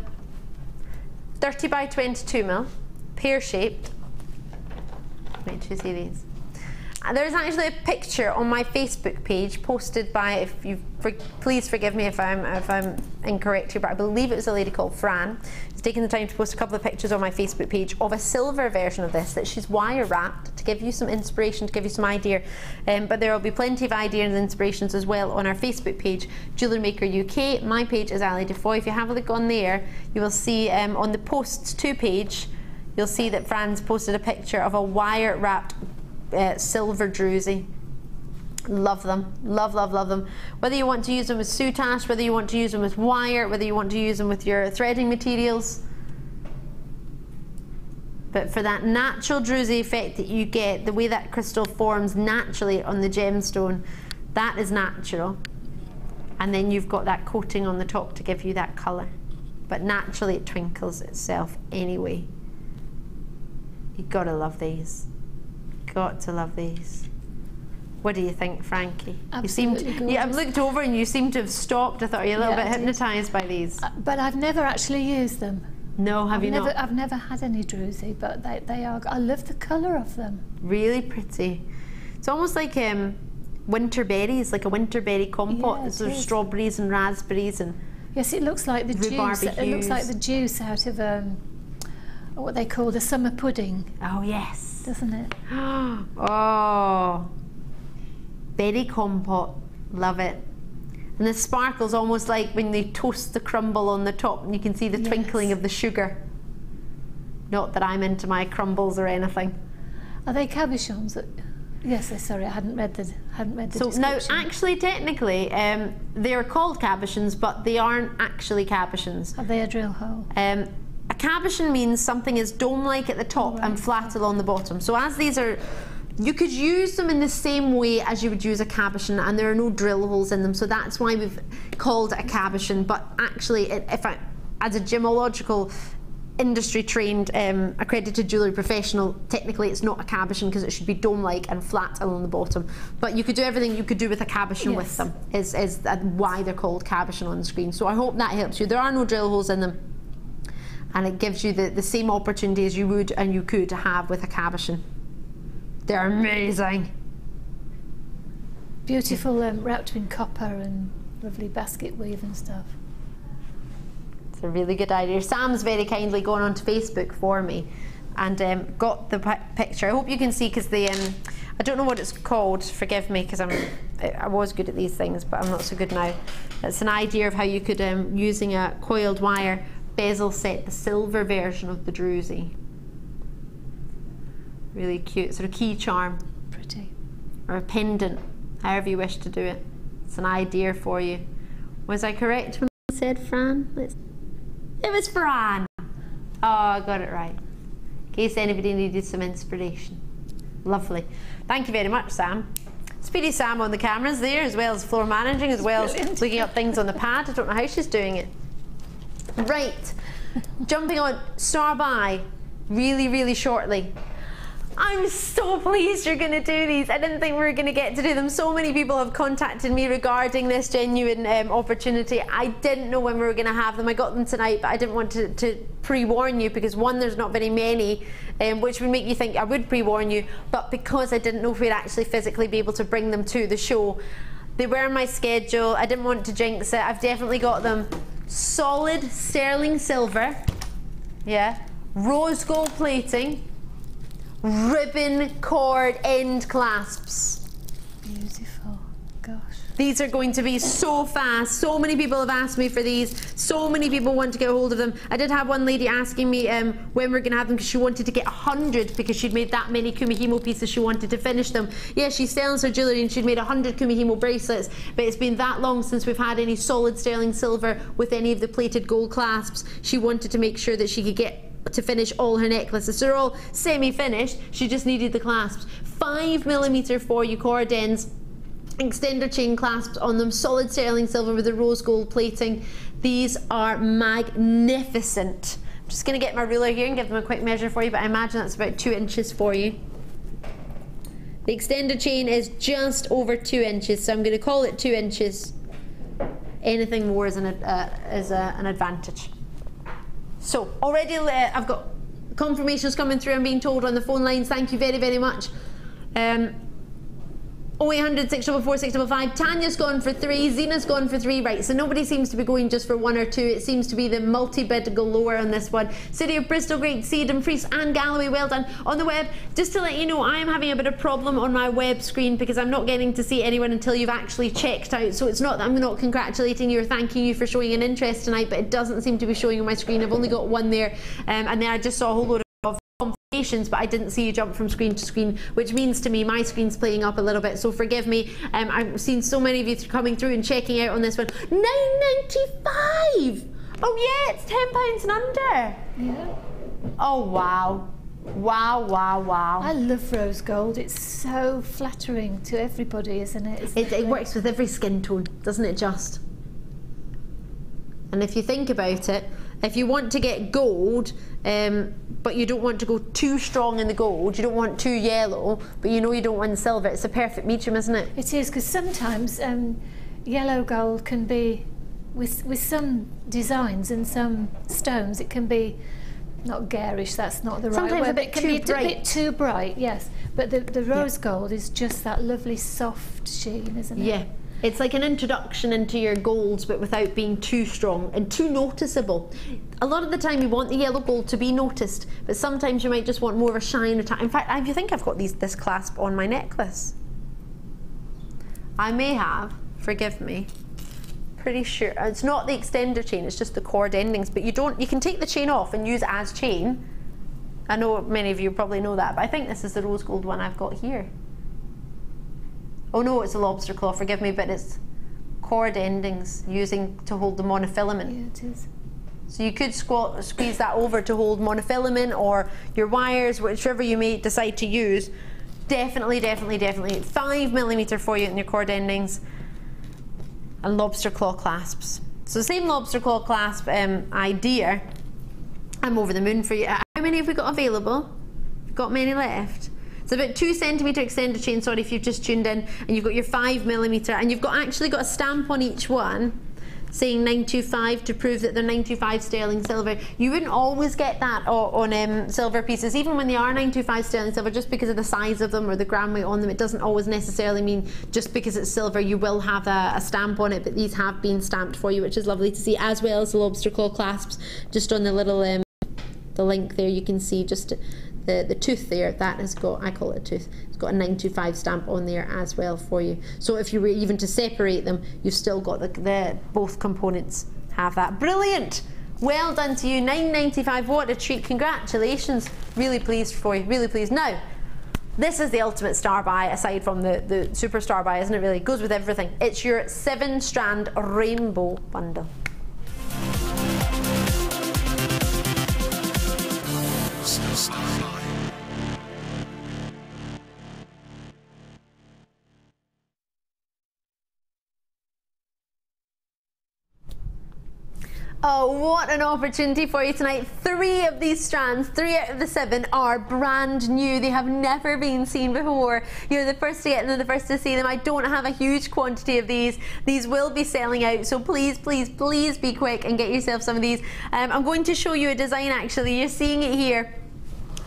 30 by 22 mil. Pear shaped. Wait till you see these. There's actually a picture on my Facebook page posted by, please forgive me if I'm incorrect here, but I believe it was a lady called Fran. She's taken the time to post a couple of pictures on my Facebook page of a silver version of this that she's wire wrapped to give you some inspiration, to give you some idea. But there will be plenty of ideas and inspirations as well on our Facebook page, Jewellery Maker UK. My page is Ali Defoy. If you have a look on there, you will see on the posts to page, you'll see that Fran's posted a picture of a wire wrapped silver druzy. Love them, love them. Whether you want to use them with soutache, whether you want to use them with wire, whether you want to use them with your threading materials, but for that natural druzy effect that you get, the way that crystal forms naturally on the gemstone, that is natural, and then you've got that coating on the top to give you that colour, but naturally it twinkles itself anyway. You've got to love these. Got to love these. What do you think, Frankie? Absolutely gorgeous. Yeah, I've looked over and you seem to have stopped. I thought you're a little bit hypnotised by these. But I've never actually used them. No, have you not? I've never had any druzy, but they are. I love the colour of them. Really pretty. It's almost like winter berries, like a winter berry compote. Yeah, sort of strawberries and raspberries and. Yes, it looks like the juice. It looks like the juice out of what they call the summer pudding. Oh yes. Doesn't it? Oh, berry compote, love it. And the sparkle's almost like when they toast the crumble on the top and you can see the twinkling of the sugar. Not that I'm into my crumbles or anything. Are they cabochons? Yes, sorry, I hadn't read the description. Now, actually, technically, they're called cabochons, but they aren't actually cabochons. Are they a drill hole? A cabochon means something is dome-like at the top and flat along the bottom. So as these are, you could use them in the same way as you would use a cabochon, and there are no drill holes in them. So that's why we've called it a cabochon. But actually, as a gemological industry-trained, accredited jewellery professional, technically it's not a cabochon because it should be dome-like and flat along the bottom. But you could do everything you could do with a cabochon with them, is why they're called cabochon on the screen. So I hope that helps you. There are no drill holes in them, and it gives you the same opportunity as you would and you could have with a cabochon. They're amazing. Beautiful, wrapped in copper and lovely basket weave and stuff. It's a really good idea. Sam's very kindly gone onto Facebook for me and got the picture. I hope you can see, because the I don't know what it's called, forgive me, because I was good at these things but I'm not so good now. It's an idea of how you could, using a coiled wire bezel set, the silver version of the druzy. Really cute, sort of key charm. Pretty. Or a pendant, however you wish to do it. It's an idea for you. Was I correct when I said Fran? It was Fran! Oh, I got it right. In case anybody needed some inspiration. Lovely. Thank you very much, Sam. Speedy Sam on the cameras there, as well as floor managing, as well as looking up things on the pad. I don't know how she's doing it. Right, jumping on Star By really shortly. I'm so pleased you're going to do these. I didn't think we were going to get to do them. So many people have contacted me regarding this genuine opportunity. I didn't know when we were going to have them. I got them tonight, but I didn't want to pre-warn you, because one, there's not very many, which would make you think I would pre-warn you, but because I didn't know if we'd actually physically be able to bring them to the show. They were in my schedule. I didn't want to jinx it. I've definitely got them. Solid sterling silver, rose gold plating, ribbon cord end clasps. Beautiful, gosh. These are going to be so fast. So many people have asked me for these. So many people want to get a hold of them. I did have one lady asking me when we're going to have them, because she wanted to get 100 because she'd made that many Kumihimo pieces. She wanted to finish them. Yeah, she's selling her jewellery and she'd made 100 Kumihimo bracelets, but it's been that long since we've had any solid sterling silver with any of the plated gold clasps. She wanted to make sure that she could get to finish all her necklaces. So they're all semi-finished. She just needed the clasps. 5mm for you cord ends. Extender chain clasps on them, solid sterling silver with the rose gold plating. These are magnificent. I'm just going to get my ruler here and give them a quick measure for you, but I imagine that's about 2 inches for you. The extender chain is just over 2 inches, so I'm going to call it 2 inches. Anything more is an advantage. So already I've got confirmations coming through. I'm being told on the phone lines. Thank you very much. 0800 644 655. Tanya's gone for 3, Zena's gone for 3. Right, so nobody seems to be going just for 1 or 2. It seems to be the multi-bid galore on this one. City of Bristol, great. Seed and Priest and Galloway, well done. On the web, just to let you know, I am having a bit of problem on my web screen because I'm not getting to see anyone until you've actually checked out. So it's not that I'm not congratulating you or thanking you for showing an interest tonight, but it doesn't seem to be showing on my screen. I've only got 1 there, and then I just saw a whole load of confirmations, but I didn't see you jump from screen to screen, which means to me my screen's playing up a little bit, so forgive me. I've seen so many of you coming through and checking out on this one. £9.95. Oh yeah, it's £10 and under. Yeah. Oh wow. Wow, wow, wow. I love rose gold. It's so flattering to everybody, isn't it? It works with every skin tone, doesn't it just? And if you think about it, if you want to get gold, but you don't want to go too strong in the gold, you don't want too yellow, but you know you don't want silver, it's a perfect medium, isn't it? It is, because sometimes yellow gold can be, with some designs and some stones, it can be not garish, that's not the right word, but it can be a bit too bright, yes. But the rose gold is just that lovely soft sheen, isn't it? Yeah. It's like an introduction into your golds, but without being too strong and too noticeable. A lot of the time you want the yellow gold to be noticed, but sometimes you might just want more of a shine. In fact, I think I've got this clasp on my necklace. I may have, forgive me. Pretty sure it's not the extender chain, it's just the cord endings, but you can take the chain off and use it as chain. I know many of you probably know that, but I think this is the rose gold one I've got here. Oh no, it's a lobster claw, forgive me, but it's cord endings using to hold the monofilament. Yeah, it is. So you could squeeze that over to hold monofilament or your wires, whichever you may decide to use. Definitely, definitely, definitely 5mm for you in your cord endings. And lobster claw clasps. So same lobster claw clasp idea. I'm over the moon for you. How many have we got available? We've got many left. It's about 2cm extender chain, sorry if you've just tuned in, and you've got your 5mm, and you've actually got a stamp on each one saying 925 to prove that they're 925 sterling silver. You wouldn't always get that on silver pieces, even when they are 925 sterling silver, just because of the size of them or the gram weight on them. It doesn't always necessarily mean just because it's silver you will have a stamp on it, but these have been stamped for you, which is lovely to see, as well as the lobster claw clasps. Just on the little the link there, you can see just the tooth there, that has got, I call it a tooth, it's got a 925 stamp on there as well for you. So if you were even to separate them, you've still got the both components have that. Brilliant! Well done to you, $9.95, what a treat, congratulations. Really pleased for you, really pleased. Now, this is the ultimate star buy, aside from the super star buy, isn't it really? It goes with everything. It's your 7-strand rainbow bundle. Oh, what an opportunity for you tonight. 3 of these strands, 3 out of the 7 are brand new. They have never been seen before. You're the first to get them, the first to see them. I don't have a huge quantity of these. These will be selling out, so please, please, please be quick and get yourself some of these. I'm going to show you a design actually. You're seeing it here.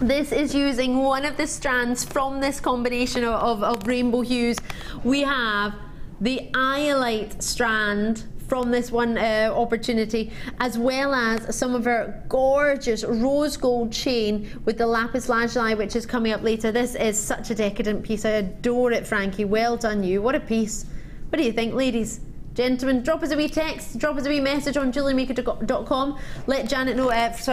This is using one of the strands from this combination of rainbow hues. We have the Iolite strand from this one opportunity, as well as some of our gorgeous rose gold chain with the lapis lazuli, which is coming up later. This is such a decadent piece. I adore it, Frankie. Well done you. What a piece. What do you think, ladies? Gentlemen, drop us a wee text, drop us a wee message on jewellerymaker.com. Let Janet know,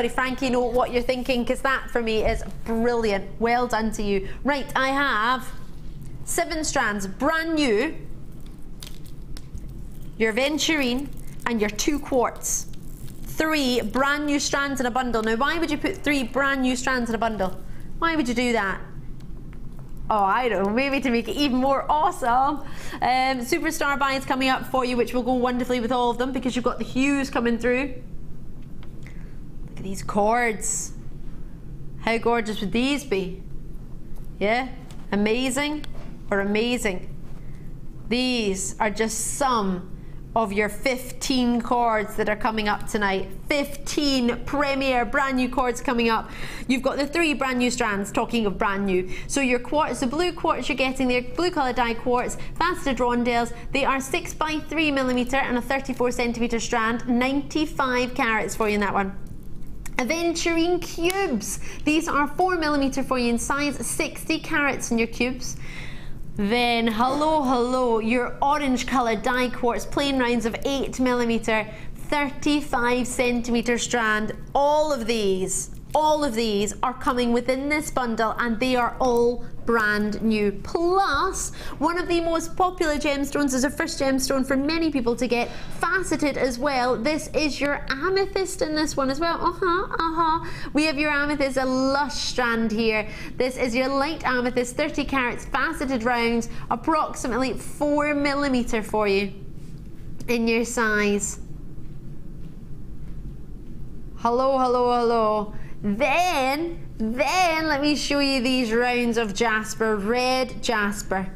Frankie know what you're thinking, because that for me is brilliant. Well done to you. Right, I have 7 strands, brand new. Your Aventurine and your 2 quartz. 3 brand new strands in a bundle. Now, why would you put 3 brand new strands in a bundle? Why would you do that? Oh, I don't know, maybe to make it even more awesome. Superstar buy is coming up for you, which will go wonderfully with all of them because you've got the hues coming through. Look at these cords. How gorgeous would these be? Yeah? Amazing or amazing? These are just some of your 15 cords that are coming up tonight. 15 premier brand new cords coming up. You've got the 3 brand new strands, talking of brand new. So your quartz, the blue quartz you're getting there, blue colour dye quartz, faceted rondelles, they are 6 by 3 millimetre and a 34 centimetre strand, 95 carats for you in that one. Aventurine cubes, these are 4 millimetre for you in size, 60 carats in your cubes. Then, hello, your orange colour dye quartz, plain rounds of 8 millimetre, 35 centimetre strand. All of these are coming within this bundle, and they are all brand new. Plus, one of the most popular gemstones, is a first gemstone for many people to get, faceted as well. This is your amethyst in this one as well. We have your amethyst, a lush strand here. This is your light amethyst, 30 carats, faceted rounds, approximately 4 millimetre for you in your size. Hello. Then let me show you these rounds of Jasper, red Jasper.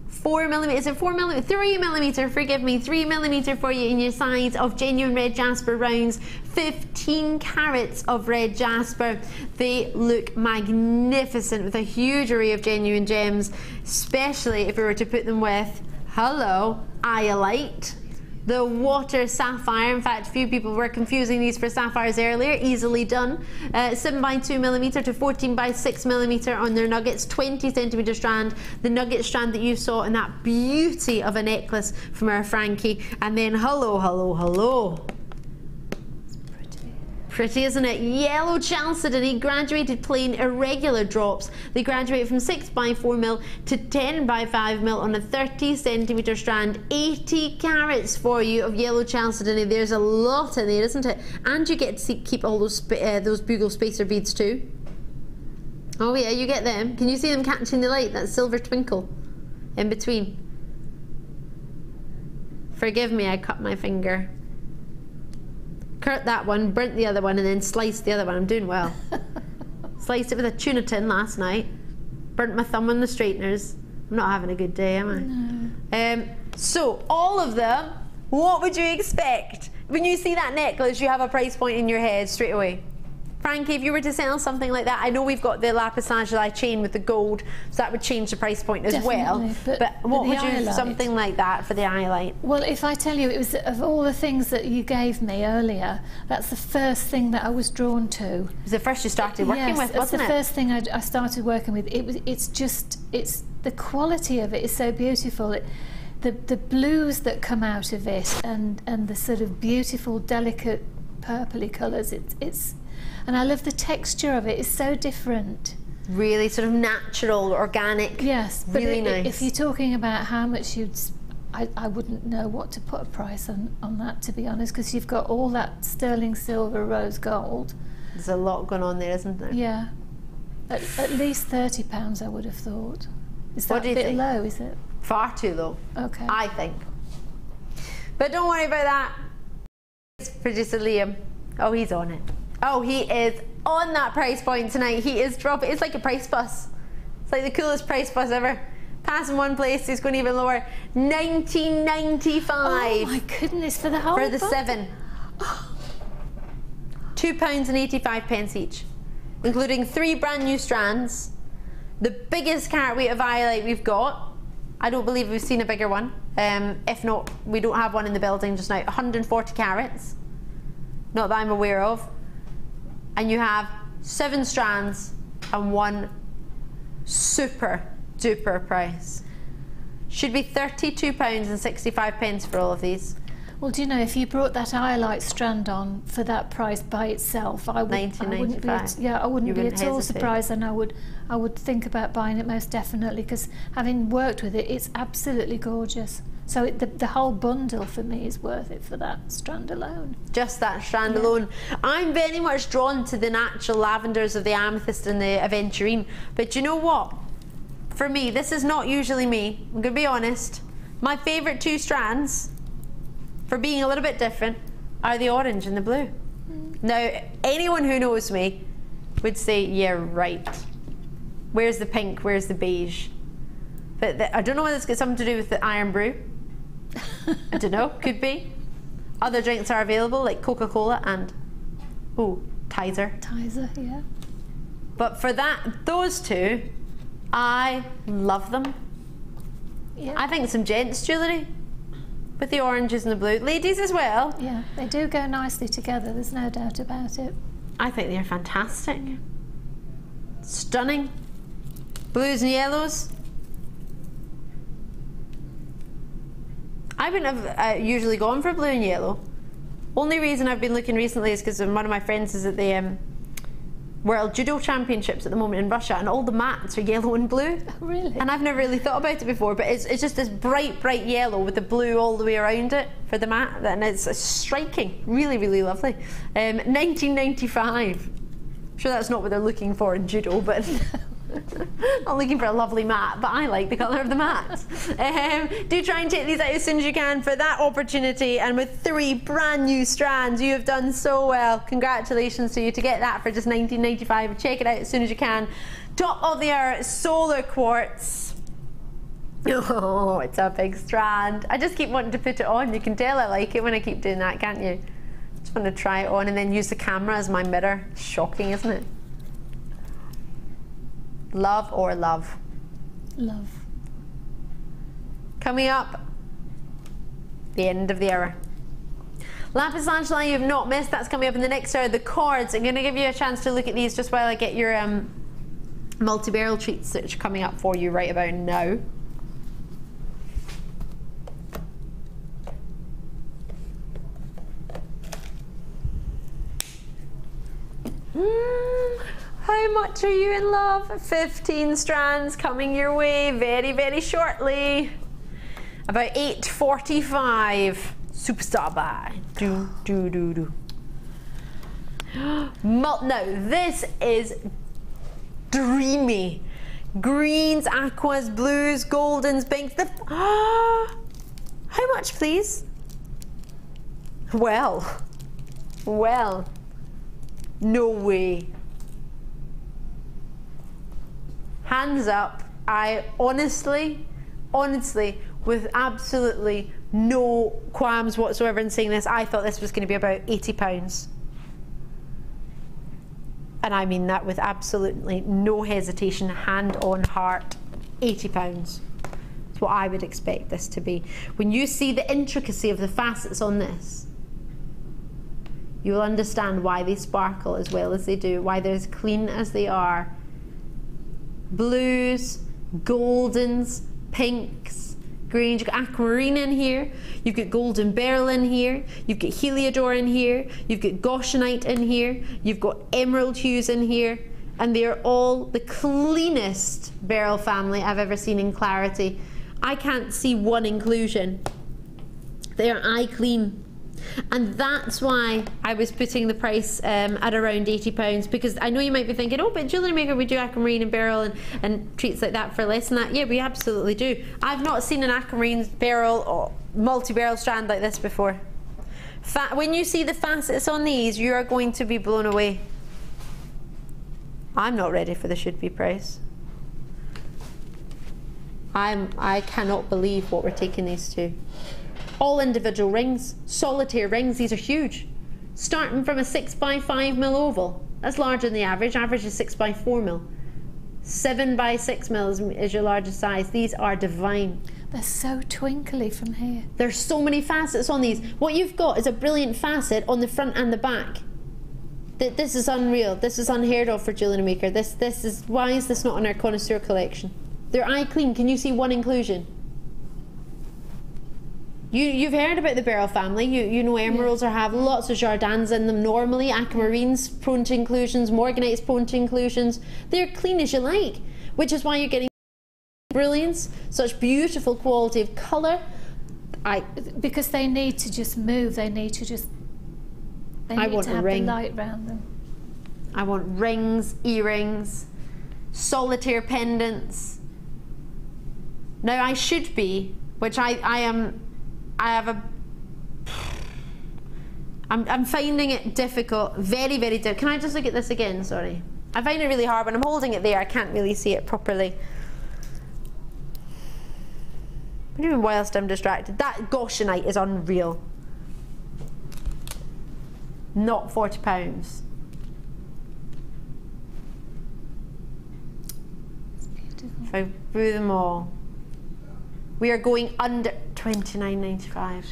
4 millimetre, is it 4 millimetre? 3 millimetre, forgive me, 3 millimetre for you in your size of genuine red Jasper rounds. 15 carats of red Jasper. They look magnificent with a huge array of genuine gems, especially if we were to put them with, Iolite. The water sapphire. In fact, a few people were confusing these for sapphires earlier. Easily done. 7 by 2 millimetre to 14 by 6 millimetre on their nuggets, 20 centimetre strand. The nugget strand that you saw in that beauty of a necklace from our Frankie. And then hello. Pretty, isn't it? Yellow Chalcedony, graduated plain irregular drops. They graduate from 6 by 4 mil to 10 by 5 mil on a 30 centimetre strand. 80 carats for you of yellow Chalcedony. There's a lot in there, isn't it? And you get to keep all those bugle spacer beads too. Oh yeah, you get them. Can you see them catching the light? That silver twinkle in between. Forgive me, I cut my finger. Cut that one, burnt the other one, and then sliced the other one. I'm doing well. Sliced it with a tuna tin last night. Burnt my thumb on the straighteners. I'm not having a good day, am I? No. So, all of them, what would you expect? When you see that necklace, you have a price point in your head straight away. Frankie, if you were to sell something like that, I know we've got the lapis lazuli chain with the gold, so that would change the price point as well. But what would you, something like that for the Iolite? Well, if I tell you, it was of all the things that you gave me earlier, that's the first thing that I was drawn to. It was the first you started working with, wasn't it? Yes, that's the first thing I started working with. It's the quality of it is so beautiful. The blues that come out of it, and the sort of beautiful, delicate purpley colours. And I love the texture of it. It's so different. Really sort of natural, organic. Yes, but really nice. If you're talking about how much I wouldn't know what to put a price on that, to be honest, because you've got all that sterling silver, rose gold. There's a lot going on there, isn't there? Yeah. At least £30, I would have thought. Is that a bit low, is it? Far too low. Okay. I think. But don't worry about that. It's producer Liam. Oh, he's on it. Oh, he is on that price point tonight. He is dropping. It's like a price bus. It's like the coolest price bus ever. Passing one place, he's going even lower. $19.95. Oh my goodness, for the whole for the book? 7. £2.85 each, including 3 brand new strands. The biggest carat weight of Iolite we've got. I don't believe we've seen a bigger one. If not, we don't have one in the building just now. 140 carats. Not that I'm aware of. And you have 7 strands and 1 super duper price. Should be £32.65 for all of these. Well, do you know, if you brought that Iolite strand on for that price by itself, I wouldn't be at all surprised, and I would think about buying it most definitely, because having worked with it, it's absolutely gorgeous. So the whole bundle for me is worth it for that strand alone. Just that strand alone. I'm very much drawn to the natural lavenders of the amethyst and the aventurine. But you know what? For me, this is not usually me. I'm going to be honest. My favourite 2 strands, for being a little bit different, are the orange and the blue. Now, anyone who knows me would say, yeah, right. Where's the pink? Where's the beige? But I don't know whether it's got something to do with the iron brew. I don't know, could be. Other drinks are available like Coca-Cola and, oh, Tizer. Tizer, yeah. But for those two, I love them. Yeah. I think some gents jewellery with the oranges and the blue. Ladies as well. Yeah, they do go nicely together, there's no doubt about it. I think they're fantastic. Stunning. Blues and yellows. I wouldn't have usually gone for blue and yellow. Only reason I've been looking recently is because one of my friends is at the World Judo Championships at the moment in Russia, and all the mats are yellow and blue. Really? And I've never really thought about it before, but it's just this bright, bright yellow with the blue all the way around it for the mat, and it's striking. Really, really lovely. 1995. I'm sure that's not what they're looking for in judo, but not looking for a lovely mat, but I like the colour of the mat. Do try and take these out as soon as you can for that opportunity, and with 3 brand new strands, you have done so well. Congratulations to you to get that for just $19.95. Check it out as soon as you can. Top of the hour solar quartz. Oh, it's a big strand. I just keep wanting to put it on. You can tell I like it when I keep doing that, can't you? Just want to try it on and then use the camera as my mirror. Shocking, isn't it? Love or love? Love. Coming up, the end of the hour. Lapis lazuli you've not missed, that's coming up in the next hour. The cords, I'm going to give you a chance to look at these just while I get your multi-barrel treats that are coming up for you right about now. How much are you in love? 15 strands coming your way very, very shortly. About 8:45. Superstar buy. Do, do, do, do. Now, this is dreamy. Greens, aquas, blues, goldens, pinks. How much, please? Well, no way. Hands up, I honestly, with absolutely no qualms whatsoever in saying this, I thought this was going to be about £80. And I mean that with absolutely no hesitation, hand on heart, £80. That's what I would expect this to be. When you see the intricacy of the facets on this, you'll understand why they sparkle as well as they do, why they're as clean as they are. Blues, goldens, pinks, greens. You've got aquamarine in here, you've got golden beryl in here, you've got heliodor in here, you've got goshenite in here, you've got emerald hues in here, and they're all the cleanest beryl family I've ever seen in clarity. I can't see one inclusion. They are eye clean. And that's why I was putting the price at around £80, because I know you might be thinking, oh, but Jewellery Maker, we do aquamarine and beryl and treats like that for less than that. Yeah, we absolutely do. I've not seen an aquamarine beryl or multi-beryl strand like this before. When you see the facets on these, you are going to be blown away. I'm not ready for the should-be price. I cannot believe what we're taking these to. All individual rings, solitaire rings, these are huge. Starting from a 6x5mm oval, that's larger than the average. Average is 6x4mm. 7x6mm is your largest size. These are divine. They're so twinkly from here. There's so many facets on these. What you've got is a brilliant facet on the front and the back. This is unreal. This is unheard of for Jewellery Maker. This is, why is this not in our connoisseur collection? They're eye clean. Can you see one inclusion? You've heard about the beryl family. You know emeralds have lots of jardins in them normally. Aquamarines prone to inclusions, morganites prone to inclusions. They're clean as you like, which is why you're getting brilliance, such beautiful quality of colour. Because they need to just move. They need to just. They need to have the light around them. I want rings, earrings, solitaire pendants. Now I should be, which I am. I'm finding it difficult, very, very difficult. Can I just look at this again? Sorry. I find it really hard when I'm holding it there. I can't really see it properly. What do you mean whilst I'm distracted? That Goshenite is unreal. Not £40. If I brew them all, we are going under £29.95.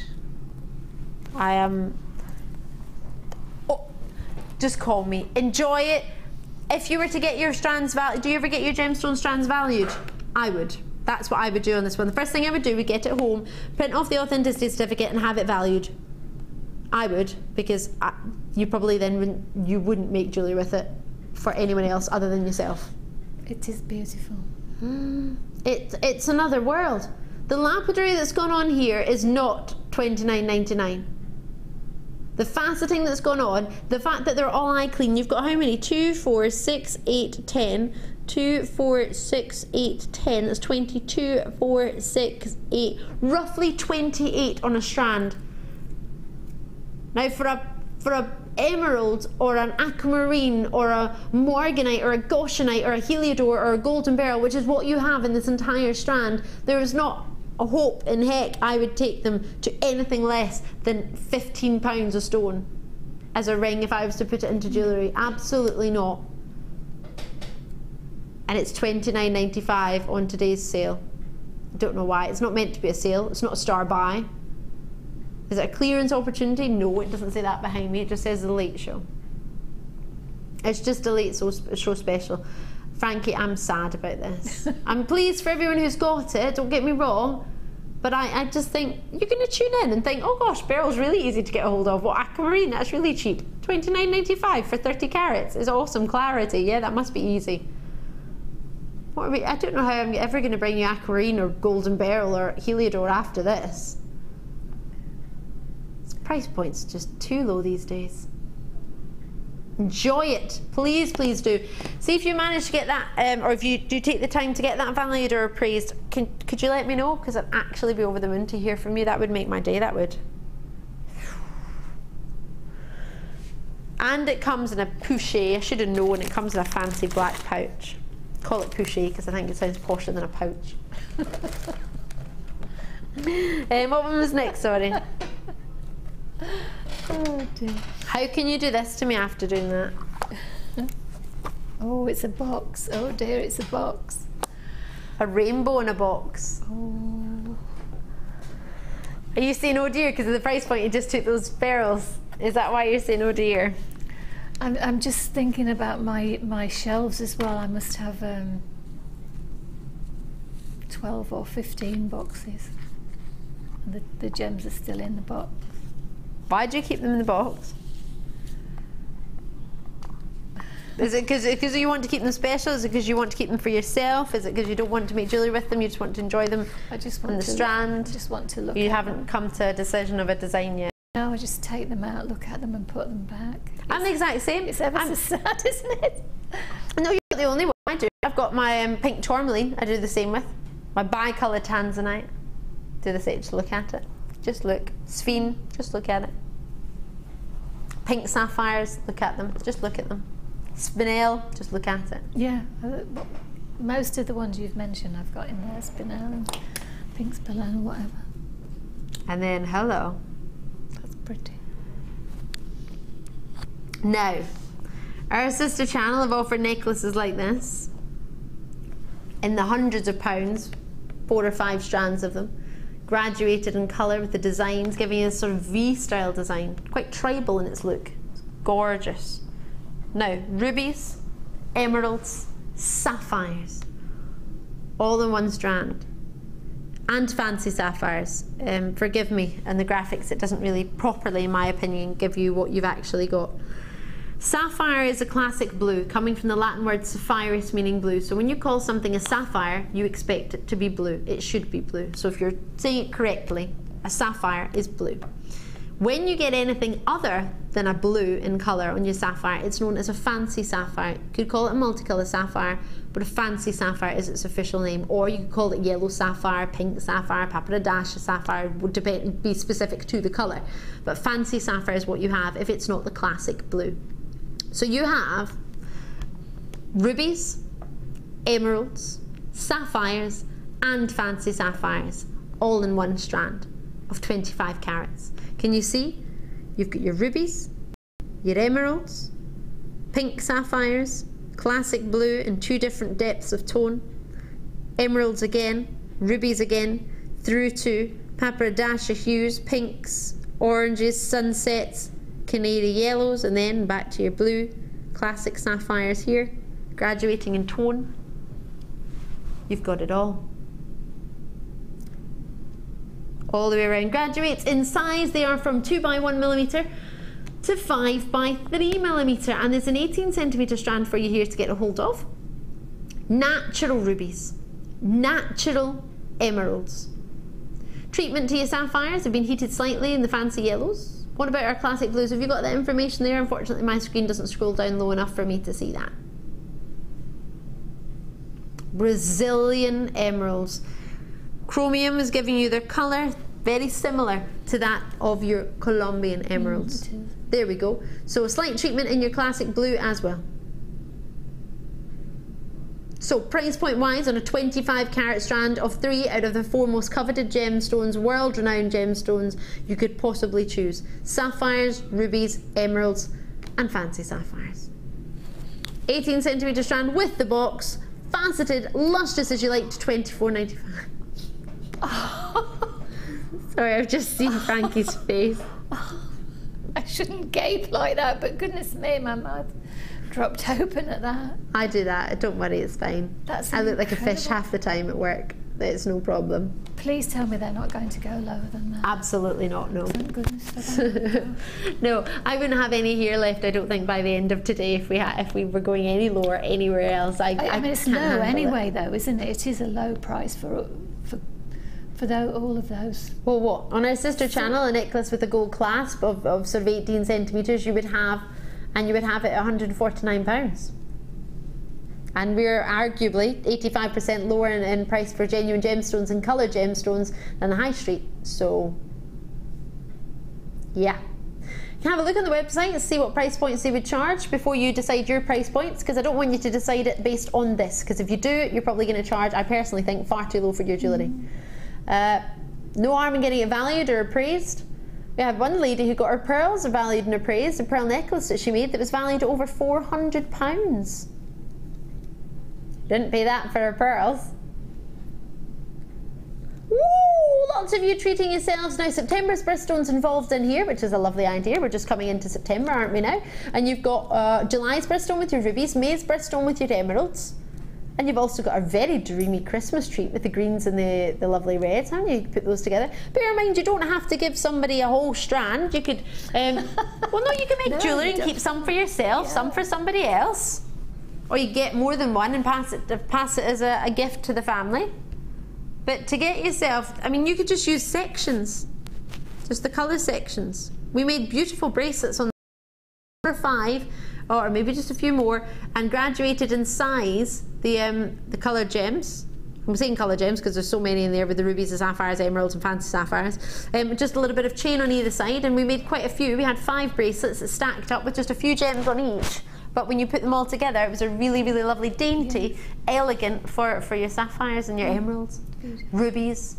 I am. Oh, just call me. Enjoy it. If you were to get your strands valued, do you ever get your gemstone strands valued? I would. That's what I would do on this one. The first thing I would do would get it home, print off the authenticity certificate, and have it valued. I would, because you probably then wouldn't make jewellery with it for anyone else other than yourself. It is beautiful. It's another world. The lapidary that's gone on here is not £29.99. The faceting that's gone on, the fact that they're all eye clean, you've got how many? 2, 4, 6, 8, 10. 2, 4, 6, 8, 10. That's 22, 4, 6, 8. Roughly 28 on a strand. Now for a emerald or an aquamarine or a morganite or a goshenite or a heliodor or a golden beryl, which is what you have in this entire strand, there is not a hope in heck I would take them to anything less than £15 a stone as a ring if I was to put it into jewellery. Absolutely not. And it's £29.95 on today's sale. I don't know why. It's not meant to be a sale. It's not a star buy. Is it a clearance opportunity? No, it doesn't say that behind me. It just says the late show. It's just a late show special. Frankie, I'm sad about this. I'm pleased for everyone who's got it, don't get me wrong, but I just think you're going to tune in and think, oh gosh, beryl's really easy to get a hold of. Well, aquamarine, that's really cheap. £29.95 for 30 carats is awesome clarity. Yeah, that must be easy. What are we, I don't know how I'm ever going to bring you aquamarine or golden beryl or heliodor after this. This price point's just too low these days. Enjoy it, please, please do. See if you manage to get that, or if you do take the time to get that valued or appraised. Could you let me know? Because I'd actually be over the moon to hear from you. That would make my day, that would. And it comes in a poché. I should have known it comes in a fancy black pouch. Call it poché because I think it sounds posher than a pouch. What one was next, sorry? Oh dear. How can you do this to me after doing that? Oh, it's a box. Oh dear, it's a box. A rainbow in a box. Oh. Are you saying oh dear because of the price point you just took those beryls? Is that why you're saying oh dear? I'm just thinking about my shelves as well. I must have 12 or 15 boxes. And the gems are still in the box. Why do you keep them in the box? Is it because you want to keep them special? Is it because you want to keep them for yourself? Is it because you don't want to make jewellery with them? You just want to enjoy them I just want on the to strand? I just want to look You at haven't them. come to a decision of a design yet? No, I just take them out, look at them and put them back. I'm the exact same. It's ever so sad, isn't it? No, you're not the only one. I do. I've got my pink tourmaline. I do the same with. My bi-coloured tanzanite. Do the same. Just look at it. Just look. Sphene. Just look at it. Pink sapphires. Look at them. Just look at them. Spinel. Just look at it. Yeah. Most of the ones you've mentioned I've got in there. Spinel and pink spinel, whatever. And then hello. That's pretty. Now, our sister channel have offered necklaces like this in the hundreds of pounds, 4 or 5 strands of them, graduated in colour with the designs, giving you a sort of V-style design, quite tribal in its look. It's gorgeous. Now, rubies, emeralds, sapphires, all in one strand. And fancy sapphires. Forgive me, and the graphics, it doesn't really properly, in my opinion, give you what you've actually got. Sapphire is a classic blue, coming from the Latin word sapphirus, meaning blue. So when you call something a sapphire, you expect it to be blue. It should be blue. So if you're saying it correctly, a sapphire is blue. When you get anything other than a blue in colour on your sapphire, it's known as a fancy sapphire. You could call it a multicolour sapphire, but a fancy sapphire is its official name. Or you could call it yellow sapphire, pink sapphire, papradash sapphire, would be specific to the colour. But fancy sapphire is what you have if it's not the classic blue. So you have rubies, emeralds, sapphires, and fancy sapphires, all in one strand of 25 carats. Can you see? You've got your rubies, your emeralds, pink sapphires, classic blue in 2 different depths of tone, emeralds again, rubies again, through to papradacia hues, pinks, oranges, sunsets, canary yellows, and then back to your blue, classic sapphires here, graduating in tone. You've got it all. All the way around. Graduates in size, they are from 2x1mm to 5x3mm, and there's an 18cm strand for you here to get a hold of. Natural rubies, natural emeralds. Treatment to your sapphires have been heated slightly in the fancy yellows. What about our classic blues? Have you got that information there? Unfortunately, my screen doesn't scroll down low enough for me to see that. Brazilian emeralds. Chromium is giving you their colour, very similar to that of your Colombian emeralds. There we go. So a slight treatment in your classic blue as well. So price point wise, on a 25 carat strand of 3 out of the 4 most coveted gemstones, world renowned gemstones you could possibly choose. Sapphires, rubies, emeralds and fancy sapphires. 18cm strand with the box, faceted, lustrous as you like, to £24.95. Sorry, I've just seen Frankie's face. I shouldn't gape like that, but goodness me, my mouth dropped open at that. I do that, don't worry, it's fine. I look like a fish half the time at work. It's no problem. Please tell me they're not going to go lower than that. Absolutely not, no. Thank goodness for that. No, I wouldn't have any here left, I don't think, by the end of today if we were going any lower anywhere else. I mean, it's low anyway, though, isn't it? It is a low price for all of those. Well, what? On our sister channel, a necklace with a gold clasp of sort of 18cm, you would have it at £149. And we're arguably 85% lower in price for genuine gemstones and coloured gemstones than the high street. So, yeah. You can have a look on the website and see what price points they would charge before you decide your price points, because I don't want you to decide it based on this, because if you do, you're probably going to charge, I personally think, far too low for your jewellery. No harm in getting it valued or appraised. We had one lady who got her pearls valued and appraised, a pearl necklace that she made that was valued at over £400. Didn't pay that for her pearls. Woo! Lots of you treating yourselves now. September's birthstones involved in here, which is a lovely idea. We're just coming into September, aren't we now? And you've got July's birthstone with your rubies, May's birthstone with your emeralds. And you've also got a very dreamy Christmas treat with the greens and the lovely reds, haven't you? You put those together. Bear in mind, you don't have to give somebody a whole strand. You could, well, no, you can make jewellery and keep some for yourself, some for somebody else. Or you get more than one and pass it as a gift to the family. But to get yourself, I mean, you could just use sections, just the colour sections. We made beautiful bracelets on number 5, or maybe just a few more, and graduated in size the coloured gems. I'm saying coloured gems because there's so many in there with the rubies, the sapphires, emeralds and fancy sapphires. Just a little bit of chain on either side, and we made quite a few. We had 5 bracelets that stacked up with just a few gems on each. But when you put them all together, it was a really, really lovely, dainty, elegant for your sapphires and your emeralds, rubies.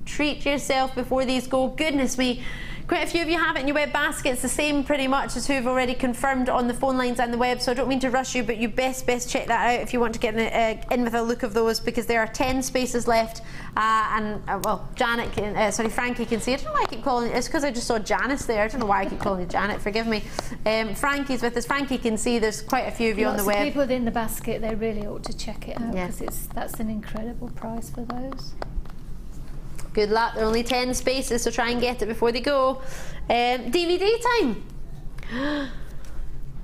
Treat yourself before these go. Goodness me. Quite a few of you have it in your web baskets, the same pretty much as who have already confirmed on the phone lines and the web, so I don't mean to rush you, but you best check that out if you want to get in with a look of those, because there are 10 spaces left, well, Frankie can see. I don't know why I keep calling it, it's because I just saw Janice there, I don't know why I keep calling you Janet, forgive me. Frankie's with us. Frankie can see there's quite a few of you on the web. Lots of people in the basket, they really ought to check it out, because that's an incredible price for those. Good luck, there are only 10 spaces, so try and get it before they go. DVD time.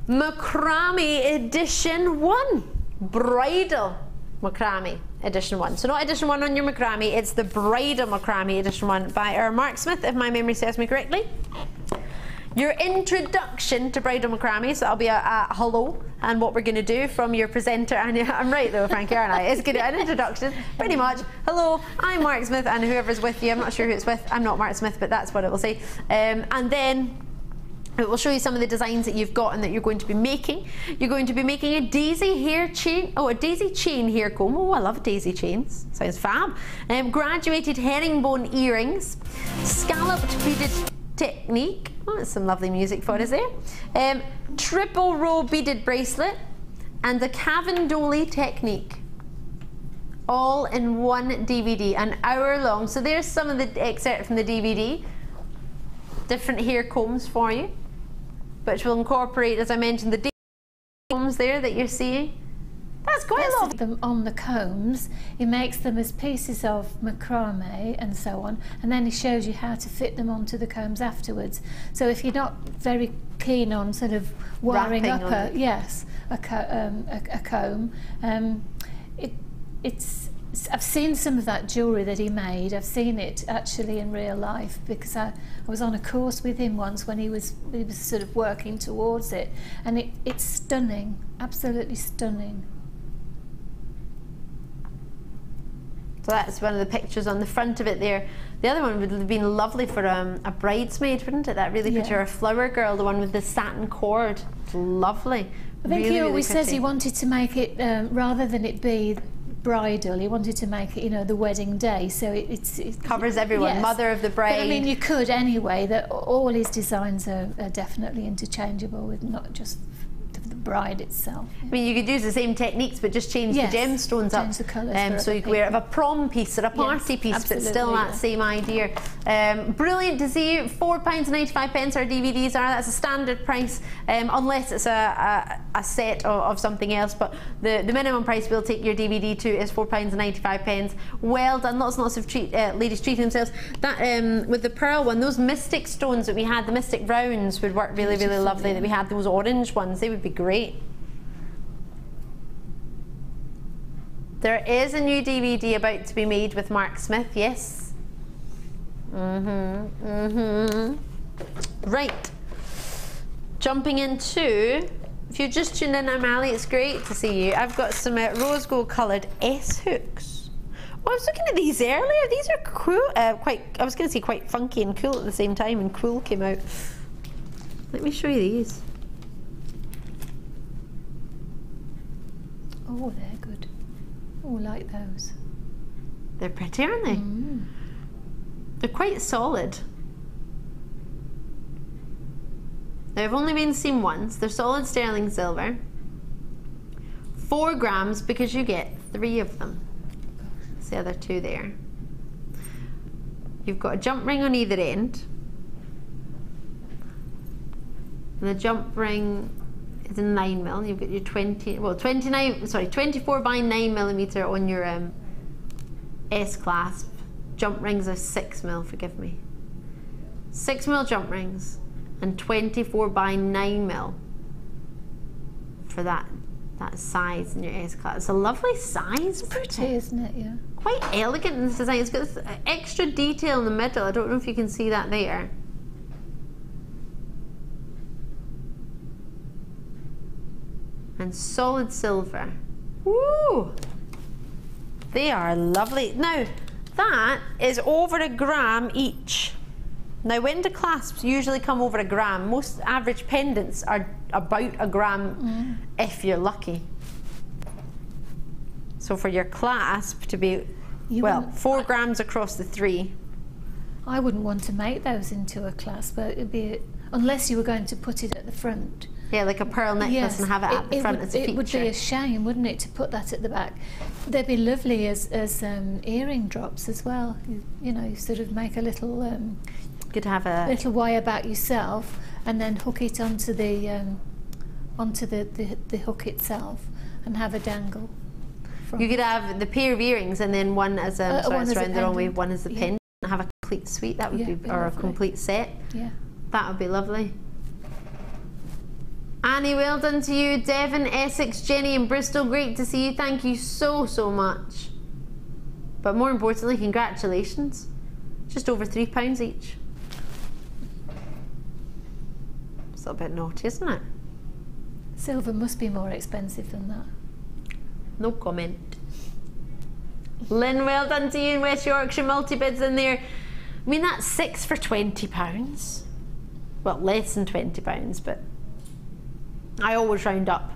Macrame edition 1. Bridal macrame edition 1. So not edition 1 on your macrame, it's the bridal macrame edition 1 by our Mark Smith, if my memory serves me correctly. Your introduction to bridal macrame, so that'll be a hello and what we're going to do from your presenter. And I'm right though, Frankie, aren't I? It's good, an introduction, pretty much. Hello, I'm Mark Smith, and whoever's with you, I'm not sure who it's with. I'm not Mark Smith, but that's what it will say. And then It will show you some of the designs that you've got and that you're going to be making. You're going to be making a daisy hair chain, a daisy chain hair comb. Oh, I love daisy chains, sounds fab. Graduated herringbone earrings, scalloped beaded technique. Oh, that's some lovely music for us there. Triple row beaded bracelet and the Cavendoli technique. All in one DVD, an hour long. So there's some of the excerpt from the DVD. Different hair combs for you, which will incorporate, as I mentioned, the combs there that you're seeing. That's quite a lot. Them on the combs, he makes them as pieces of macrame and so on, and then he shows you how to fit them onto the combs afterwards. So if you're not very keen on sort of wiring up a comb, I've seen some of that jewellery that he made. I've seen it actually in real life because I was on a course with him once when he was sort of working towards it, and it's stunning, absolutely stunning. So that's one of the pictures on the front of it there. The other one would have been lovely for a bridesmaid, wouldn't it? That really picture, a flower girl, the one with the satin cord. It's lovely. I think really, he always really says he wanted to make it, rather than it be bridal, he wanted to make it, you know, the wedding day, so it covers everyone. Yes. Mother of the bride. But I mean, you could anyway. That all his designs are definitely interchangeable with not just the bride itself. I mean, you could use the same techniques, but just change the gemstones up. The colours. So you could wear it of a prom piece or a party piece, but still that same idea. Brilliant to see you. £4.95 our DVDs are. That's a standard price, unless it's a set of something else. But the minimum price we'll take your DVD to is £4.95. Well done. Lots and lots of ladies treating themselves. That with the pearl one, those mystic stones that we had, the mystic rounds would work really, really lovely. That we had those orange ones, they would be great. There is a new DVD about to be made with Mark Smith, yes. Right. Jumping into, if you just tuned in, I'm Ali, it's great to see you. I've got some rose gold coloured S hooks. Oh, I was looking at these earlier. These are cool, I was going to say quite funky and cool at the same time, and cool came out. Let me show you these. Oh, they're good. Oh, I like those. They're pretty, aren't they? They're quite solid. They've only been seen once. They're solid sterling silver. 4 grams because you get 3 of them. It's the other 2 there. You've got a jump ring on either end. And the jump ring is in 9mm. You've got your 24 by 9mm on your S clasp. Jump rings are 6mm, forgive me. 6mm jump rings and 24 by 9mm for that size in your S clasp. It's a lovely size. It's pretty, isn't it? Yeah. Quite elegant in this design. It's got this extra detail in the middle. I don't know if you can see that there. And solid silver. Woo! They are lovely. Now, that is over 1 gram each. Now, when the clasps usually come over 1 gram, most average pendants are about 1 gram if you're lucky. So for your clasp to be, 4 grams across the 3. I wouldn't want to make those into a clasp, but it'd be, unless you were going to put it at the front. Yeah, like a pearl necklace and have it at the front as a feature. It would be a shame, wouldn't it, to put that at the back? They'd be lovely as earring drops as well. You know, you sort of make a little could have a little wire back yourself, and then hook it onto the hook itself, and have a dangle. You could have the pair of earrings, and then one as a around the wrong way, one as the pendant, and have a complete suite. That would be, or lovely. A complete set. Yeah, that would be lovely. Annie, well done to you. Devon, Essex, Jenny and Bristol, great to see you. Thank you so much. But more importantly, congratulations. Just over £3 each. It's a little bit naughty, isn't it? Silver must be more expensive than that. No comment. Lynn, well done to you in West Yorkshire. Multi-bids in there. I mean, that's 6 for £20. well, less than £20, but I always round up.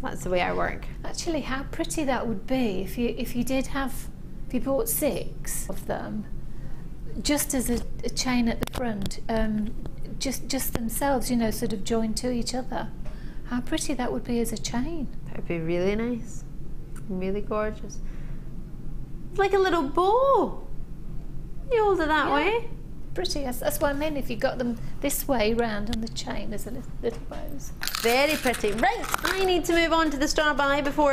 That's the way I work. Actually, how pretty that would be if you did have, if you bought 6 of them, just as a chain at the front, just themselves, you know, sort of joined to each other. How pretty that would be as a chain. That would be really nice, really gorgeous. It's like a little bow. You hold it that way. Pretty. That's what I mean. If you got them this way round on the chain as a little bows. Very pretty. Right, I need to move on to the star buy before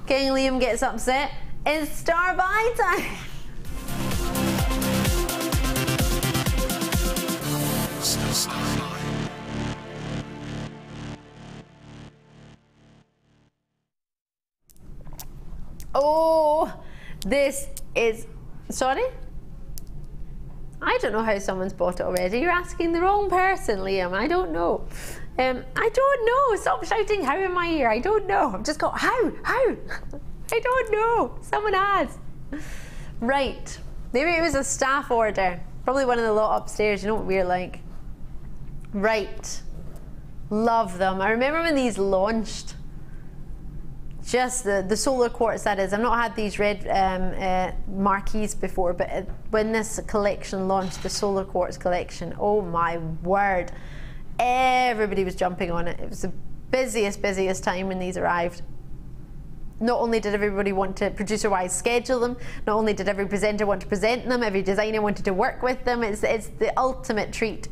King Liam gets upset. It's star buy time. Oh, this is, sorry? I don't know how someone's bought it already. You're asking the wrong person, Liam. I don't know. I don't know. Stop shouting how in my ear. I don't know. I've just got how? I don't know. Someone has. Right. Maybe it was a staff order. Probably one of the lot upstairs. You know what we're like. Right. Love them. I remember when these launched. Just the solar quartz, that is. I've not had these red Marquises before, but when this collection launched, the solar quartz collection, oh my word, everybody was jumping on it. It was the busiest time when these arrived. Not only did everybody want to producer-wise schedule them, not only did every presenter want to present them, every designer wanted to work with them. It's the ultimate treat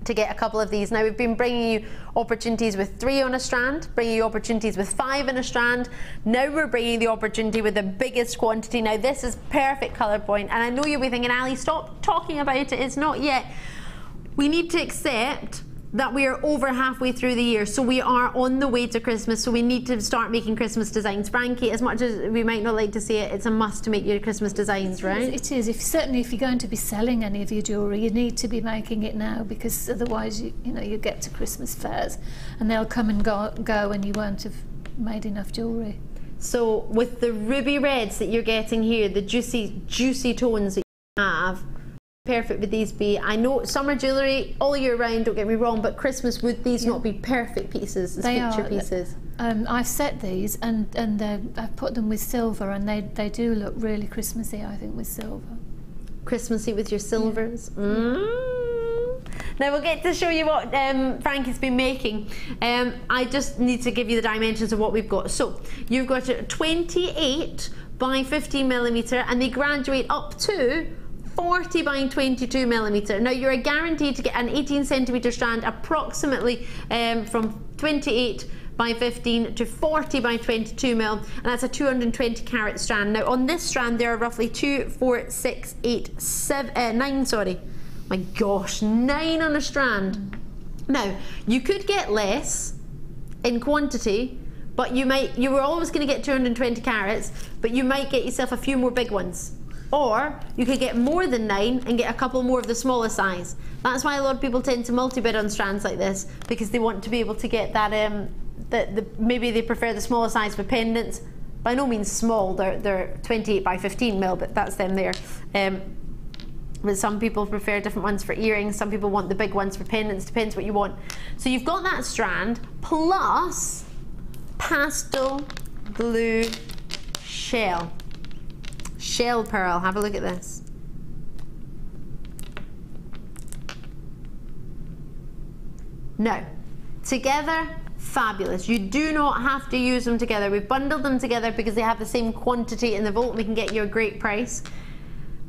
to get a couple of these. Now we've been bringing you opportunities with 3 on a strand, bringing you opportunities with 5 in a strand. Now we're bringing the opportunity with the biggest quantity. Now this is perfect colour point, and I know you'll be thinking, Ali, stop talking about it, it's not yet. We need to accept that we are over halfway through the year, so we are on the way to Christmas, so we need to start making Christmas designs. Frankie, as much as we might not like to see it, it's a must to make your Christmas designs, right? It is. Certainly if you're going to be selling any of your jewellery, you need to be making it now, because otherwise you get to Christmas fairs and they'll come and go and you won't have made enough jewellery. So with the ruby reds that you're getting here, the juicy tones that you have, perfect would these be? I know summer jewellery all year round, don't get me wrong, but Christmas, would these not be perfect pieces as feature pieces? I've set these and I've put them with silver, and they do look really Christmassy, I think, with silver. Christmassy with your silvers. Yeah. Now we'll get to show you what Frankie's been making. I just need to give you the dimensions of what we've got. So you've got a 28 by 15mm, and they graduate up to 40 by 22mm. Now you're guaranteed to get an 18cm strand, approximately from 28 by 15 to 40 by 22mm, and that's a 220 carat strand. Now on this strand there are roughly 2, 4, 6, 8, 7, 9, sorry. My gosh, 9 on a strand. Now you could get less in quantity, but you were always going to get 220 carats, but you might get yourself a few more big ones. Or you could get more than 9 and get a couple more of the smaller size. That's why a lot of people tend to multi-bid on strands like this, because they want to be able to get that, maybe they prefer the smaller size for pendants. By no means small, they're 28 by 15mm, but that's them there. But some people prefer different ones for earrings, some people want the big ones for pendants, depends what you want. So you've got that strand, plus pastel blue shell. Shell pearl, have a look at this. Now, together, fabulous. You do not have to use them together. We've bundled them together because they have the same quantity in the vault and we can get you a great price.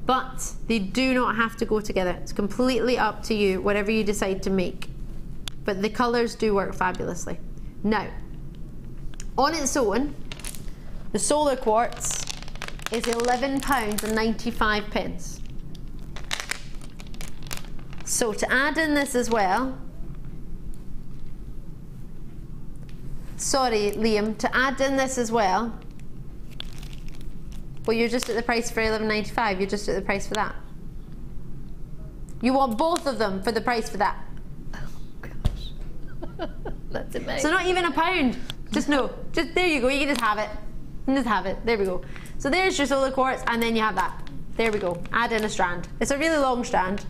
But they do not have to go together. It's completely up to you, whatever you decide to make. But the colours do work fabulously. Now, on its own, the solar quartz is £11.95. So to add in this as well, sorry Liam, to add in this as well, well, you're just at the price for £11.95, you're just at the price for that. You want both of them for the price for that. Oh gosh. That's amazing. So not even £1. Just there you go, you can just have it. Just have it, there we go. So there's your solar quartz, and then you have that. There we go, add in a strand. It's a really long strand.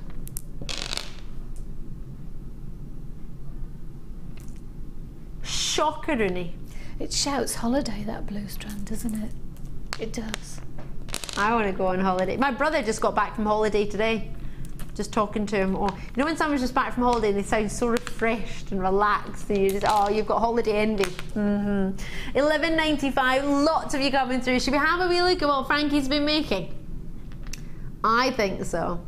shocker-roony. It shouts holiday, that blue strand, doesn't it? It does. I want to go on holiday. My brother just got back from holiday today. Just talking to him. Oh, you know when someone's just back from holiday and they sound so refreshed and relaxed, and you just, oh, you've got holiday envy. $11.95. Lots of you coming through. Should we have a wee look at what Frankie's been making? I think so.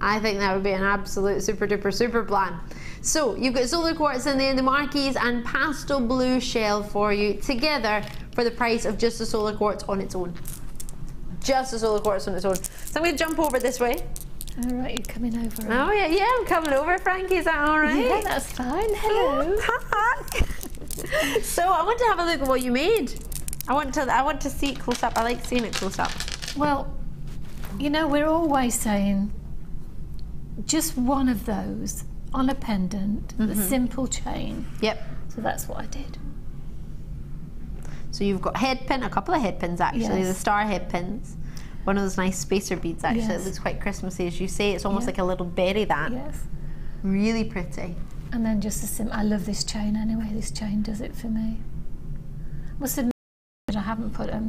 I think that would be an absolute super duper super plan. So you've got solar quartz in there, the Marquises and pastel blue shell for you together for the price of just the solar quartz on its own. Just the solar quartz on its own. So I'm going to jump over this way. All right, you're coming over. Oh yeah, I'm coming over, Frankie. Is that all right? Yeah, that's fine. Hello. So I want to have a look at what you made. I want to see it close up. I like seeing it close up. Well, you know, we're always saying just one of those on a pendant, the simple chain. Yep. So that's what I did. So you've got head pin, a couple of head pins actually, the star head pins. One of those nice spacer beads actually. It looks quite Christmassy, as you say. It's almost like a little berry, that. Yes. Really pretty. And then just a I love this chain anyway. This chain does it for me. Must admit, I haven't put a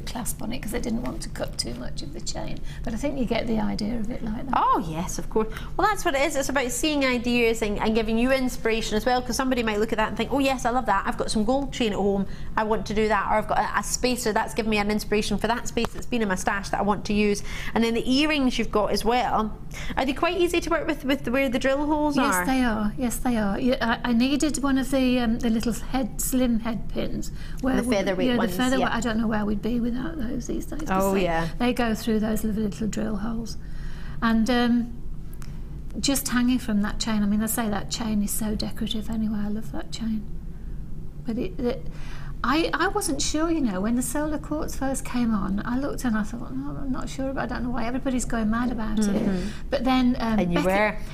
clasp on it because I didn't want to cut too much of the chain. But I think you get the idea of it like that. Oh yes, of course. Well, that's what it is. It's about seeing ideas and giving you inspiration as well, because somebody might look at that and think, oh yes, I love that. I've got some gold chain at home. I want to do that. Or I've got a spacer that's given me an inspiration for that space that's been in my stash that I want to use. And then the earrings you've got as well. Are they quite easy to work with where the drill holes are? Yes, they are. Yes, they are. I needed one of the little slim head pins. The featherweight ones. The featherweight. I don't know where we'd be without those these days. Oh yeah. They go through those little drill holes, and just hanging from that chain. I mean, I say that chain is so decorative anyway. I love that chain, but I wasn't sure, you know, when the solar quartz first came on. I looked and I thought, no, I'm not sure, but I don't know why everybody's going mad about it. But then and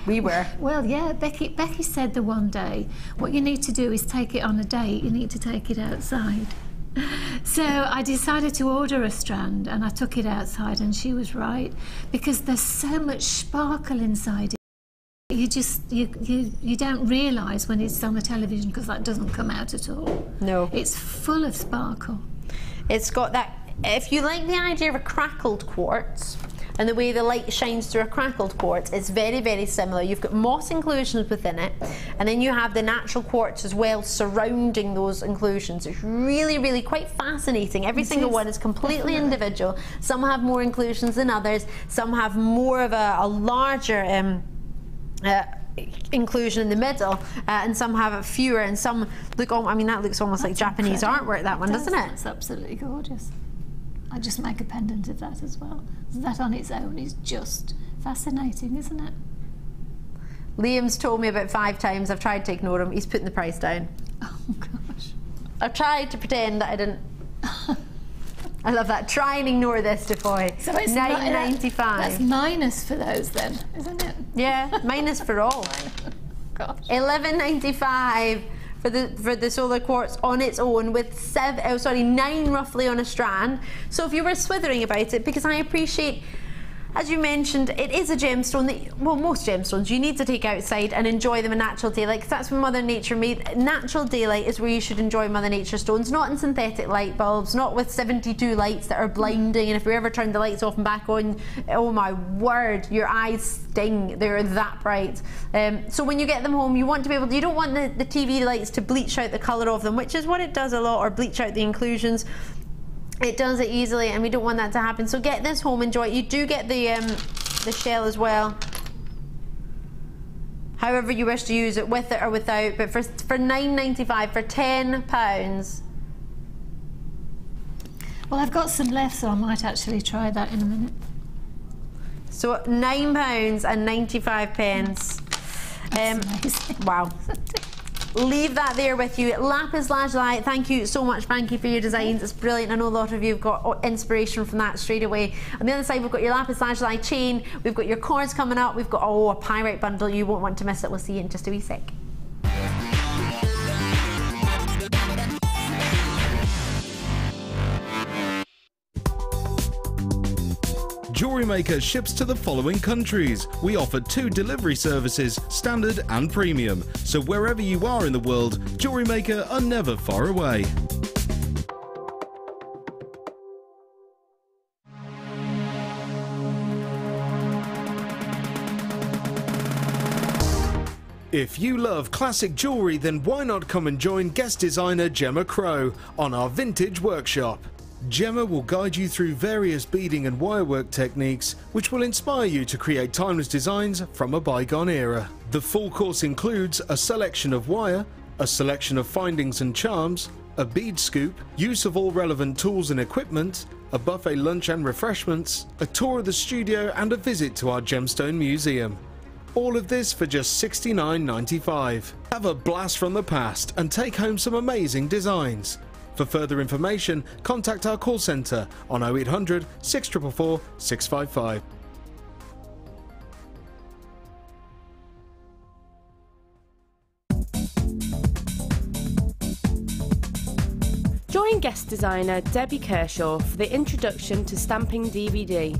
we were. Well, yeah, Becky said the one day, what you need to do is take it on a date. You need to take it outside. So I decided to order a strand, and I took it outside, and she was right, because there's so much sparkle inside it. You don't realise when it's on the television, because that doesn't come out at all. No. It's full of sparkle. It's got that, if you like the idea of a crackled quartz, and the way the light shines through a crackled quartz, it's very, very similar. You've got moss inclusions within it, and then you have the natural quartz as well surrounding those inclusions. It's really, really quite fascinating. Every single one is completely individual. Some have more inclusions than others. Some have more of a larger inclusion in the middle, and some have fewer, and some look, I mean, that looks almost like Japanese artwork, that one, doesn't it? It's absolutely gorgeous. I just make a pendant of that as well. That on its own is just fascinating, isn't it? Liam's told me about 5 times. I've tried to ignore him. He's putting the price down. Oh gosh. I've tried to pretend that I didn't. I love that. Try and ignore this, Defoy. So it's $9.95. That's minus for those then, isn't it? Yeah, minus for all. Gosh. $11.95. For the solar quartz on its own, with 9 roughly on a strand. So if you were swithering about it, because I appreciate, as you mentioned, it is a gemstone that, well, most gemstones you need to take outside and enjoy them in natural daylight, because that's what Mother Nature made. Natural daylight is where you should enjoy Mother Nature stones, not in synthetic light bulbs, not with 72 lights that are blinding, and if you ever turn the lights off and back on, oh my word, your eyes sting. They're that bright. So when you get them home, you want to be able to, you don't want the TV lights to bleach out the colour of them, which is what it does a lot, or bleach out the inclusions. It does it easily, and we don't want that to happen. So get this home, enjoy it. You do get the shell as well, however you wish to use it, with it or without. But for $9.95, for £10. Well, I've got some left, so I might actually try that in a minute. So £9.95. Wow. Leave that there with you. Lapis lazuli, thank you so much, Frankie, for your designs. It's brilliant. I know a lot of you have got inspiration from that straight away. On the other side, we've got your lapis lazuli chain. We've got your cords coming up. We've got, a pyrite bundle. You won't want to miss it. We'll see you in just a wee sec. Jewellery Maker ships to the following countries. We offer 2 delivery services, standard and premium. So wherever you are in the world, Jewellery Maker are never far away. If you love classic jewellery, then why not come and join guest designer Gemma Crow on our vintage workshop. Gemma will guide you through various beading and wirework techniques which will inspire you to create timeless designs from a bygone era. The full course includes a selection of wire, a selection of findings and charms, a bead scoop, use of all relevant tools and equipment, a buffet lunch and refreshments, a tour of the studio and a visit to our gemstone museum. All of this for just $69.95. Have a blast from the past and take home some amazing designs. For further information, contact our call centre on 0800 644 655. Join guest designer Debbie Kershaw for the introduction to stamping DVD.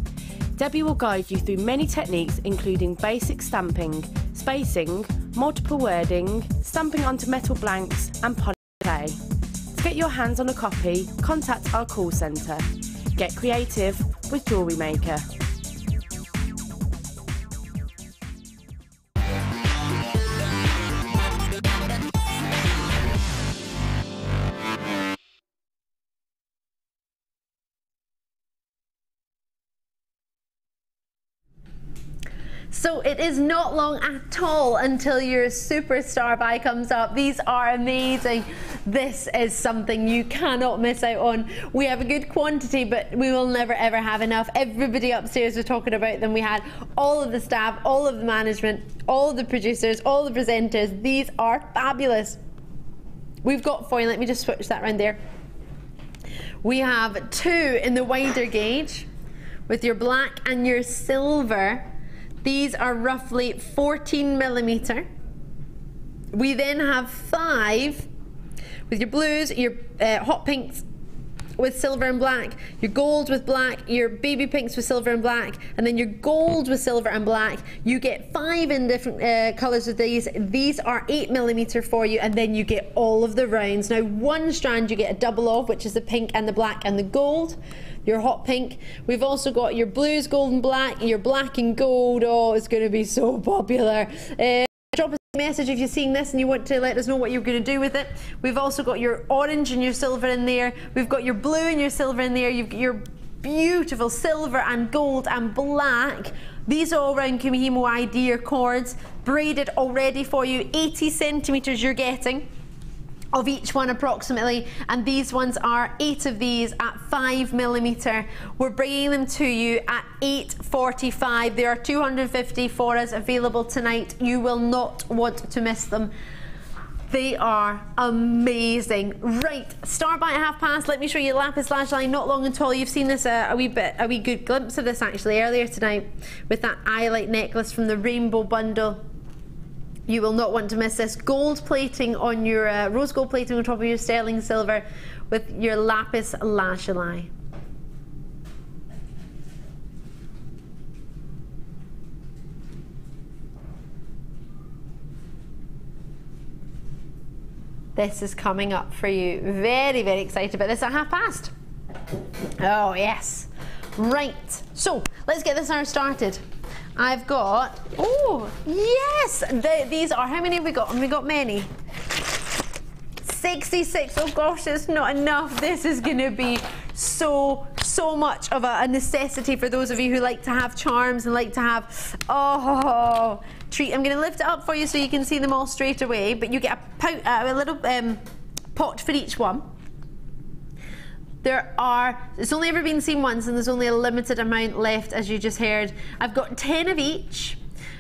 Debbie will guide you through many techniques including basic stamping, spacing, multiple wording, stamping onto metal blanks and polyclay. To get your hands on a copy, contact our call centre. Get creative with Jewellery Maker. So it is not long at all until your superstar buy comes up. These are amazing. This is something you cannot miss out on. We have a good quantity, but we will never ever have enough. Everybody upstairs was talking about them. We had all of the staff, all of the management, all of the producers, all the presenters. These are fabulous. We've got for you, let me just switch that around there. We have 2 in the wider gauge with your black and your silver. These are roughly 14mm. We then have 5 with your blues, your hot pinks with silver and black, your gold with black, your baby pinks with silver and black, and then your gold with silver and black. You get 5 in different colours of these. These are 8mm for you, and then you get all of the rounds. Now, 1 strand you get a double of, which is the pink and the black and the gold. Your hot pink. We've also got your blues, gold and black, your black and gold. Oh, it's going to be so popular. Drop us a message if you're seeing this and you want to let us know what you're going to do with it. We've also got your orange and your silver in there. We've got your blue and your silver in there. You've got your beautiful silver and gold and black. These are all round Kumihimo ID or cords, braided already for you. 80 centimetres you're getting of each one approximately, and these ones are 8 of these at 5mm. We're bringing them to you at $8.45. There are 250 for us available tonight. You will not want to miss them. They are amazing. Right, start by at past. Let me show you lapis lazuli. Not long at all. You've seen this a wee good glimpse of this actually earlier tonight with that Iolite necklace from the rainbow bundle. You will not want to miss this. Gold plating on your rose gold plating on top of your sterling silver with your lapis lazuli. This is coming up for you. Very, very excited about this at 5:30. Oh yes. Right. So let's get this hour started. I've got, oh yes, these are, how many have we got? Have we got many? 66. Oh gosh, it's not enough. This is going to be so much of a necessity for those of you who like to have charms and like to have, oh, treat. I'm going to lift it up for you so you can see them all straight away, but you get a little pot for each one. It's only ever been seen once and there's only a limited amount left, as you just heard. I've got 10 of each.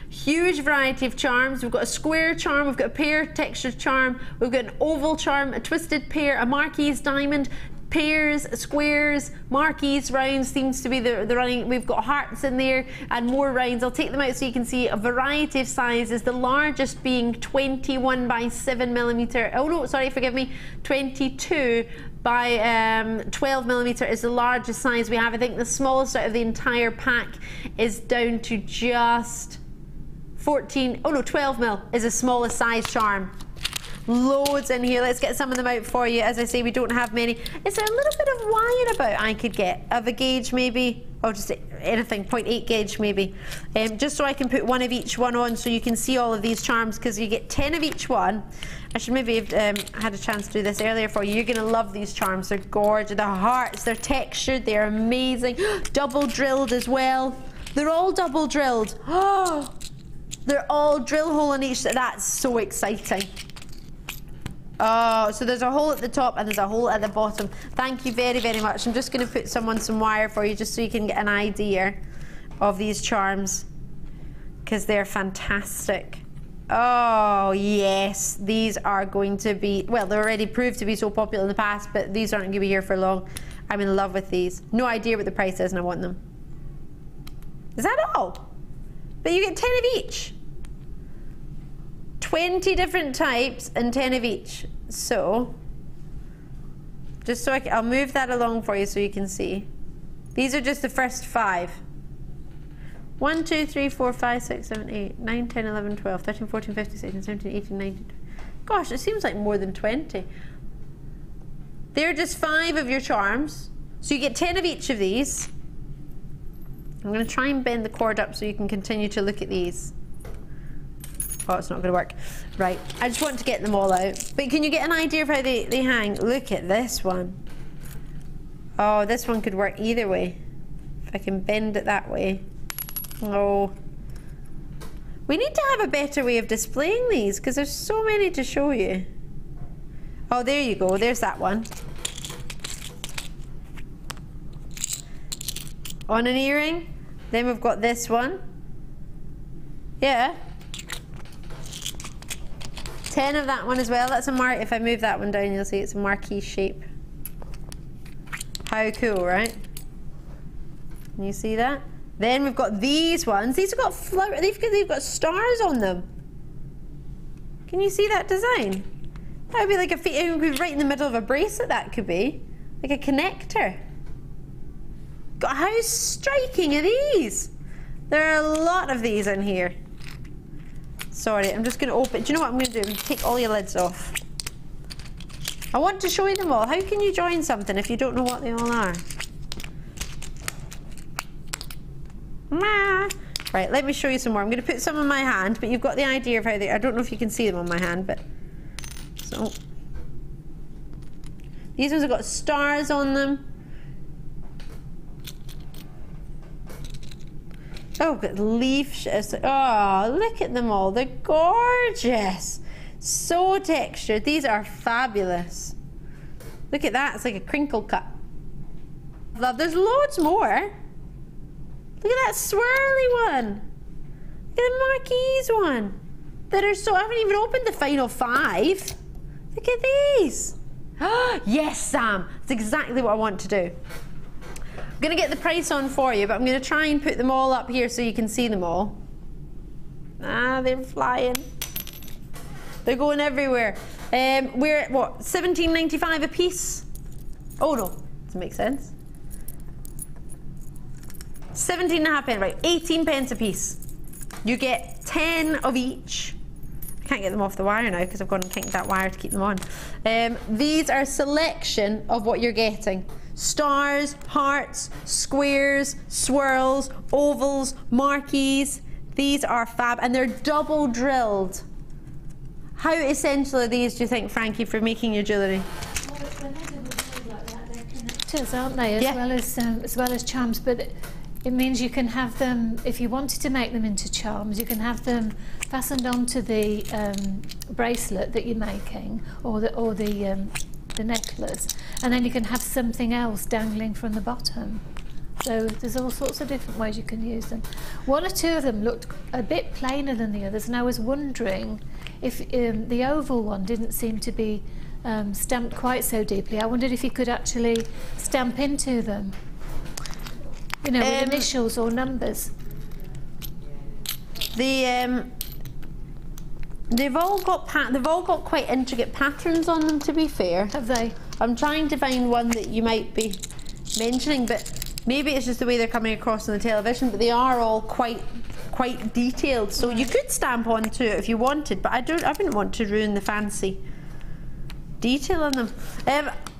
Huge variety of charms. We've got a square charm, we've got a pear textured charm, we've got an oval charm, a twisted pear, a Marquise diamond, Pairs, squares, marquise, rounds seems to be the running. We've got hearts in there and more rounds. I'll take them out so you can see a variety of sizes. The largest being 21 by 7mm. Oh no, sorry, forgive me. 22 by 12mm is the largest size we have. I think the smallest out of the entire pack is down to just 12mm is the smallest size charm. Loads in here. Let's get some of them out for you. As I say, we don't have many. Is there a little bit of wire about I could get? Of a gauge maybe? Or just anything, 0.8 gauge maybe. Just so I can put one of each one on so you can see all of these charms, because you get 10 of each one. I should maybe have had a chance to do this earlier for you. You're going to love these charms. They're gorgeous. They're hearts. They're textured. They're amazing. Double drilled as well. They're all double drilled. Oh, they're all drill hole in each. That's so exciting. Oh, so there's a hole at the top and there's a hole at the bottom. Thank you very, very much. I'm just going to put some on some wire for you just so you can get an idea of these charms, because they're fantastic. Oh, yes. These are going to be, well, they're already proved to be so popular in the past, but these aren't going to be here for long. I'm in love with these. No idea what the price is and I want them. Is that all? But you get 10 of each. 20 different types and 10 of each. So, just so I'll move that along for you so you can see. These are just the first 5. 1, 2, 3, 4, 5, 6, 7, 8, 9, 10, 11, 12, 13, 14, 15, 16, 17, 18, 19. Gosh, it seems like more than 20. They're just 5 of your charms. So you get 10 of each of these. I'm going to try and bend the cord up so you can continue to look at these. Oh, it's not going to work. Right, I just want to get them all out. But can you get an idea of how they hang? Look at this one. Oh, this one could work either way. If I can bend it that way. Oh. We need to have a better way of displaying these, because there's so many to show you. Oh, there you go. There's that one. On an earring. Then we've got this one. Yeah. 10 of that one as well. That's a mark. If I move that one down, you'll see it's a marquise shape. How cool, right? Can you see that? Then we've got these ones. These have got flower. They've got stars on them. Can you see that design? That would be like it would be right in the middle of a bracelet. That could be like a connector. God, how striking are these? There are a lot of these in here. Sorry, I'm just going to open. Do you know what I'm going to do? I'm going to take all your lids off. I want to show you them all. How can you join something if you don't know what they all are? Right, let me show you some more. I'm going to put some on my hand, but you've got the idea of how they... I don't know if you can see them on my hand, but... So... These ones have got stars on them. Oh, but leaf... Oh, look at them all. They're gorgeous. So textured. These are fabulous. Look at that. It's like a crinkle cut. Love. There's loads more. Look at that swirly one. Look at the marquise one. That are so... I haven't even opened the final 5. Look at these. Yes, Sam. That's exactly what I want to do. I'm going to get the price on for you, but I'm going to try and put them all up here so you can see them all. Ah, they're flying. They're going everywhere. We're at what, $17.95 a piece? Oh no, doesn't make sense. 17.5 right, 18 pence a piece. You get 10 of each. I can't get them off the wire now because I've gone and kinked that wire to keep them on. These are a selection of what you're getting. Stars, hearts, squares, swirls, ovals, marquise. These are fab, and they're double drilled. How essential are these, do you think, Frankie, for making your jewellery? Well, when they're double drilled like that, they're connectors, aren't they? As well as charms, but it means you can have them, if you wanted to make them into charms, you can have them fastened onto the bracelet that you're making, or the necklace, and then you can have something else dangling from the bottom. So there's all sorts of different ways you can use them. One or two of them looked a bit plainer than the others, and I was wondering if the oval one didn't seem to be stamped quite so deeply. I wondered if you could actually stamp into them, you know, with initials or numbers. They've all got quite intricate patterns on them, to be fair. Have they? I'm trying to find one that you might be mentioning, but maybe it's just the way they're coming across on the television, but they are all quite detailed, so you could stamp onto it if you wanted, but I wouldn't want to ruin the fancy detail on them.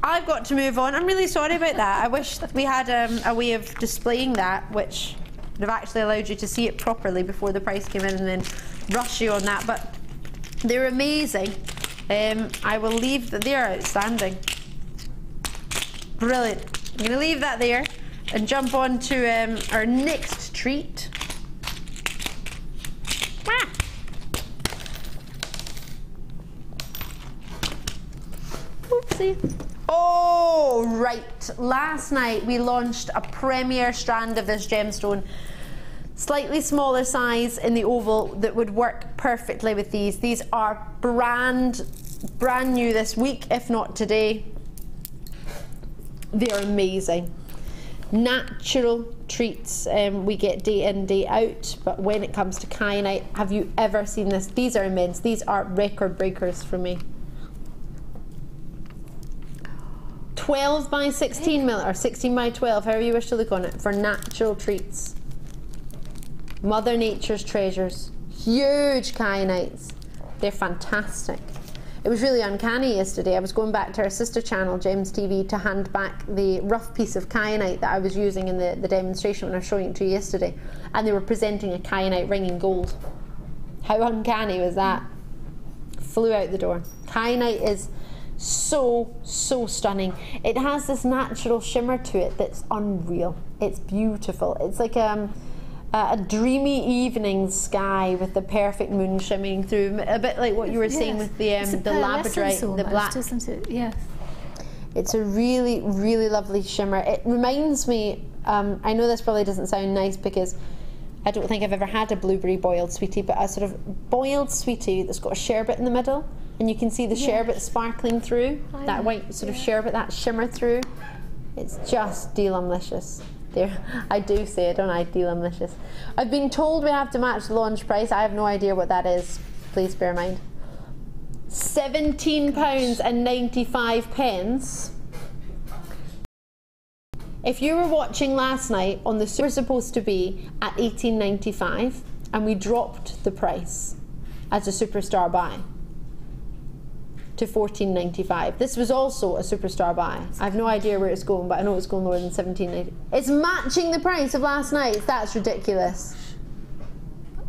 I've got to move on. I'm really sorry about that. I wish we had a way of displaying that which would have actually allowed you to see it properly before the price came in and then rush you on that, but they're amazing. I will leave that. They're outstanding. Brilliant. I'm going to leave that there and jump on to our next treat. Ah. Oopsie. Oh, right. Last night we launched a premiere strand of this gemstone. Slightly smaller size in the oval that would work perfectly with these. These are brand new this week, if not today. They're amazing. Natural treats we get day in, day out, but when it comes to kyanite, have you ever seen this? These are immense. These are record breakers for me. 12 by 16 mil, or 16 by 12, however you wish to look on it, for natural treats. Mother Nature's treasures. Huge kyanites. They're fantastic. It was really uncanny yesterday. I was going back to our sister channel, Gems TV, to hand back the rough piece of kyanite that I was using in the demonstration when I was showing it to you yesterday. And they were presenting a kyanite ring in gold. How uncanny was that? Flew out the door. Kyanite is so stunning. It has this natural shimmer to it that's unreal. It's beautiful. It's like a dreamy evening sky with the perfect moon shimmering through, a bit like what you were saying with the labradorite, almost, the black. Isn't it? Yes. It's a really lovely shimmer. It reminds me, I know this probably doesn't sound nice because I don't think I've ever had a blueberry boiled sweetie, but a sort of boiled sweetie that's got a sherbet in the middle, and you can see the sherbet sparkling through, that white sort of sherbet, that shimmer through. It's just delumlicious. There, I do say it, don't I? Delumlicious. I've been told we have to match the launch price. I have no idea what that is. Please bear in mind. £17.95. If you were watching last night on the super, supposed to be at $18.95, and we dropped the price as a superstar buy to $14.95. This was also a superstar buy. I have no idea where it's going, but I know it's going lower than $17.90. It's matching the price of last night's. That's ridiculous.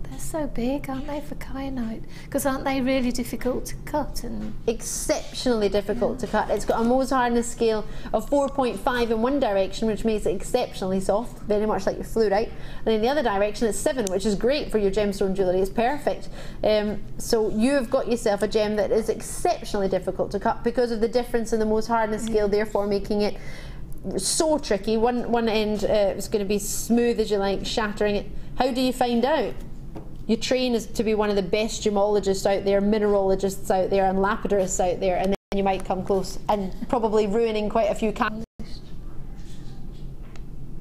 They're so big, aren't they, for kyanite? Because aren't they really difficult to cut? And exceptionally difficult to cut. It's got a Mohs hardness scale of 4.5 in one direction, which makes it exceptionally soft, very much like your fluorite. And in the other direction it's 7, which is great for your gemstone jewellery. It's perfect. So you have got yourself a gem that is exceptionally difficult to cut because of the difference in the Mohs hardness scale, therefore making it so tricky. One end is going to be smooth as you like, shattering it. How do you find out? You train as to be one of the best gemologists out there, mineralogists out there, and lapidarists out there, and then you might come close and probably ruining quite a few cats.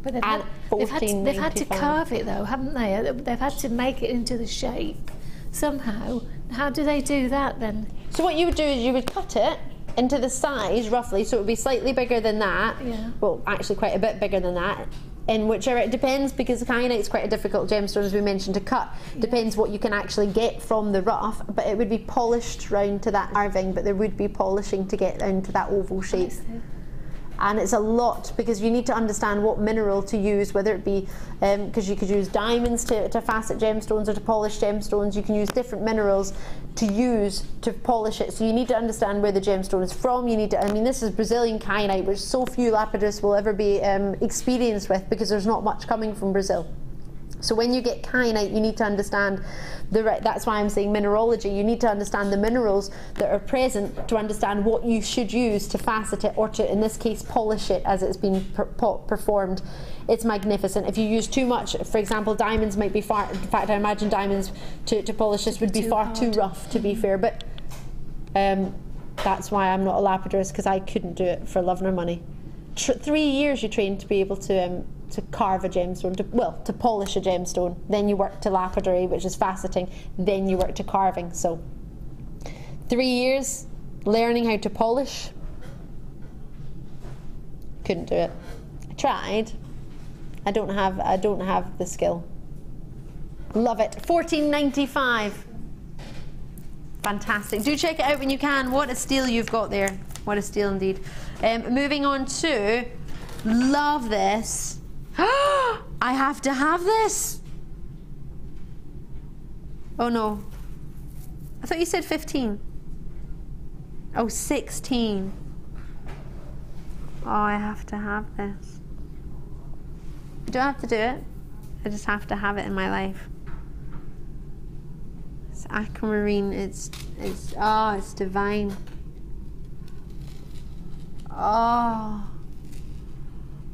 But they've had to carve it though, haven't they? They've had to make it into the shape somehow. How do they do that then? So what you would do is you would cut it into the size roughly, so it would be slightly bigger than that. Yeah. Well, actually quite a bit bigger than that. In whichever, it depends, because the kyanite is quite a difficult gemstone, as we mentioned, to cut. Depends what you can actually get from the rough, but it would be polished round to that carving, but there would be polishing to get into that oval shape. And it's a lot, because you need to understand what mineral to use, whether it be, because you could use diamonds to facet gemstones or to polish gemstones. You can use different minerals to use to polish it. So you need to understand where the gemstone is from. You need to, I mean, this is Brazilian kyanite, which so few lapidarists will ever be experienced with, because there's not much coming from Brazil. So when you get kyanite, you need to understand that's why I'm saying mineralogy. You need to understand the minerals that are present to understand what you should use to facet it, or to, in this case, polish it as it's been performed. It's magnificent. If you use too much, for example, diamonds might be far, in fact, I imagine diamonds to polish this would be far too rough, to be fair, but That's why I'm not a lapidist, because I couldn't do it for love nor money. 3 years you train to be able to carve a gemstone, to polish a gemstone. Then you work to lapidary, which is faceting. Then you work to carving. So 3 years learning how to polish. Couldn't do it. I tried. I don't have the skill. Love it. $14.95. Fantastic. Do check it out when you can. What a steal you've got there. What a steal indeed. Moving on to, love this. I have to have this. Oh no. I thought you said 15. Oh, 16. Oh, I have to have this. I don't have to do it. I just have to have it in my life. It's aquamarine. It's divine. Oh,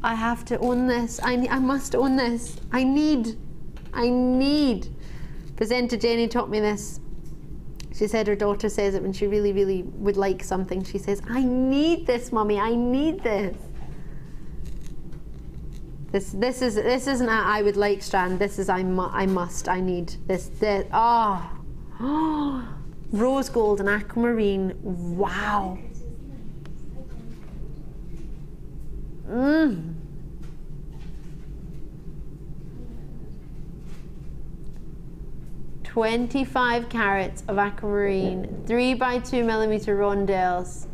I have to own this. I must own this. I need. Presenter Jenny taught me this. She said her daughter says it when she really, really would like something. She says, I need this, Mummy. I need this. This isn't a I would like strand. This is I must. I need this. Oh, rose gold and aquamarine. Wow. Mm. 25 carats of aquamarine, 3x2mm rondelles.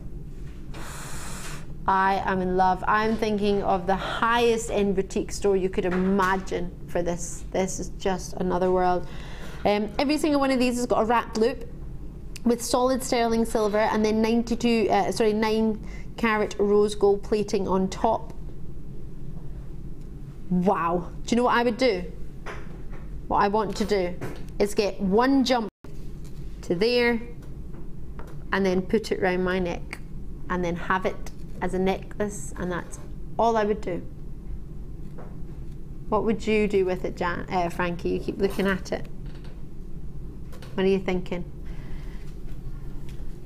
I am in love. I'm thinking of the highest end boutique store you could imagine for this. This is just another world. Every single one of these has got a wrapped loop with solid sterling silver and then 9 carat rose gold plating on top. Wow. Do you know what I would do? What I want to do is get one jump to there and then put it around my neck and then have it as a necklace, and that's all I would do. What would you do with it, Frankie? You keep looking at it. What are you thinking?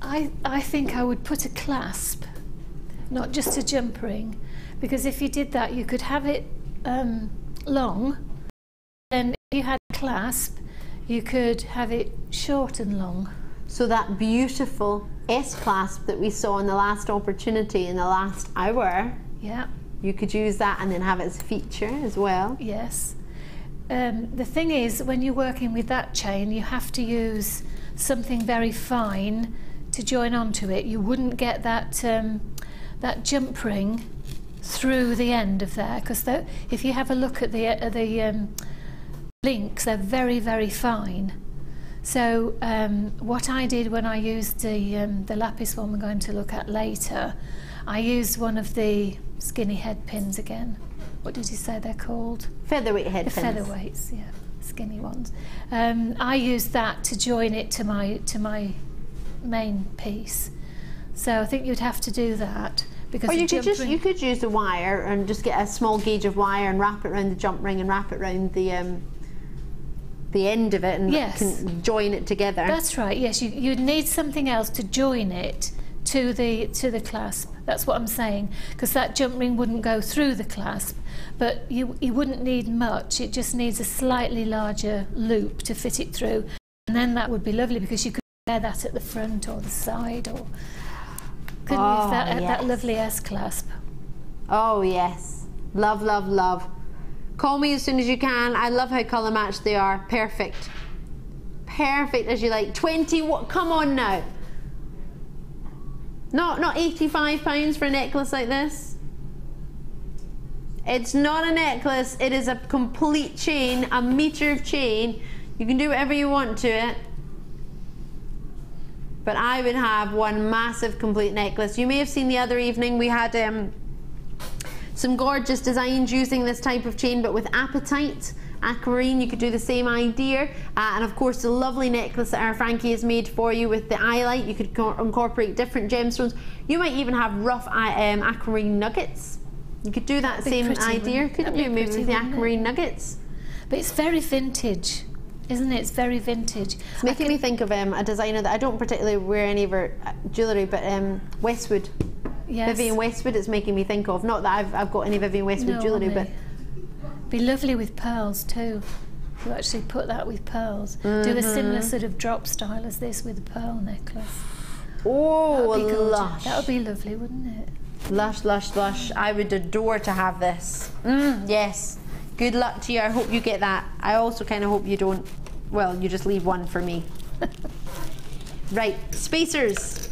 I think I would put a clasp, not just a jump ring, because if you did that you could have it long, and if you had a clasp you could have it short and long. So that beautiful S-clasp that we saw in the last opportunity in the last hour, yeah, you could use that and then have it as a feature as well. Yes. The thing is, when you're working with that chain, you have to use something very fine to join onto it. You wouldn't get that that jump ring through the end of there, because if you have a look at the links, they're very, very fine. So what I did when I used the lapis one we're going to look at later, I used one of the skinny head pins again. What did you say they're called? Featherweight head pins. The featherweights, yeah, skinny ones. I used that to join it to my main piece. So I think you'd have to do that, because or you could use the wire and just get a small gauge of wire and wrap it around the jump ring and wrap it around the end of it and yes, can join it together. That's right. Yes, you'd need something else to join it to the clasp. That's what I'm saying, because that jump ring wouldn't go through the clasp, but you wouldn't need much. It just needs a slightly larger loop to fit it through, and then that would be lovely, because you could wear that at the front or the side, or couldn't use that yes, that lovely S clasp. Oh yes, love, love, love. Call me as soon as you can. I love how colour matched they are. Perfect. Perfect as you like. 20, what? Come on now. Not £85 for a necklace like this. It's not a necklace, it is a complete chain, a metre of chain. You can do whatever you want to it. But I would have one massive complete necklace. You may have seen the other evening we had some gorgeous designs using this type of chain, but with apatite, aquamarine. You could do the same idea, and of course the lovely necklace that our Frankie has made for you with the Iolite. You could incorporate different gemstones. You might even have rough aquamarine nuggets. You could do that same idea, couldn't you? Maybe with the aquamarine nuggets. But it's very vintage. Isn't it? It's very vintage. It's making me think of a designer that I don't particularly wear any of her jewellery, but Westwood. Yes. Vivienne Westwood it's making me think of. Not that I've got any Vivienne Westwood jewellery, but... Be lovely with pearls too. You actually put that with pearls. Do a similar sort of drop style as this with a pearl necklace. Oh, lush. That would be lovely, wouldn't it? Lush, lush, lush. I would adore to have this. Yes. Good luck to you. I hope you get that. I also kind of hope you don't. Well, you just leave one for me. Right, spacers.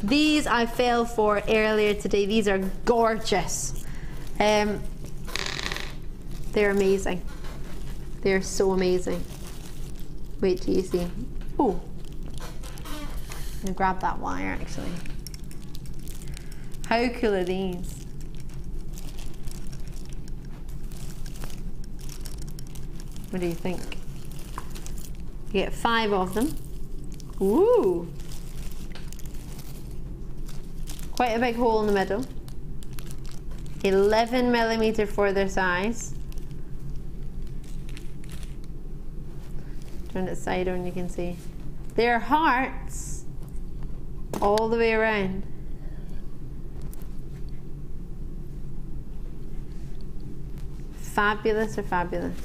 These I fell for earlier today. These are gorgeous. They're amazing. They're so amazing. Wait till you see. Oh. I'm gonna grab that wire actually. How cool are these? What do you think? You get 5 of them. Ooh! Quite a big hole in the middle. 11mm for their size. Turn it side on, you can see. They're hearts all the way around. Fabulous or fabulous.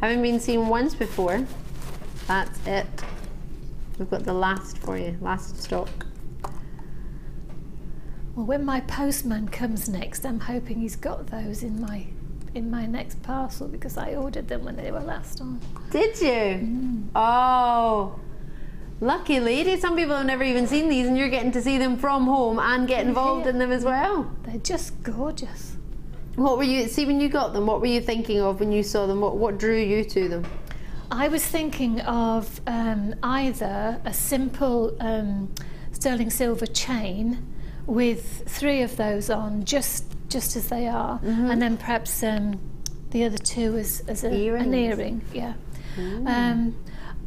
Haven't been seen once before. That's it. We've got the last for you, last stock. Well, when my postman comes next, I'm hoping he's got those in my next parcel because I ordered them when they were last on. Did you? Oh, lucky lady. Some people have never even seen these and you're getting to see them from home and get involved in them as well. They're just gorgeous. What were you, see when you got them, what were you thinking of when you saw them? What drew you to them? I was thinking of either a simple sterling silver chain with 3 of those on, just as they are, and then perhaps the other 2 as an earring. Yeah.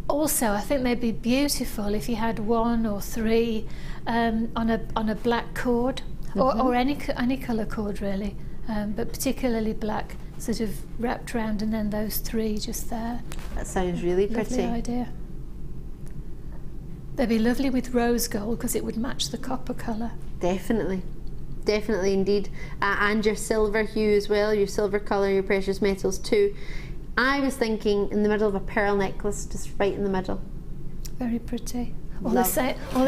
Also, I think they'd be beautiful if you had 1 or 3 on a black cord, or any colour cord really, but particularly black, sort of wrapped around, and then those 3 just there. That sounds really pretty. Lovely idea. They'd be lovely with rose gold because it would match the copper colour. Definitely. Definitely indeed. And your silver hue as well, your silver colour, your precious metals too. I was thinking in the middle of a pearl necklace, just right in the middle. Very pretty. Or the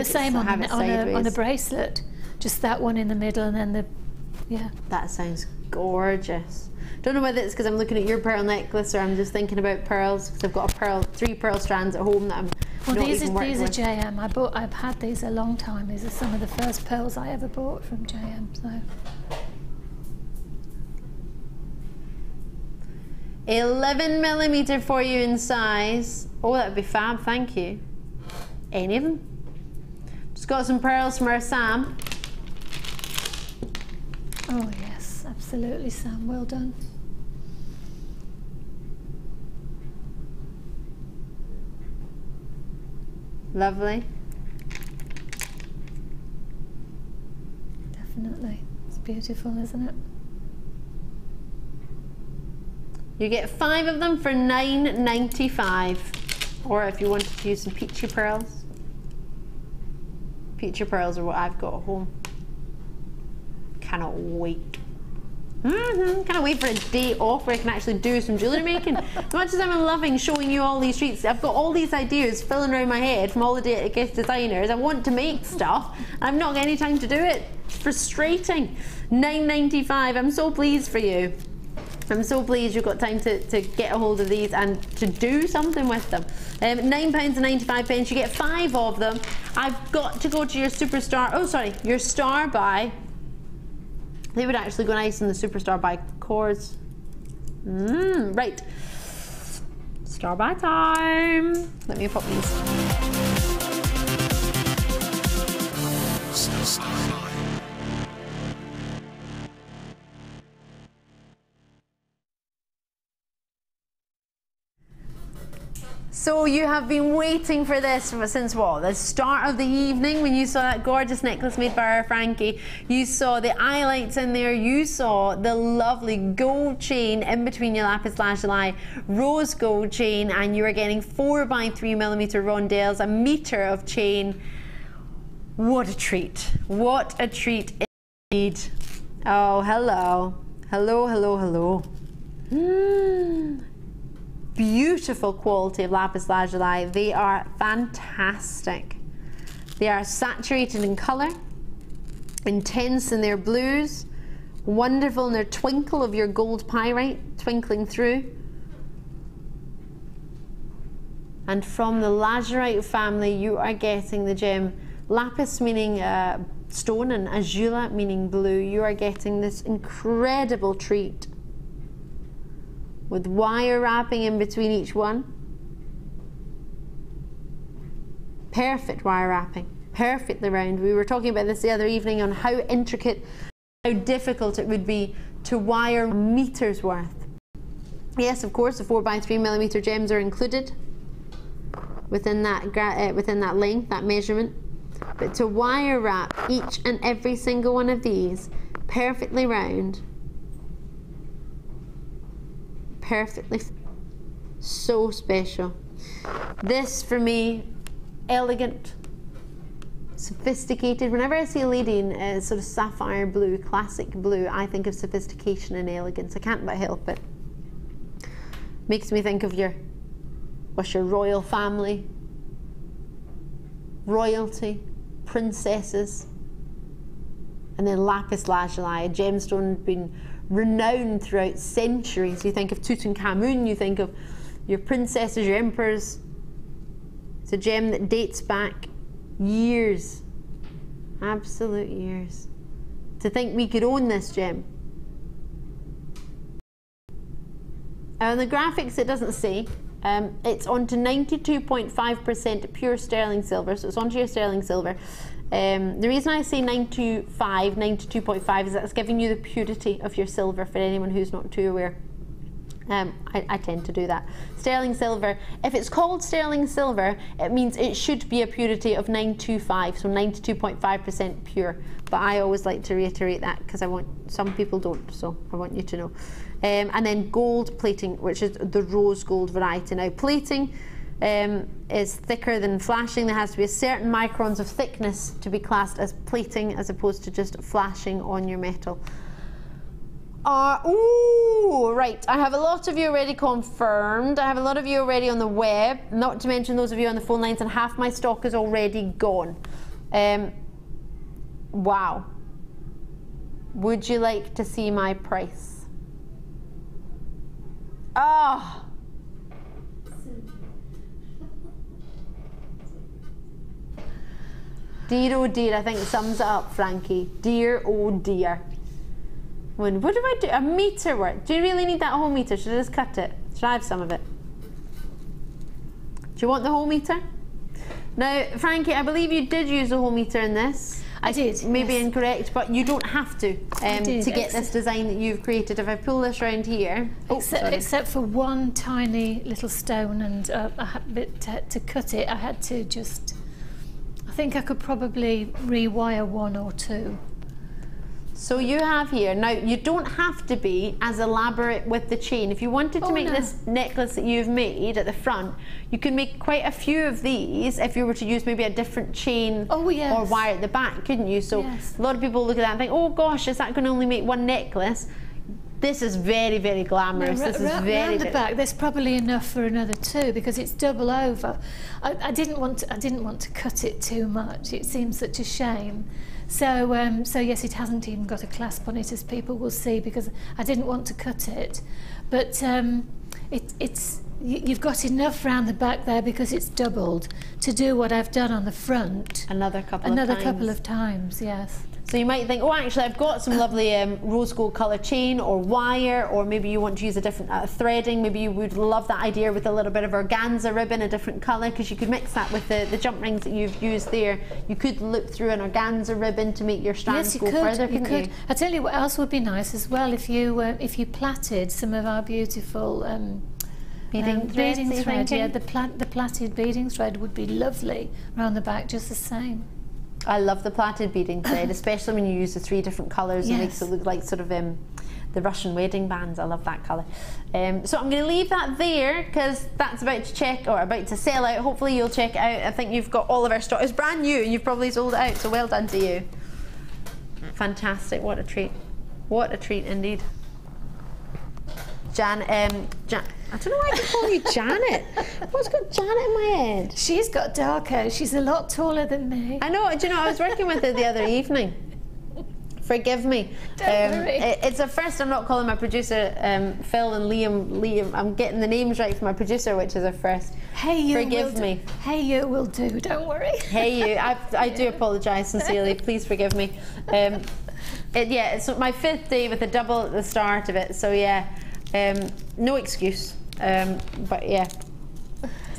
same on a bracelet. Just that one in the middle and then the, yeah. That sounds gorgeous. Don't know whether it's because I'm looking at your pearl necklace or I'm just thinking about pearls because I've got 3 pearl strands at home that I'm not even working with. These are JM. I've had these a long time. These are some of the first pearls I ever bought from JM. So 11mm for you in size. Oh, that would be fab, thank you. Any of them? Just got some pearls from our Sam. Oh yes, absolutely, Sam. Well done. Lovely. Definitely. It's beautiful, isn't it? You get 5 of them for $9.95. Or if you wanted to use some peachy pearls. Peachy pearls are what I've got at home. Cannot wait. Can't wait for a day off where I can actually do some jewellery making. As much as I'm loving showing you all these treats, I've got all these ideas filling around my head from all the guest designers. I want to make stuff and I've not got any time to do it. It's frustrating. $9.95. I'm so pleased for you. I'm so pleased you've got time to get a hold of these and to do something with them. £9.95. You get 5 of them. I've got to go to your Superstar, oh sorry, your Star Buy. They would actually go nice in the Superstar Buy cords. Right. Star Buy time. Let me pop these. So you have been waiting for this since what? The start of the evening when you saw that gorgeous necklace made by our Frankie. You saw the Iolites in there. You saw the lovely gold chain in between your lapis lazuli, rose gold chain, and you were getting 4 by 3mm rondelles, a metre of chain. What a treat. What a treat indeed. Oh, hello. Hello, hello, hello. Beautiful quality of lapis lazuli. They are fantastic. They are saturated in colour, intense in their blues, wonderful in their twinkle of your gold pyrite twinkling through. And from the lazurite family, you are getting the gem lapis, meaning stone, and azula, meaning blue. You are getting this incredible treat with wire wrapping in between each one. Perfect wire wrapping, perfectly round. We were talking about this the other evening on how intricate, how difficult it would be to wire a meter's worth. Yes, of course, the 4 by 3mm gems are included within that length, that measurement. But to wire wrap each and every single one of these perfectly round, perfectly, so special. This for me, elegant, sophisticated. Whenever I see a lady in sort of sapphire blue, classic blue, I think of sophistication and elegance. I can't but help it. Makes me think of your royal family, royalty, princesses, and then lapis lazuli, a gemstone been renowned throughout centuries. You think of Tutankhamun, you think of your princesses, your emperors. It's a gem that dates back years, absolute years. To think we could own this gem. On the graphics it doesn't say. It's onto 92.5% pure sterling silver, so it's onto your sterling silver. The reason I say 92.5 is that's giving you the purity of your silver, for anyone who's not too aware. I tend to do that. Sterling silver, if it's called sterling silver, it means it should be a purity of 925, so 92.5% pure. But I always like to reiterate that because some people don't, so I want you to know. And then gold plating, which is the rose gold variety. Now plating is thicker than flashing. There has to be a certain microns of thickness to be classed as plating, as opposed to just flashing on your metal. Ooh, right, I have a lot of you already confirmed. I have a lot of you already on the web, not to mention those of you on the phone lines, and half my stock is already gone. Wow. Would you like to see my price? Oh. Dear oh dear, I think it sums it up, Frankie. Dear oh dear. What do I do? A metre worth. Do you really need that whole metre? Should I just cut it? Should I have some of it? Do you want the whole metre? Now, Frankie, I believe you did use the whole metre in this. I did. Maybe yes. Incorrect, but you don't have to get this design that you've created. If I pull this around here, except for one tiny little stone, and to cut it, I had to just. I think I could probably rewire 1 or 2. So you have here, now you don't have to be as elaborate with the chain. If you wanted to make this necklace that you've made at the front, you can make quite a few of these if you were to use maybe a different chain or wire at the back, couldn't you? So a lot of people look at that and think, oh gosh, is that going to only make one necklace? This is very, very glamorous. No, this is round the back, there's probably enough for another 2 because it's double over. I didn't want to cut it too much. It seems such a shame. So, so yes, it hasn't even got a clasp on it, as people will see, because I didn't want to cut it. But you've got enough round the back there because it's doubled to do what I've done on the front. Another couple of times, yes. So you might think, oh, actually, I've got some lovely rose gold colour chain or wire, or maybe you want to use a different threading. Maybe you would love that idea with a little bit of organza ribbon, a different colour, because you could mix that with the jump rings that you've used there. You could look through an organza ribbon to make your strands go further, couldn't you? I tell you what else would be nice as well, if you plaited some of our beautiful Beading thread, beading so you're thread, yeah, thinking? the plaited beading thread would be lovely around the back, just the same. I love the plaited beading thread, especially when you use the 3 different colours. It makes it look like sort of the Russian wedding bands. I love that colour. So I'm going to leave that there because that's about to check or about to sell out. Hopefully you'll check it out. I think you've got all of our stock. It's brand new and you've probably sold it out, so well done to you. Fantastic, what a treat. What a treat indeed. I don't know why I keep calling you Janet. What's got Janet in my head? She's got dark hair. She's a lot taller than me. I know. Do you know, I was working with her the other evening. Forgive me. Don't worry. It's a first. I'm not calling my producer Phil and Liam. I'm getting the names right for my producer, which is a first. Hey, you forgive me. Hey, you will do. Don't worry. Hey, you. I do apologise sincerely. Please forgive me. It's my 5th day with a double at the start of it. So yeah, no excuse. But yeah.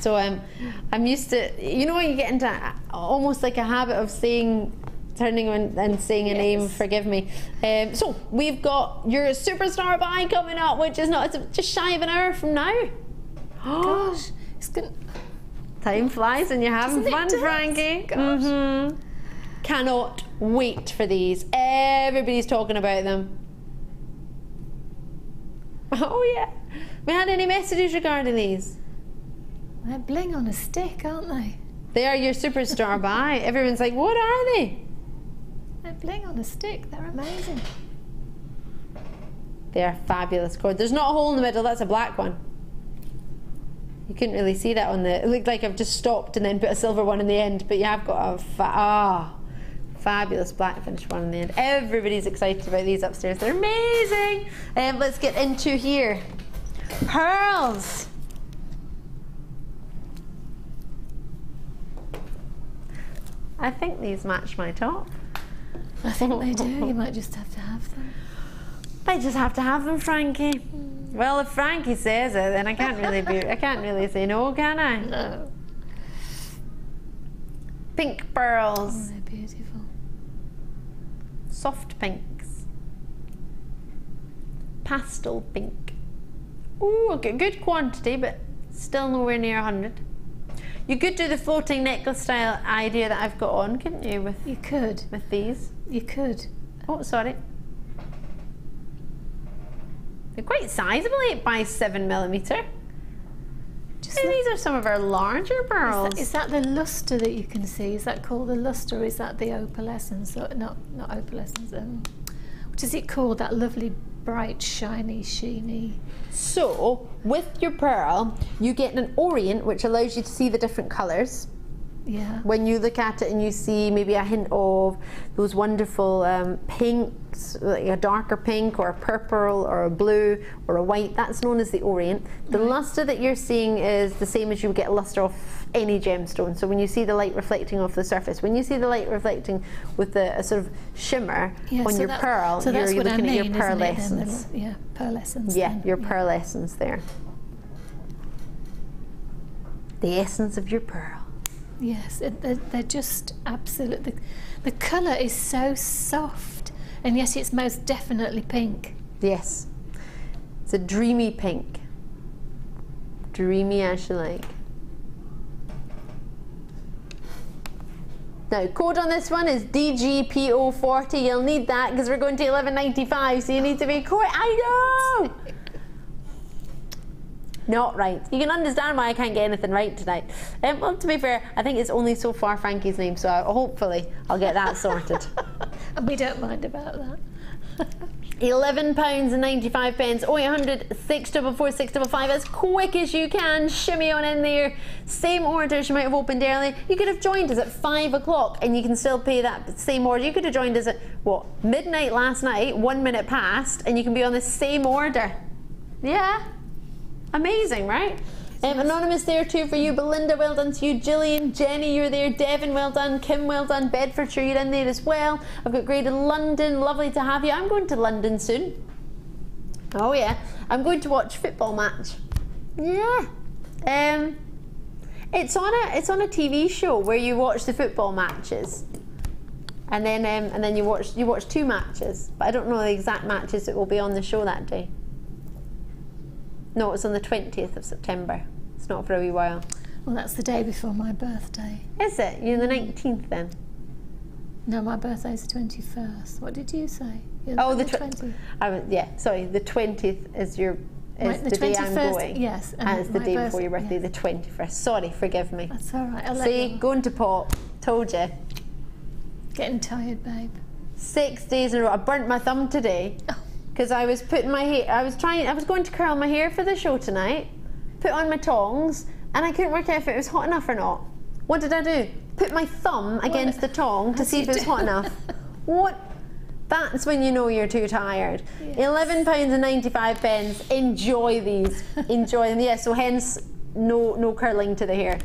So I'm used to. You know when you get into almost like a habit of turning and saying a name, forgive me. So we've got your superstar buy coming up, which is just shy of an hour from now. Gosh, it's good. Time flies and you're having fun, Frankie. Gosh. Cannot wait for these. Everybody's talking about them. Oh yeah. We had any messages regarding these? They're bling on a stick, aren't they? They are your superstar buy. Everyone's like, what are they? They're bling on a stick. They're amazing. They are fabulous cord. There's not a hole in the middle. That's a black one. You couldn't really see that on the. It looked like I've just stopped and then put a silver one in the end. But you have got a fabulous black finish one in the end. Everybody's excited about these upstairs. They're amazing. Let's get into here. Pearls. I think these match my top. I think they do. You might just have to have them. I just have to have them, Frankie. Well, if Frankie says it, then I can't really say no, can I? No. Pink pearls. Oh, they're beautiful. Soft pinks. Pastel pink. Ooh, a good quantity, but still nowhere near 100. You could do the floating necklace style idea that I've got on, couldn't you? You could. With these. You could. Oh, sorry. They're quite sizable, 8x7mm. These are some of our larger pearls. Is that the lustre that you can see? Is that called the lustre, or is that the opalescence? Not opalescence. What is it called? That lovely, bright, shiny, sheeny. So, with your pearl, you get an orient, which allows you to see the different colours. Yeah. When you look at it and you see maybe a hint of those wonderful pinks, like a darker pink or a purple or a blue or a white, that's known as the orient. The lustre that you're seeing is the same as you would get a lustre off any gemstone. So when you see the light reflecting off the surface, when you see the light reflecting with a sort of shimmer on your pearl, you're looking at your pearlescence. Yeah, pearlescence. Yeah, your pearlescence there. The essence of your pearl. Yes, they're just absolute. The colour is so soft, and yet it's most definitely pink. Yes, it's a dreamy pink. Dreamy as you like. Now, code on this one is DGPO40. You'll need that because we're going to 11.95, so you need to be quick. I know! Not right. You can understand why I can't get anything right tonight. Well, to be fair, I think it's only so far Frankie's name, so hopefully I'll get that sorted. And we don't mind about that. £11.95. 0800 644 655. As quick as you can, shimmy on in there. Same orders you might have opened earlier. You could have joined us at 5 o'clock and you can still pay that same order. You could have joined us at, what, midnight last night, 1 minute past, and you can be on the same order. Yeah? Amazing, right? Anonymous there too for you. Belinda, well done to you. Gillian, Jenny, you're there. Devon, well done. Kim, well done. Bedfordshire, you're in there as well. I've got Braided London. Lovely to have you. I'm going to London soon. Oh yeah. I'm going to watch football match. Yeah. It's on a TV show where you watch the football matches. And then you watch 2 matches. But I don't know the exact matches that will be on the show that day. No, it's on the 20th of September. It's not for a wee while. Well, that's the day before my birthday. Is it? You're the 19th then? No, my birthday's the 21st. What did you say? Oh, the 20th. Yeah, sorry, the 20th is your the day I'm going. Yes. And it's the day before your birthday, yes. the 21st. Sorry, forgive me. That's all right. See, going to pot. Told you. Getting tired, babe. 6 days in a row. I burnt my thumb today because I was putting my hair. I was going to curl my hair for the show tonight. Put on my tongs, and I couldn't work out if it was hot enough or not. What did I do? Put my thumb against the tong to see if it was hot enough. What? That's when you know you're too tired. Yes. £11.95. Enjoy these. Enjoy them. Yeah, so hence no curling to the hair.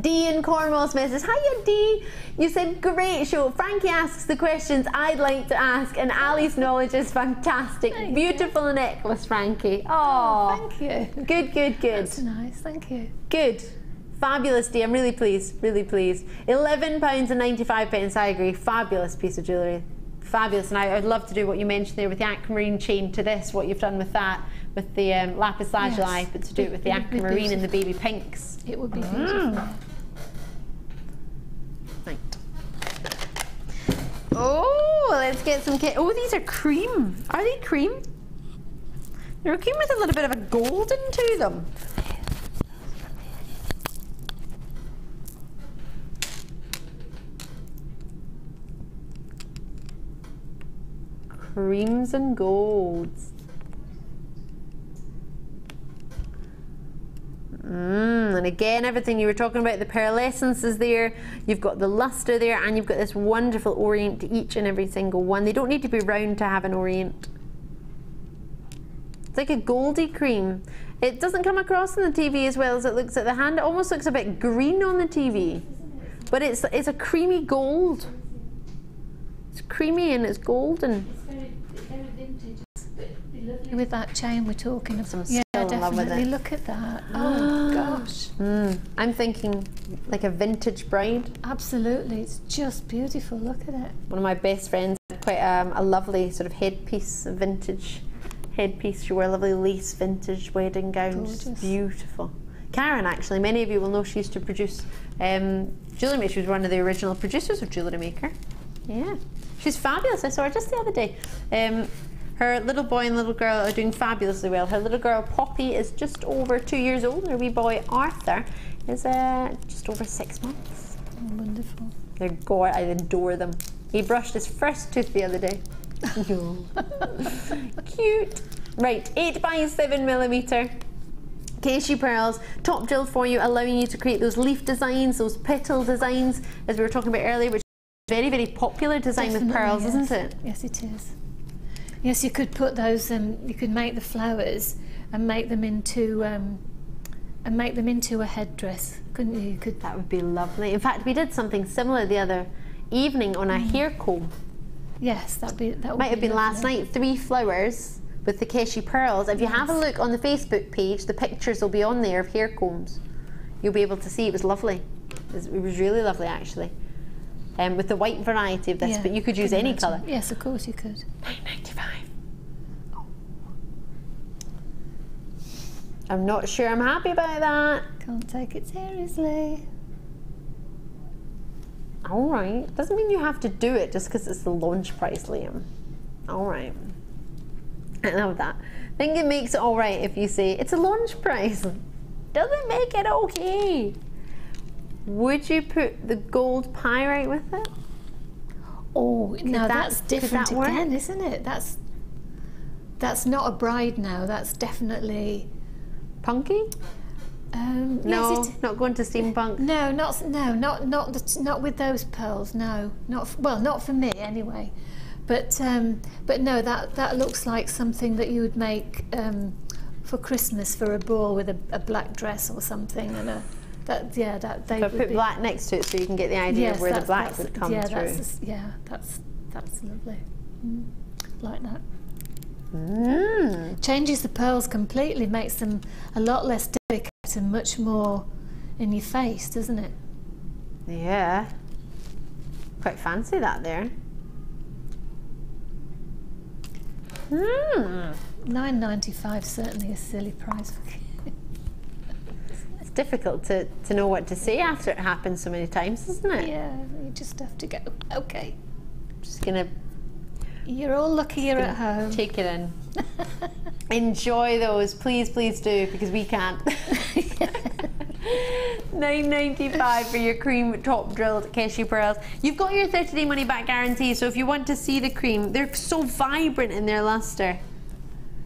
Dee in Cornwall messages, hiya Dee, you said great show. Frankie asks the questions I'd like to ask and Ali's knowledge is fantastic. Beautiful necklace, Frankie. Oh, thank you. Good, good, good. That's nice, thank you. Good. Fabulous, Dee. I'm really pleased, really pleased. £11.95. I agree. Fabulous piece of jewellery. Fabulous. And I'd love to do what you mentioned there with the aquamarine chain to this, what you've done with that, with the lapis lazuli, Yes. but to do it with the aquamarine and the baby pinks. It would be beautiful. Right. Oh, let's get some oh, these are cream. Are they cream? They're cream with a little bit of a golden to them. Creams and golds. And again, everything you were talking about, the pearlescence is there, you've got the luster there, and you've got this wonderful orient to each and every single one. They don't need to be round to have an orient. It's like a goldy cream. It doesn't come across on the TV as well as it looks at the hand. It almost looks a bit green on the TV, but it's a creamy gold. It's creamy and it's golden. It's very vintage. Lovely with that chain we're talking about. I'm Yeah, still in love with definitely. it. Look at that. Oh gosh. I'm thinking like a vintage bride. Absolutely. It's just beautiful. Look at it. One of my best friends had quite a lovely sort of headpiece, a vintage headpiece. She wore a lovely lace vintage wedding gown. Just beautiful. Karen, actually, many of you will know she used to produce Jewellery Maker. She was one of the original producers of Jewellery Maker. Yeah. She's fabulous. I saw her just the other day. Her little boy and little girl are doing fabulously well. Her little girl Poppy is just over 2 years old, and her wee boy Arthur is just over 6 months. Oh, wonderful. They're gorgeous. I adore them. He brushed his first tooth the other day. Cute. Right, 8x7mm. Cashew pearls, top drilled for you, allowing you to create those leaf designs, those petal designs, as we were talking about earlier, which is a very, very popular design with pearls, yes. isn't it? Yes, it is. Yes, you could put those. You could make the flowers and make them into a headdress, couldn't you? You could. That would be lovely. In fact, we did something similar the other evening on a hair comb. Yes, that would Might have been lovely. last night. 3 flowers with the cashew pearls. If you have a look on the Facebook page, the pictures will be on there of hair combs. You'll be able to see. It was lovely. It was really lovely, actually. With the white variety of this, Yeah, but you could use any colour. Yes, of course you could. £9.95. Oh. I'm not sure I'm happy about that. Can't take it seriously. All right. Doesn't mean you have to do it just because it's the launch price, Liam. All right. I love that. I think it makes it all right if you say it's a launch price. Doesn't make it okay. Would you put the gold pyrite with it? Oh, now that's different that work? again, isn't it? That's not a bride now. That's definitely Punky? No, yes, not going to steampunk. Not with those pearls. No, not for me anyway. But no, that looks like something that you would make for Christmas for a ball with a black dress or something and a. They So put black next to it so you can get the idea of where the black would come through. That's lovely. Like that. Mm. Changes the pearls completely, makes them a lot less delicate and much more in your face, doesn't it? Yeah. Quite fancy that there. £9.95 certainly a silly price. It's difficult to know what to say after it happens so many times, isn't it? Yeah, you just have to go, okay. Just gonna. You're all lucky you're at home. Take it in. Enjoy those, please, please do, because we can't. $9.95 for your cream top drilled cashew pearls. You've got your 30-day money back guarantee, so if you want to see the cream, they're so vibrant in their luster.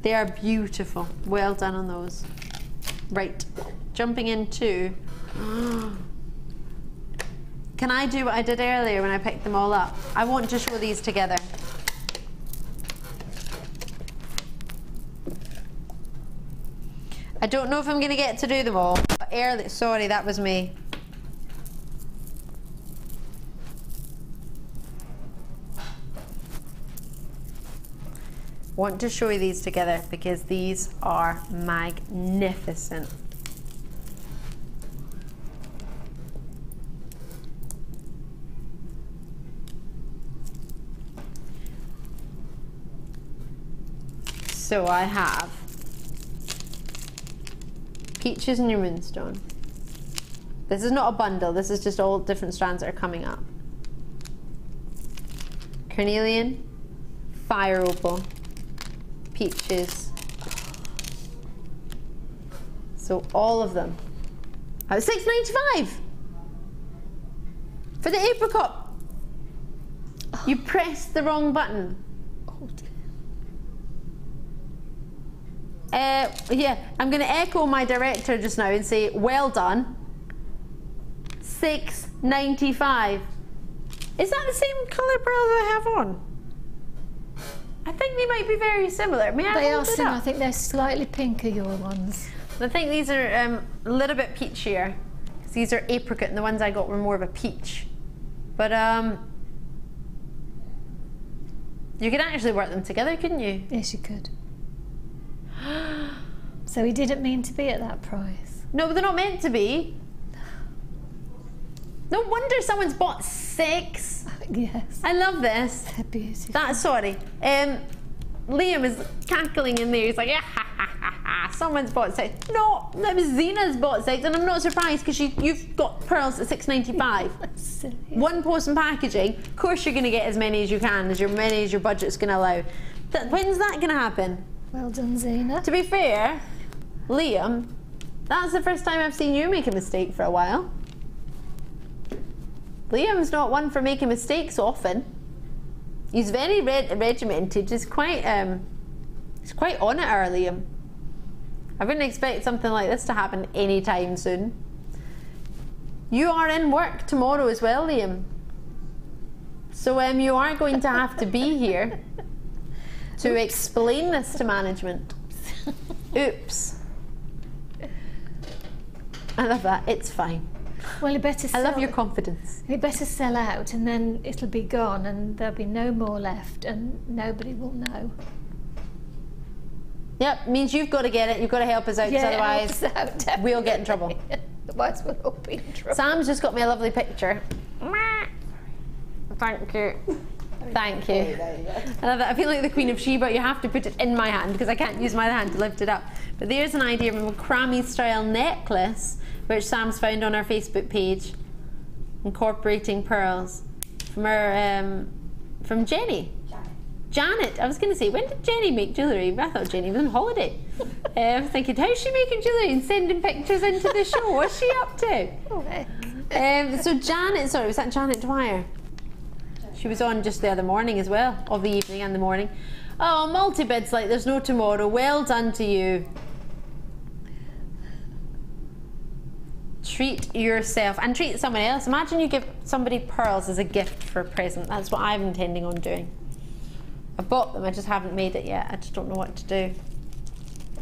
They are beautiful. Well done on those. Right, jumping into. Can I do what I did earlier when I picked them all up? I want to show these together. I don't know if I'm going to get to do them all, but early, sorry, that was me. Want to show you these together because these are magnificent. So I have peaches in your moonstone. This is not a bundle, this is just all different strands that are coming up. Carnelian, fire opal, peaches. So all of them. I was $6.95 for the apricot. You pressed the wrong button. Yeah, I'm going to echo my director just now and say, well done. $6.95. Is that the same colour pearls I have on? I think they might be very similar. May I They are hold it similar. I up? think they're slightly pinker, your ones. I think these are a little bit peachier. Because these are apricot and the ones I got were more of a peach. But you could actually work them together, couldn't you? Yes, you could. So he didn't mean to be at that price. No, but they're not meant to be. No wonder someone's bought 6. Yes. I love this. They're beautiful. That's sorry. Liam is cackling in there. He's like, yeah, ha, ha, ha, ha. Someone's bought 6. No, that was Zena's bought 6, and I'm not surprised because you've got pearls at $6.95. Silly. One post and packaging. Of course, you're going to get as many as you can, as many as your budget's going to allow. When's that going to happen? Well done, Zena. To be fair, Liam, that's the first time I've seen you make a mistake for a while. Liam's not one for making mistakes often. He's very regimented. He's quite on it, our Liam. I wouldn't expect something like this to happen anytime soon. You are in work tomorrow as well, Liam. So you are going to have to be here to explain this to management. Oops. I love that. It's fine. Well, you better I love your confidence. You better sell out, and then it'll be gone, and there'll be no more left, and nobody will know. Yep, means you've got to get it. You've got to help us out, because otherwise help us out, we'll get in trouble. Otherwise we'll all be in trouble. Sam's just got me a lovely picture. Thank you. Thank you. I love that. I feel like the Queen of Sheba. You have to put it in my hand because I can't use my hand to lift it up. But there's an idea of a macrame style necklace which Sam's found on our Facebook page, incorporating pearls from our from Jenny. Janet. I was going to say, when did Jenny make jewellery? I thought Jenny was on holiday. I was thinking, how's she making jewellery and sending pictures into the show? What's she up to? So Janet, sorry, was that Janet Dwyer? She was on just the other morning as well, of the evening and the morning. Oh, multi-bids like there's no tomorrow. Well done to you. Treat yourself and treat someone else. Imagine you give somebody pearls as a gift for a present. That's what I'm intending on doing. I bought them, I just haven't made it yet. I just don't know what to do.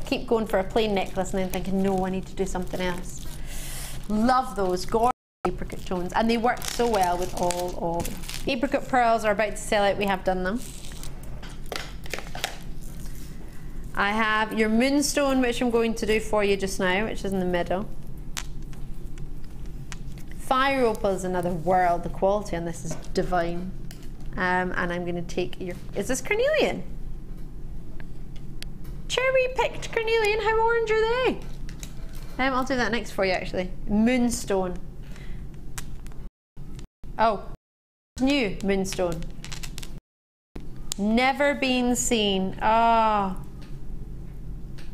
Keep going for a plain necklace and then thinking, no, I need to do something else. Love those gorgeous apricot tones, and they work so well with all of them. Apricot pearls are about to sell out. We have done them. I have your moonstone, which I'm going to do for you just now, which is in the middle. Fire opal is another world. The quality on this is divine. And I'm going to take your... Is this carnelian? Cherry picked carnelian, how orange are they? I'll do that next for you actually. Moonstone. Oh, new moonstone. Never been seen. Oh.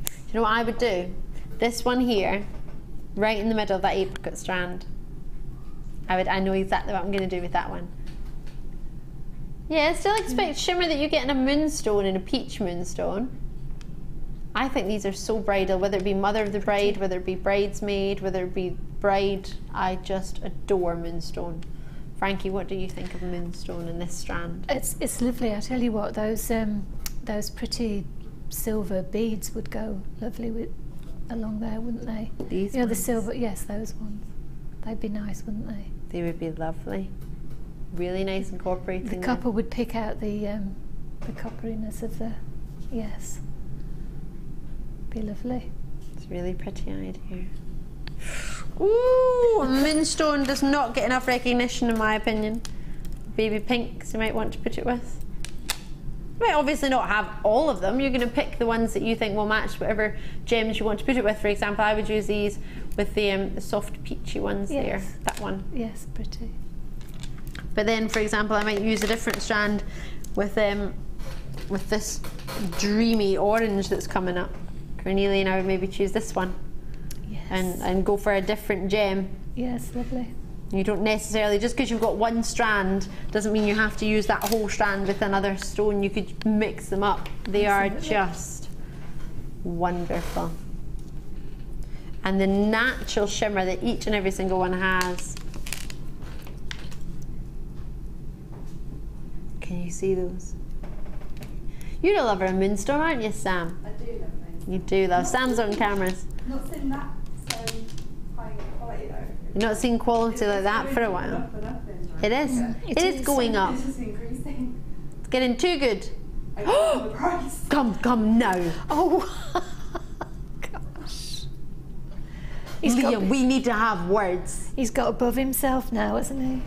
You know what I would do? This one here, right in the middle of that apricot strand. I know exactly what I'm going to do with that one. Yeah, I still expect shimmer that you get in a moonstone and a peach moonstone. I think these are so bridal, whether it be Mother of the Bride, whether it be Bridesmaid, whether it be Bride. I just adore moonstone. Frankie, what do you think of moonstone in this strand? It's lovely. I tell you what, those pretty silver beads would go lovely with along there, wouldn't they? These ones? The silver, yes, those ones. They'd be nice, wouldn't they? They would be lovely. Really nice incorporating. The copper would pick out the copperiness of the, yes. Be lovely. It's a really pretty idea. Ooh, moonstone does not get enough recognition in my opinion. Baby pinks you might want to put it with. You might obviously not have all of them. You're going to pick the ones that you think will match whatever gems you want to put it with. For example, I would use these with the soft peachy ones there. That one. Yes, pretty. But then, for example, I might use a different strand with this dreamy orange that's coming up. Carnelian, I would maybe choose this one. Yes. And go for a different gem. Yes, lovely. You don't necessarily, just because you've got one strand doesn't mean you have to use that whole strand with another stone. You could mix them up. They Absolutely. Are just wonderful. And the natural shimmer that each and every single one has. Can you see those? You're a lover of moonstone, aren't you, Sam? I do love moonstone. You do love. Sam's on cameras. Not seen that high quality though. You've not seen quality like that for a while. It is. Yeah, it is going up. It's just increasing. It's getting too good. The price. Come now. Oh, gosh. Liam, we need to have words. He's got above himself now, hasn't he?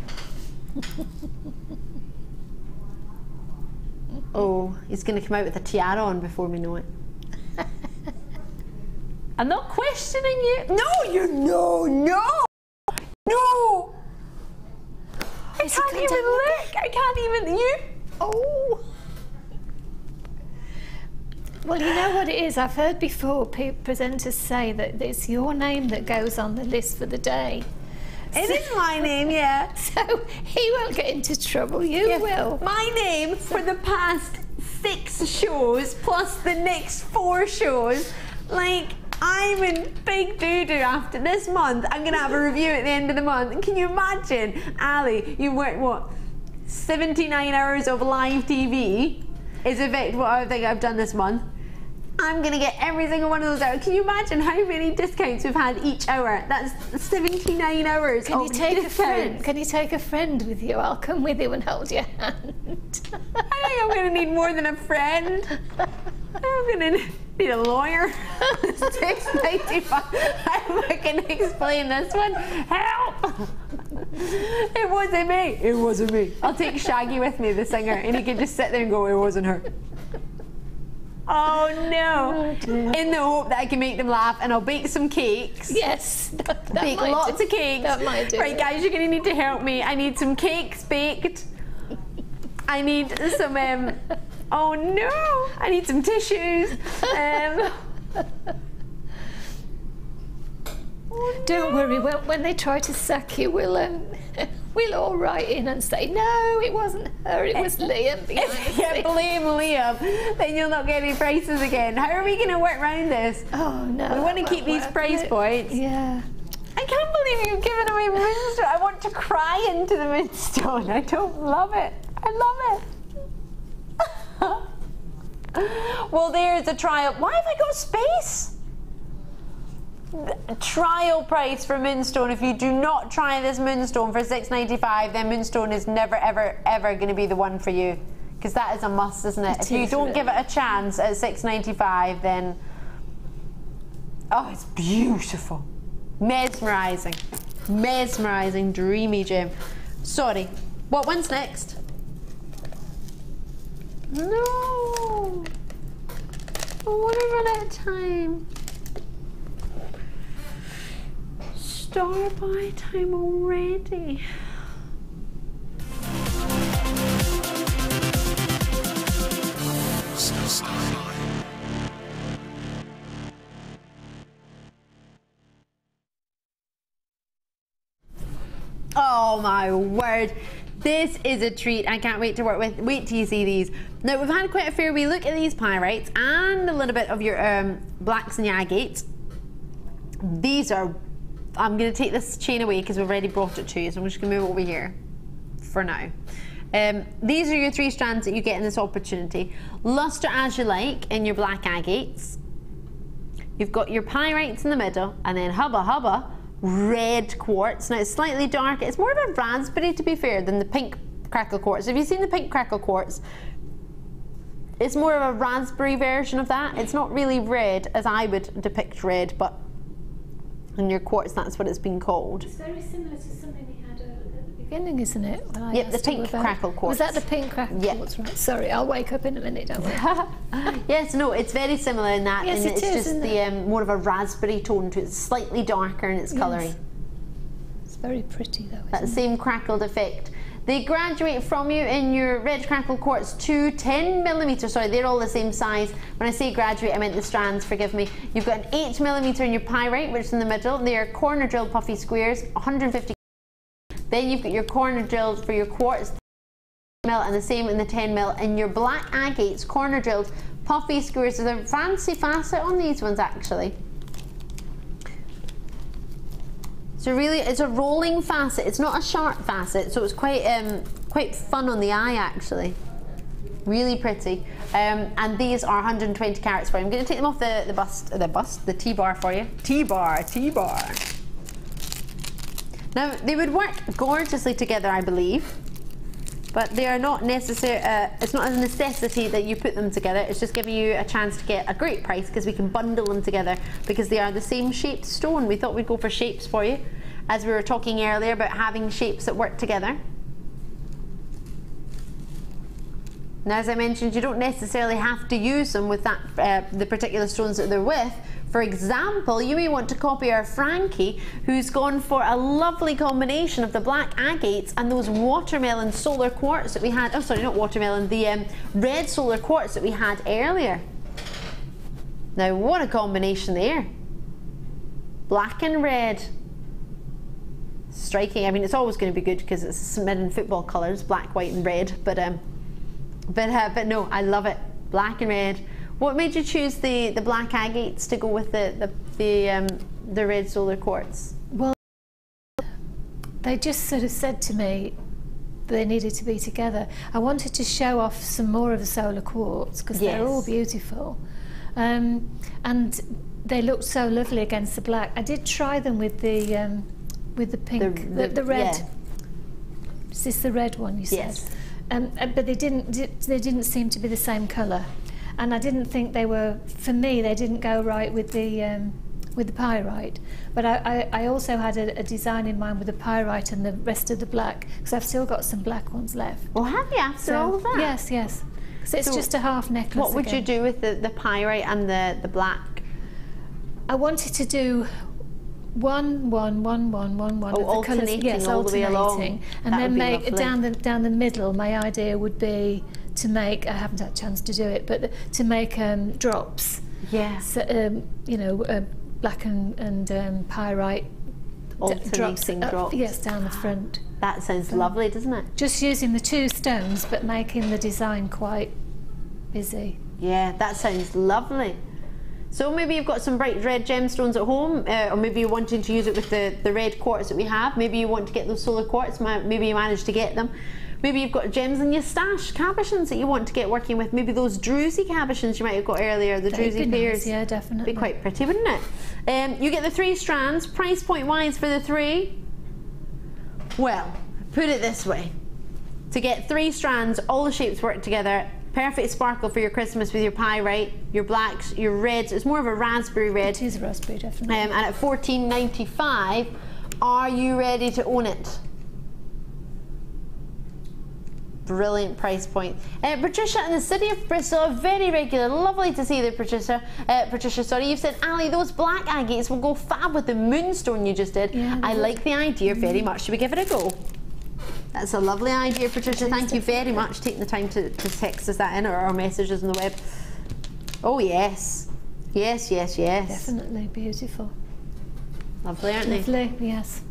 Oh, he's going to come out with a tiara on before we know it. I'm not questioning you. No, you're no. I can't even look. I can't even. You. Oh. Well, you know what it is. I've heard before presenters say that it's your name that goes on the list for the day. It is my name, yeah. So he won't get into trouble. You will. My name for the past 6 shows plus the next 4 shows. Like, I'm in big doo-doo after this month. I'm going to have a review at the end of the month. And can you imagine, Ali, you worked, what, 79 hours of live TV is in fact what I think I've done this month. I'm going to get every single one of those out. Can you imagine how many discounts we've had each hour? That's 79 hours Can you take discounts. a friend? Can you take a friend with you? I'll come with you and hold your hand. I think I'm going to need more than a friend. I'm going to need a lawyer. $6.95. I can explain this one. Help! It wasn't me. It wasn't me. I'll take Shaggy with me, the singer, and he can just sit there and go, it wasn't her. Oh no! In the hope that I can make them laugh, and I'll bake some cakes. Yes, that bake lots of cakes. That might do. Right, guys, you're going to need to help me. I need some cakes baked. I need some. Oh no! I need some tissues. Don't worry. When they try to sack you, we'll all write in and say, no, it wasn't her, it was Liam. If you blame Liam, then you'll not get any prices again. How are we going to work around this? Oh no. We want to keep these price points. Yeah. I can't believe you've given away moonstone. I want to cry into the moonstone. I don't love it. I love it. Well, there's a trial. Why have I got space? Trial price for moonstone. If you do not try this moonstone for $6.95, then moonstone is never ever going to be the one for you, because that is a must, isn't it? If you don't give it a chance at $6.95, then it's beautiful, mesmerizing, dreamy gem. Sorry, what one's next? No. Oh, what a run out of time. Star by time already. Oh my word. This is a treat. I can't wait to work with. Wait till you see these. Now, we've had quite a fair wee look at these pyrites and a little bit of your blacks and your agates. These are, I'm going to take this chain away because we've already brought it to you, so I'm just going to move it over here for now. These are your 3 strands that you get in this opportunity. Luster as you like in your black agates. You've got your pyrites in the middle, and then hubba red quartz. Now it's slightly darker. It's more of a raspberry, to be fair, than the pink crackle quartz. Have you seen the pink crackle quartz? It's more of a raspberry version of that. It's not really red as I would depict red, but in your quartz that's what it's been called. It's very similar to something we had at the beginning, isn't it? Yep, the pink crackle quartz. Was that the pink crackle quartz? Right. Sorry, I'll wake up in a minute, don't worry. Yes, no, it's very similar in that, yes, and it's is, just the more of a raspberry tone to it. It's slightly darker in its colouring. It's very pretty though. That same crackled effect. They graduate from you in your red crackle quartz to 10mm. Sorry, they're all the same size. When I say graduate, I meant the strands, forgive me. You've got an 8mm in your pyrite, which is in the middle. They are corner drilled puffy squares, 150. Then you've got your corner drilled for your quartz, 10mm, and the same in the 10mm. And your black agates, corner drilled puffy squares. There's a fancy facet on these ones actually. So really, it's a rolling facet. It's not a sharp facet, so it's quite fun on the eye actually. Really pretty. And these are 120 carats for you. I'm going to take them off the T-bar for you. T-bar. Now they would work gorgeously together, I believe, but they are not necessary. It's not a necessity that you put them together. It's just giving you a chance to get a great price because we can bundle them together because they are the same shaped stone. We thought we'd go for shapes for you, as we were talking earlier about having shapes that work together. Now, as I mentioned, you don't necessarily have to use them with that the particular stones that they're with. For example, you may want to copy our Frankie, who's gone for a lovely combination of the black agates and those watermelon solar quartz that we had. Oh, sorry, not watermelon, the red solar quartz that we had earlier. Now, what a combination there. Black and red. Striking. I mean, it's always going to be good because it's in football colours, black, white and red, but no, I love it. Black and red. What made you choose the black agates to go with the red solar quartz? Well, they just sort of said to me they needed to be together. I wanted to show off some more of the solar quartz because they're all beautiful, and they looked so lovely against the black. I did try them with the pink, the red. Yeah. Is this the red one you said? Yes. But they didn't seem to be the same colour, and I didn't think they were, for me, they didn't go right with the pyrite. But I also had a design in mind with the pyrite and the rest of the black, because I've still got some black ones left. Well, have you after all of that? Yes, yes. So it's just a half necklace. What would you do with the pyrite and the black? I wanted to do one, alternating, yes, all the way along, and then make down the middle. My idea would be to make, I haven't had a chance to do it, but to make drops. Yes. So, you know, black and pyrite alternating drops. Yes, down the front. That sounds lovely, doesn't it? Just using the 2 stones, but making the design quite busy. Yeah, that sounds lovely. So maybe you've got some bright red gemstones at home, or maybe you're wanting to use it with the red quartz that we have. Maybe you want to get those solar quartz, maybe you managed to get them. Maybe you've got gems in your stash, cabochons that you want to get working with. Maybe those druzy cabochons you might have got earlier, the druzy pairs. Nice, yeah, definitely. Be quite pretty, wouldn't it? You get the 3 strands, price point wise for the 3. Well, put it this way. To get 3 strands, all the shapes work together, perfect sparkle for your Christmas with your pyrite, your blacks, your reds. It's more of a raspberry red. It is a raspberry, definitely. And at $14.95, are you ready to own it? Brilliant price point. Patricia in the city of Bristol, very regular. Lovely to see you there, Patricia. Patricia, sorry, you've said, Ali, those black agates will go fab with the moonstone you just did. Yeah, I like the idea very much. Should we give it a go? That's a lovely idea, Patricia. Thank you very much for taking the time to text us that in, or our messages on the web. Oh, yes. Yes, yes, yes. Definitely beautiful. Lovely, aren't they? Lovely, yes.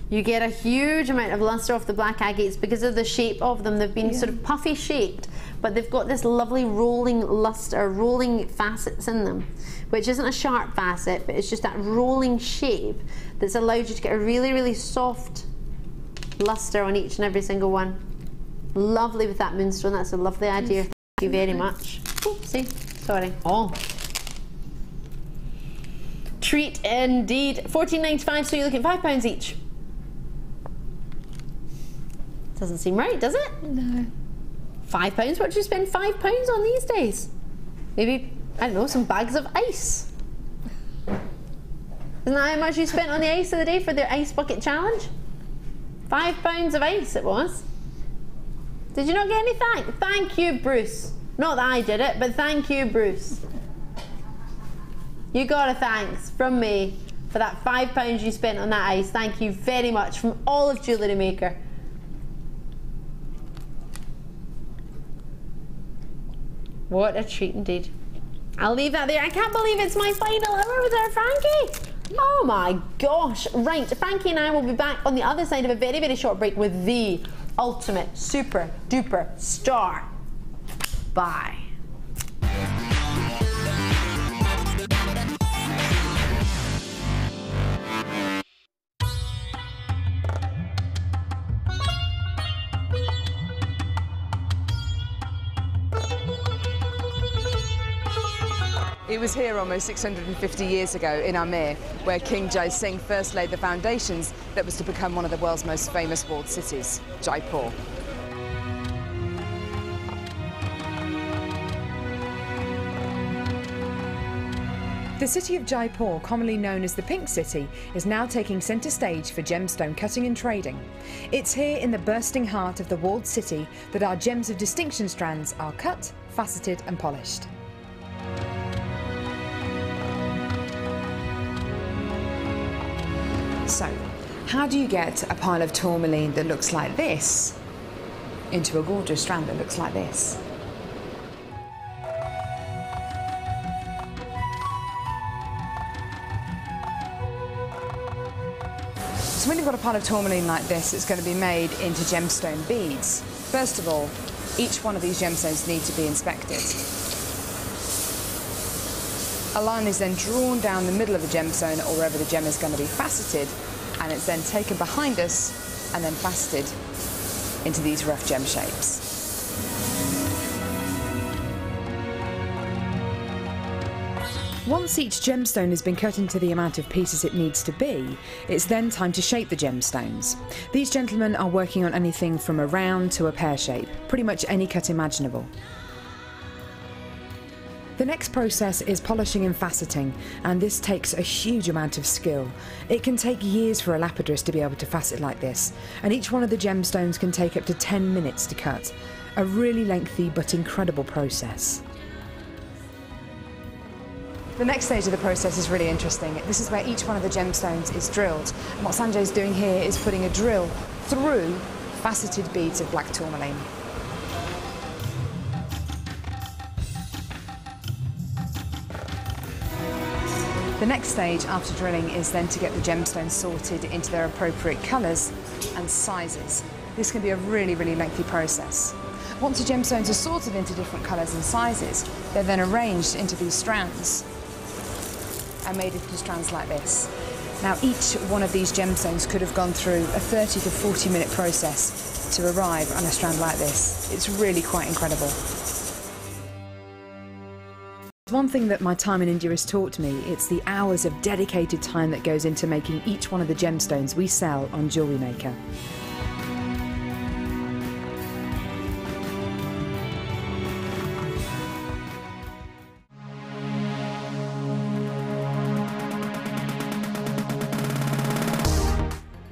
You get a huge amount of lustre off the black agates because of the shape of them. They've been sort of puffy shaped, but they've got this lovely rolling lustre, rolling facets in them, which isn't a sharp facet, but it's just that rolling shape that's allowed you to get a really, really soft lustre on each and every single one. Lovely with that moonstone. That's a lovely idea. Thank you very much. Oopsie, sorry. Oh. Treat indeed. $14.95, so you're looking at £5 each. Doesn't seem right, does it? No. £5? What do you spend £5 on these days? Maybe, I don't know, some bags of ice. Isn't that how much you spent on the ice of the day for the ice bucket challenge? £5 of ice it was. Did you not get any thanks? Thank you, Bruce. Not that I did it, but thank you, Bruce. You got a thanks from me for that £5 you spent on that ice. Thank you very much from all of Jewellery Maker. What a treat indeed. I'll leave that there. I can't believe it's my final hour with our Frankie. Oh my gosh. Right, Frankie and I will be back on the other side of a very, very short break with the ultimate super duper star. Bye. It was here almost 650 years ago in Amir, where King Jai Singh first laid the foundations that was to become one of the world's most famous walled cities, Jaipur. The city of Jaipur, commonly known as the Pink City, is now taking centre stage for gemstone cutting and trading. It's here in the bursting heart of the walled city that our gems of distinction strands are cut, faceted and polished. So, how do you get a pile of tourmaline that looks like this into a gorgeous strand that looks like this? So when you've got a pile of tourmaline like this, it's going to be made into gemstone beads. First of all, each one of these gemstones need to be inspected. A line is then drawn down the middle of the gemstone or wherever the gem is going to be faceted, and it's then taken behind us and then faceted into these rough gem shapes. Once each gemstone has been cut into the amount of pieces it needs to be, it's then time to shape the gemstones. These gentlemen are working on anything from a round to a pear shape, pretty much any cut imaginable. The next process is polishing and faceting, and this takes a huge amount of skill. It can take years for a lapidrist to be able to facet like this, and each one of the gemstones can take up to 10 minutes to cut. A really lengthy but incredible process. The next stage of the process is really interesting. This is where each one of the gemstones is drilled, and what Sanjay's doing here is putting a drill through faceted beads of black tourmaline. The next stage after drilling is then to get the gemstones sorted into their appropriate colours and sizes. This can be a really, really lengthy process. Once the gemstones are sorted into different colours and sizes, they're then arranged into these strands and made into strands like this. Now each one of these gemstones could have gone through a 30 to 40 minute process to arrive on a strand like this. It's really quite incredible. One thing that my time in India has taught me, it's the hours of dedicated time that goes into making each one of the gemstones we sell on Jewellery Maker.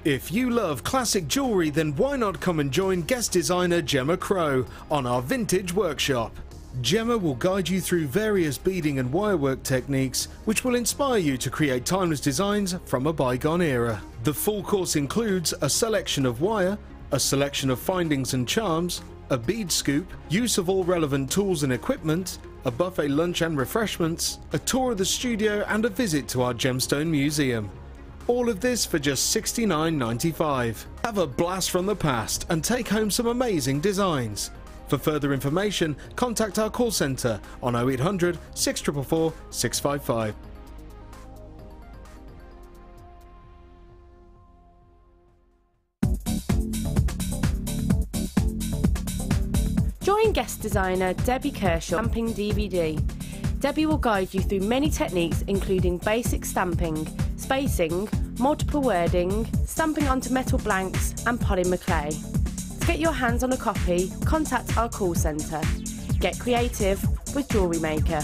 If you love classic jewellery, then why not come and join guest designer Gemma Crow on our vintage workshop. Gemma will guide you through various beading and wirework techniques which will inspire you to create timeless designs from a bygone era. The full course includes a selection of wire, a selection of findings and charms, a bead scoop, use of all relevant tools and equipment, a buffet lunch and refreshments, a tour of the studio and a visit to our gemstone museum. All of this for just $69.95. Have a blast from the past and take home some amazing designs. For further information, contact our call centre on 0800 644 655. Join guest designer Debbie Kershaw stamping DVD. Debbie will guide you through many techniques including basic stamping, spacing, multiple wording, stamping onto metal blanks and polymer clay. To get your hands on a copy, contact our call centre. Get creative with Jewellery Maker.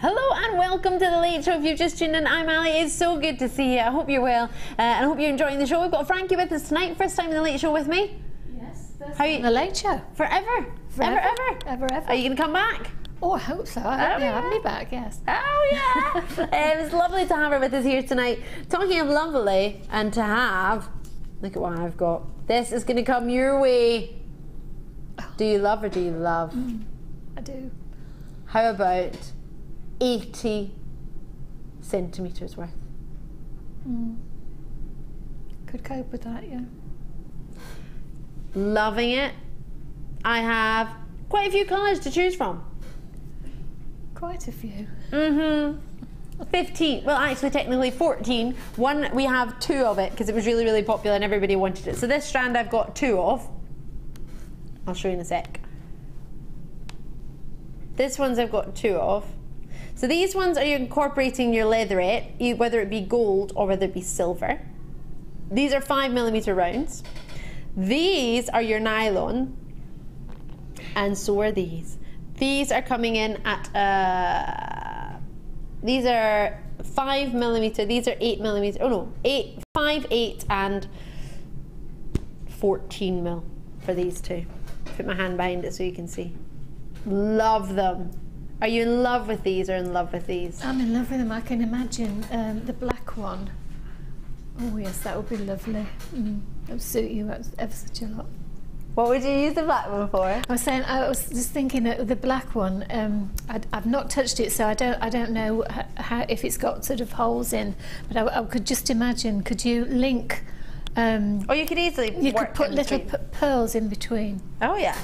Hello and welcome to the Late Show. If you've just tuned in, I'm Ali. It's so good to see you. I hope you're well and I hope you're enjoying the show. We've got Frankie with us tonight. First time in the Late Show with me? Yes, first How time you? in the Late Show. Forever? Ever. Are you going to come back? Oh, I hope so. I hope they have me back, yes. Oh yeah. It's lovely to have her with us here tonight. Talking of lovely and to have, look at what I've got. This is going to come your way. Do you love or do you love? I do. How about 80 centimetres worth? Could cope with that, yeah. Loving it. I have quite a few colours to choose from. Quite a few. 15, well actually technically 14. One, we have 2 of it because it was really, really popular and everybody wanted it. So this strand I've got 2 of. I'll show you in a sec. This one's I've got 2 of. So these ones are you incorporating your leatherette, whether it be gold or whether it be silver. These are 5mm rounds. These are your nylon, and so are these. These are coming in at, these are 5mm, these are 8mm, oh no, 5, 8 and 14mm for these 2. Put my hand behind it so you can see. Love them. Are you in love with these or in love with these? I'm in love with them. I can imagine the black one. Oh yes, that would be lovely. That would suit you ever such a lot. What would you use the black one for? I was saying, I was just thinking that the black one. I've not touched it, so I don't know how if it's got sort of holes in. But I could just imagine. Could you link? Or you could easily. You could put little pearls in between. Oh yeah.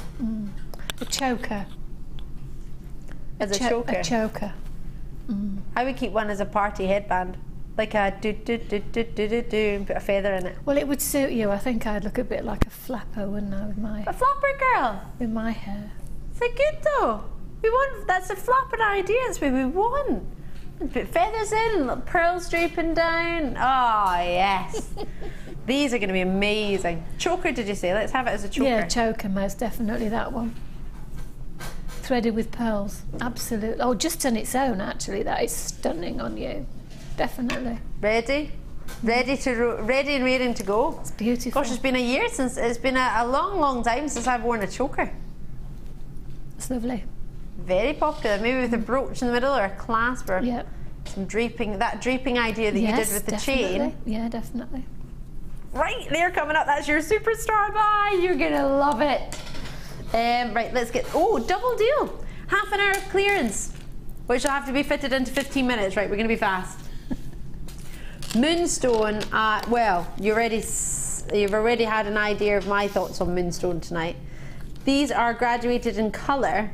A choker. As a choker? A choker. I would keep one as a party headband. Like a do-do-do-do-do-do-do and put a feather in it. Well, it would suit you. I think I'd look a bit like a flapper, wouldn't I, with my... A flapper girl? With my hair. Is it good though? We want, that's a flapper idea, that's what we want. And put feathers in, little pearls draping down. Oh, yes. These are going to be amazing. Choker, did you say? Let's have it as a choker. Yeah, choker, most definitely that one. Threaded with pearls, absolutely. Oh, just on its own, actually, that is stunning on you. Definitely. Ready? Ready and raring to go. It's beautiful. Gosh, it's been a year since, it's been a long, long time since I've worn a choker. It's lovely. Very popular, maybe with a brooch in the middle or a clasp or some draping, that draping idea that you did with the chain. Yeah, definitely. Right, they're coming up, that's your superstar buy, you're gonna love it. Right, let's get, oh, double deal. Half an hour of clearance, which will have to be fitted into 15 minutes. Right, we're gonna be fast. Moonstone, well, you've already had an idea of my thoughts on Moonstone tonight. These are graduated in colour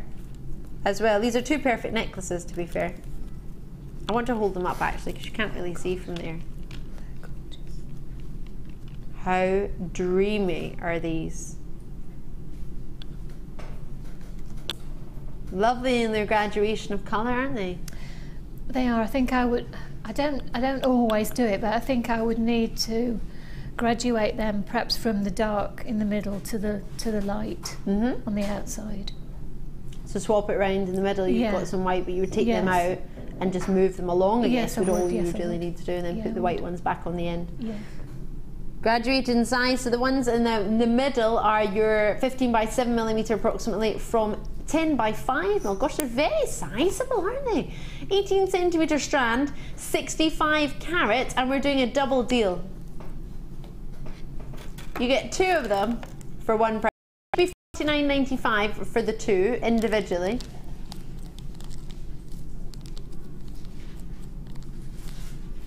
as well. These are 2 perfect necklaces, to be fair. I want to hold them up actually because you can't really see from there. How dreamy are these? Lovely in their graduation of colour, aren't they? They are. I think I would. I don't always do it, but I think I would need to graduate them perhaps from the dark in the middle to the light on the outside. So swap it round in the middle. You've got some white, but you would take them out and just move them along. I guess would all you would really need to do, and then put the white ones back on the end. Yeah. Graduated in size, so the ones in the middle are your 15 by 7 millimeter approximately from 10 by 5. Oh gosh, they're very sizable, aren't they? 18 centimeter strand, 65 carat, and we're doing a double deal. You get 2 of them for one price. It'll be $49.95 for the 2 individually.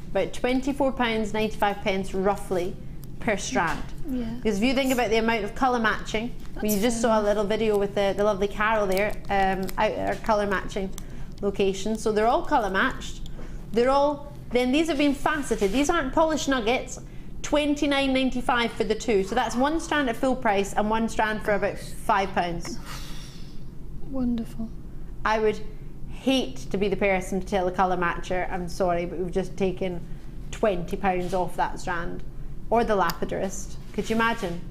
About £24.95 roughly per strand. Yeah. Because if you think about the amount of colour matching, you just saw a little video with the lovely Carol there, out at our colour matching location. So they're all colour matched. They're all, then these have been faceted. These aren't polished nuggets. $29.95 for the 2. So that's 1 strand at full price and 1 strand for about £5. Wonderful. I would hate to be the person to tell a colour matcher, I'm sorry, but we've just taken £20 off that strand. Or the lapidarist. Could you imagine?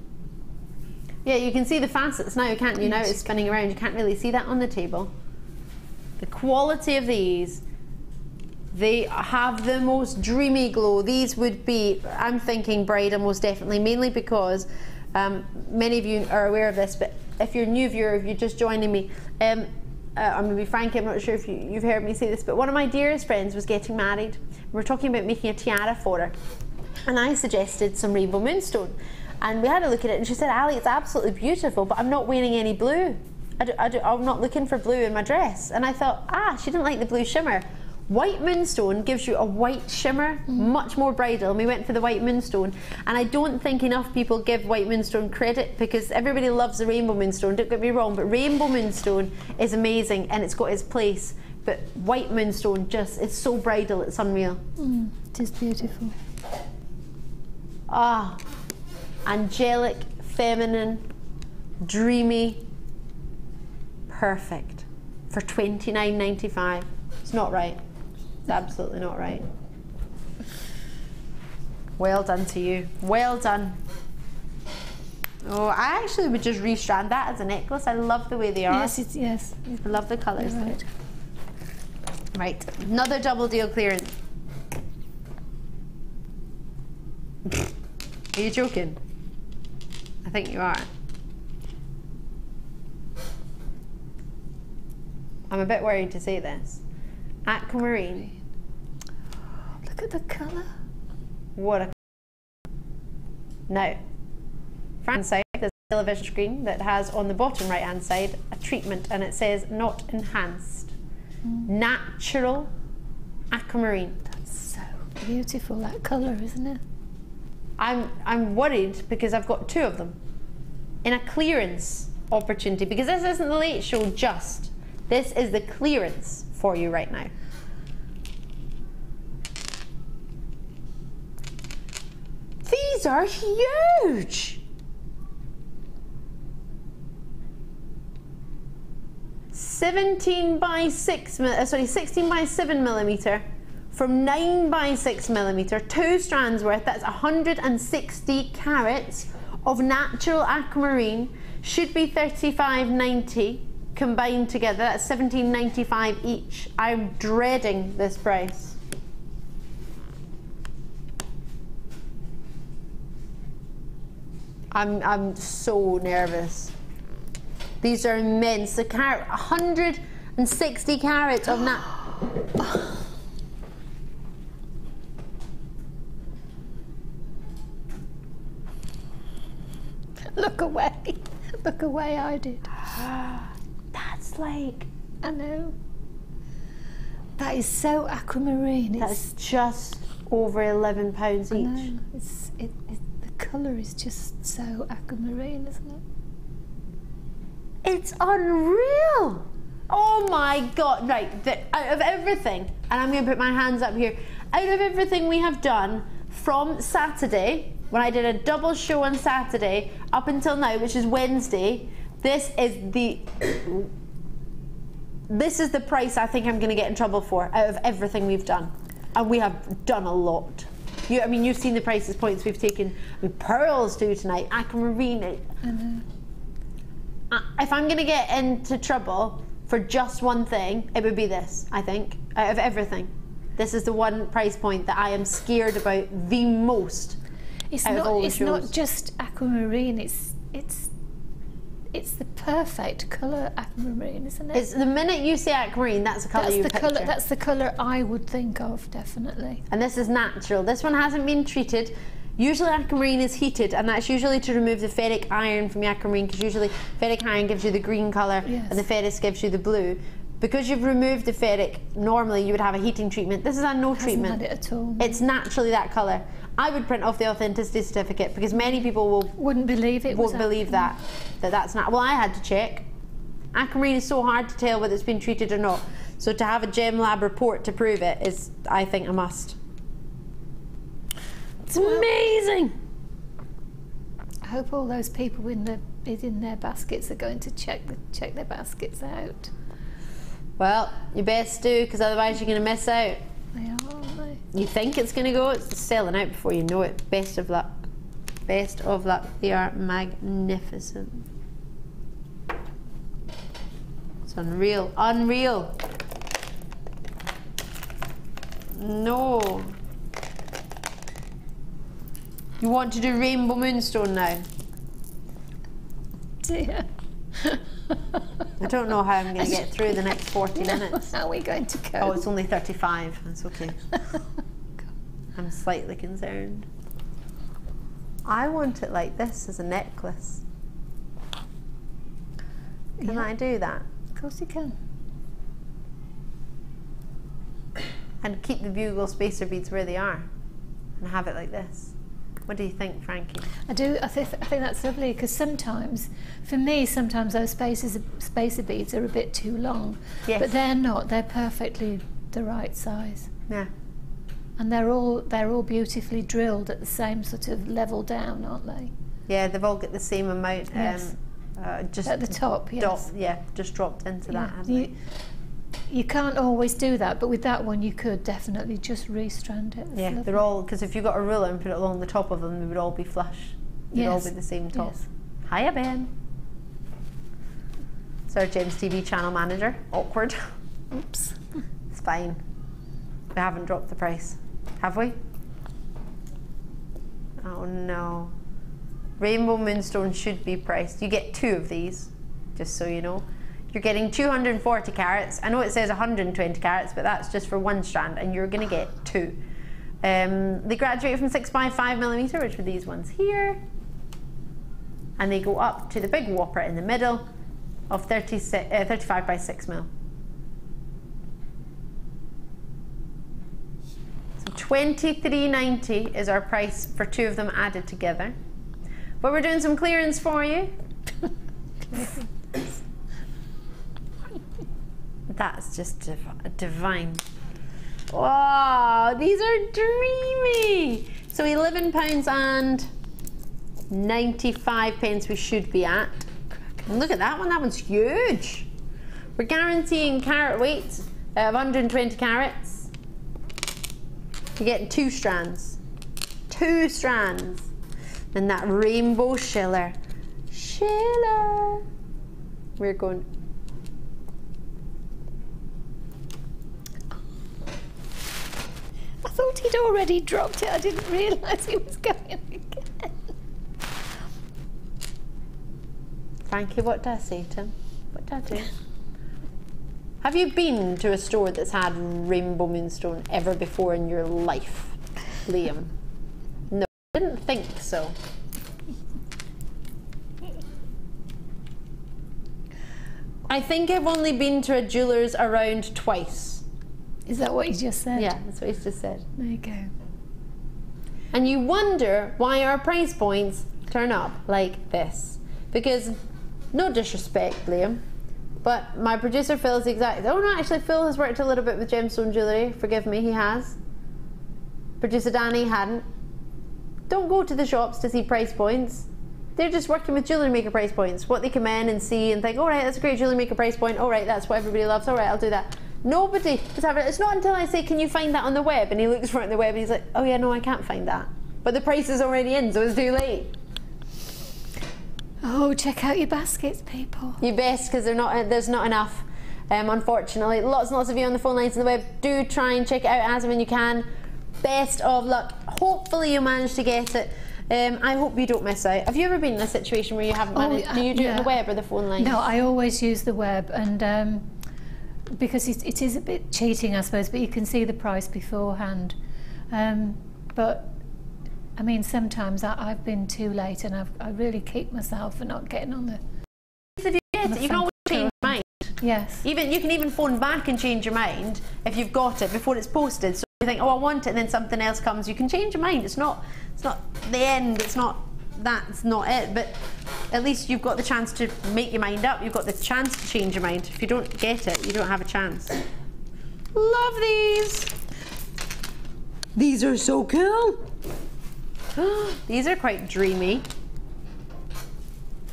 Yeah, you can see the facets now, can't you? Now it's spinning around. You can't really see that on the table. The quality of these, they have the most dreamy glow. These would be, I'm thinking Braided most definitely, mainly because many of you are aware of this, but if you're a new viewer, if you're just joining me, I'm going to be frank, I'm not sure if you've heard me say this, but one of my dearest friends was getting married. We were talking about making a tiara for her. And I suggested some rainbow moonstone, and we had a look at it, and she said, Ali, it's absolutely beautiful, but I'm not wearing any blue. I'm not looking for blue in my dress. And I thought, she didn't like the blue shimmer. White moonstone gives you a white shimmer, much more bridal, and we went for the white moonstone. And I don't think enough people give white moonstone credit, because everybody loves the rainbow moonstone, don't get me wrong, but rainbow moonstone is amazing and it's got its place. But white moonstone just, it's so bridal, it's unreal. It is beautiful. Angelic, feminine, dreamy, perfect for $29.95. It's not right. It's absolutely not right. Well done to you. Well done. Oh, I actually would just restrand that as a necklace. I love the way they are. Yes, yes. I love the colours. Right. Right, another double deal clearance. Are you joking? I think you are. I'm a bit worried to say this. Aquamarine. Look at the colour. What a... Now, front side, there's a television screen that has on the bottom right hand side a treatment, and it says not enhanced. Natural aquamarine. That's so beautiful, that colour, isn't it? I'm worried because I've got 2 of them in a clearance opportunity, because this isn't the late show just. This is the clearance for you right now. These are huge. 16 by 7 millimeter from 9 by 6 millimeter, 2 strands worth. That's 160 carats of natural aquamarine. Should be $35.90 combined together. That's $17.95 each. I'm dreading this price. I'm so nervous. These are immense. The carat, 160 carats of Look away. Look away, I did. That's like... I know. That is so aquamarine. That's just over £11 each. I know. The colour is just so aquamarine, isn't it? It's unreal. Oh my God. Right, out of everything, and I'm going to put my hands up here, out of everything we have done from Saturday, when I did a double show on Saturday, up until now, which is Wednesday, this is the... this is the price I think I'm going to get in trouble for out of everything we've done. And we have done a lot. I mean, you've seen the prices points we've taken with pearls too tonight, aquamarine. If I'm going to get into trouble for just one thing, it would be this, I think, out of everything. This is the one price point that I am scared about the most. It's not just aquamarine, it's the perfect colour aquamarine, isn't it? It's the minute you say aquamarine, that's the colour you picture. That's the colour I would think of, definitely. And this is natural. This one hasn't been treated. Usually aquamarine is heated, and that's usually to remove the ferric iron from the aquamarine, because usually ferric iron gives you the green colour, yes, and the ferrous gives you the blue. Because you've removed the ferric, normally you would have a heating treatment. This is a no treatment. Hasn't had it at all. It's naturally that colour. I would print off the authenticity certificate, because many people wouldn't believe it. Won't believe that's not. Well, I had to check. Aquamarine is so hard to tell whether it's been treated or not. So to have a Gem Lab report to prove it is, I think, a must. It's amazing. I hope all those people in their baskets are going to check their baskets out. Well, you best do, because otherwise you're going to miss out. They are, aren't they? You think it's going to go, it's selling out before you know it. Best of luck. Best of luck. They are magnificent. It's unreal. Unreal. No. You want to do Rainbow Moonstone now? Dear. I don't know how I'm going to get through the next 40 minutes. How are we going to go? Oh, it's only 35. That's okay. I'm slightly concerned. I want it like this as a necklace. Can I do that? Of course you can. And keep the bugle spacer beads where they are and have it like this. What do you think, Frankie? I do. I think that's lovely, because sometimes, for me, sometimes those spacer beads are a bit too long. Yes. But they're not. They're perfectly the right size. Yeah. And they're all beautifully drilled at the same sort of level down, aren't they? Yeah, they've all got the same amount. Yes. Just at the top. Yes. Just dropped into that. You can't always do that, but with that one you could definitely just restrand it. Yeah, they're all, because if you got a ruler and put it along the top of them, they would all be flush. They'd all be the same top. Yes. Hiya, Ben. It's our Gems TV channel manager. Awkward. Oops. It's fine. We haven't dropped the price, have we? Oh no. Rainbow Moonstone should be priced. You get 2 of these, just so you know. You're getting 240 carats. I know it says 120 carats, but that's just for 1 strand, and you're going to get 2. They graduate from 6x5mm, which are these ones here, and they go up to the big whopper in the middle of 35x6mm. So $23.90 is our price for 2 of them added together. But we're doing some clearance for you. That's just divine. Wow, these are dreamy. So £11.95 we should be at. And look at that one, that one's huge. We're guaranteeing carat weights of 120 carats. You're getting 2 strands. 2 strands. And that rainbow schiller. Schiller. We're going. I thought he'd already dropped it. I didn't realise he was going again. Frankie, what did I say to him? What did I do? Have you been to a store that's had Rainbow Moonstone ever before in your life, Liam? No, I didn't think so. I think I've only been to a jeweller's around twice. Is that what you just said? Yeah, that's what he's just said. There you go. And you wonder why our price points turn up like this. Because, no disrespect, Liam, but my producer Phil is exactly... Oh no, actually Phil has worked a little bit with gemstone jewellery. Forgive me, he has. Producer Danny hadn't. Don't go to the shops to see price points. They're just working with jewellery maker price points. What they come in and see and think, all right, that's a great jewellery maker price point. All right, that's what everybody loves. All right, I'll do that. Nobody is having it. It's not until I say, can you find that on the web? And he looks for it on the web and he's like, oh yeah, no, I can't find that. But the price is already in, so it's too late. Oh, check out your baskets, people. You best, because there's not enough. Unfortunately, lots and lots of you on the phone lines and the web, do try and check it out as and when you can. Best of luck. Hopefully you'll manage to get it. I hope you don't miss out. Have you ever been in a situation where you haven't managed? Do you do it on the web or the phone line? No, I always use the web, and because it is a bit cheating, I suppose, but you can see the price beforehand. But I mean, sometimes I've been too late, and I really keep myself for not getting on the. If you get it, you can always change your mind. Yes. You can even phone back and change your mind if you've got it before it's posted. So you think, oh, I want it, and then something else comes. You can change your mind. It's not the end. That's not it. But at least you've got the chance to make your mind up. You've got the chance to change your mind. If you don't get it, you don't have a chance. Love these. These are so cool. These are quite dreamy.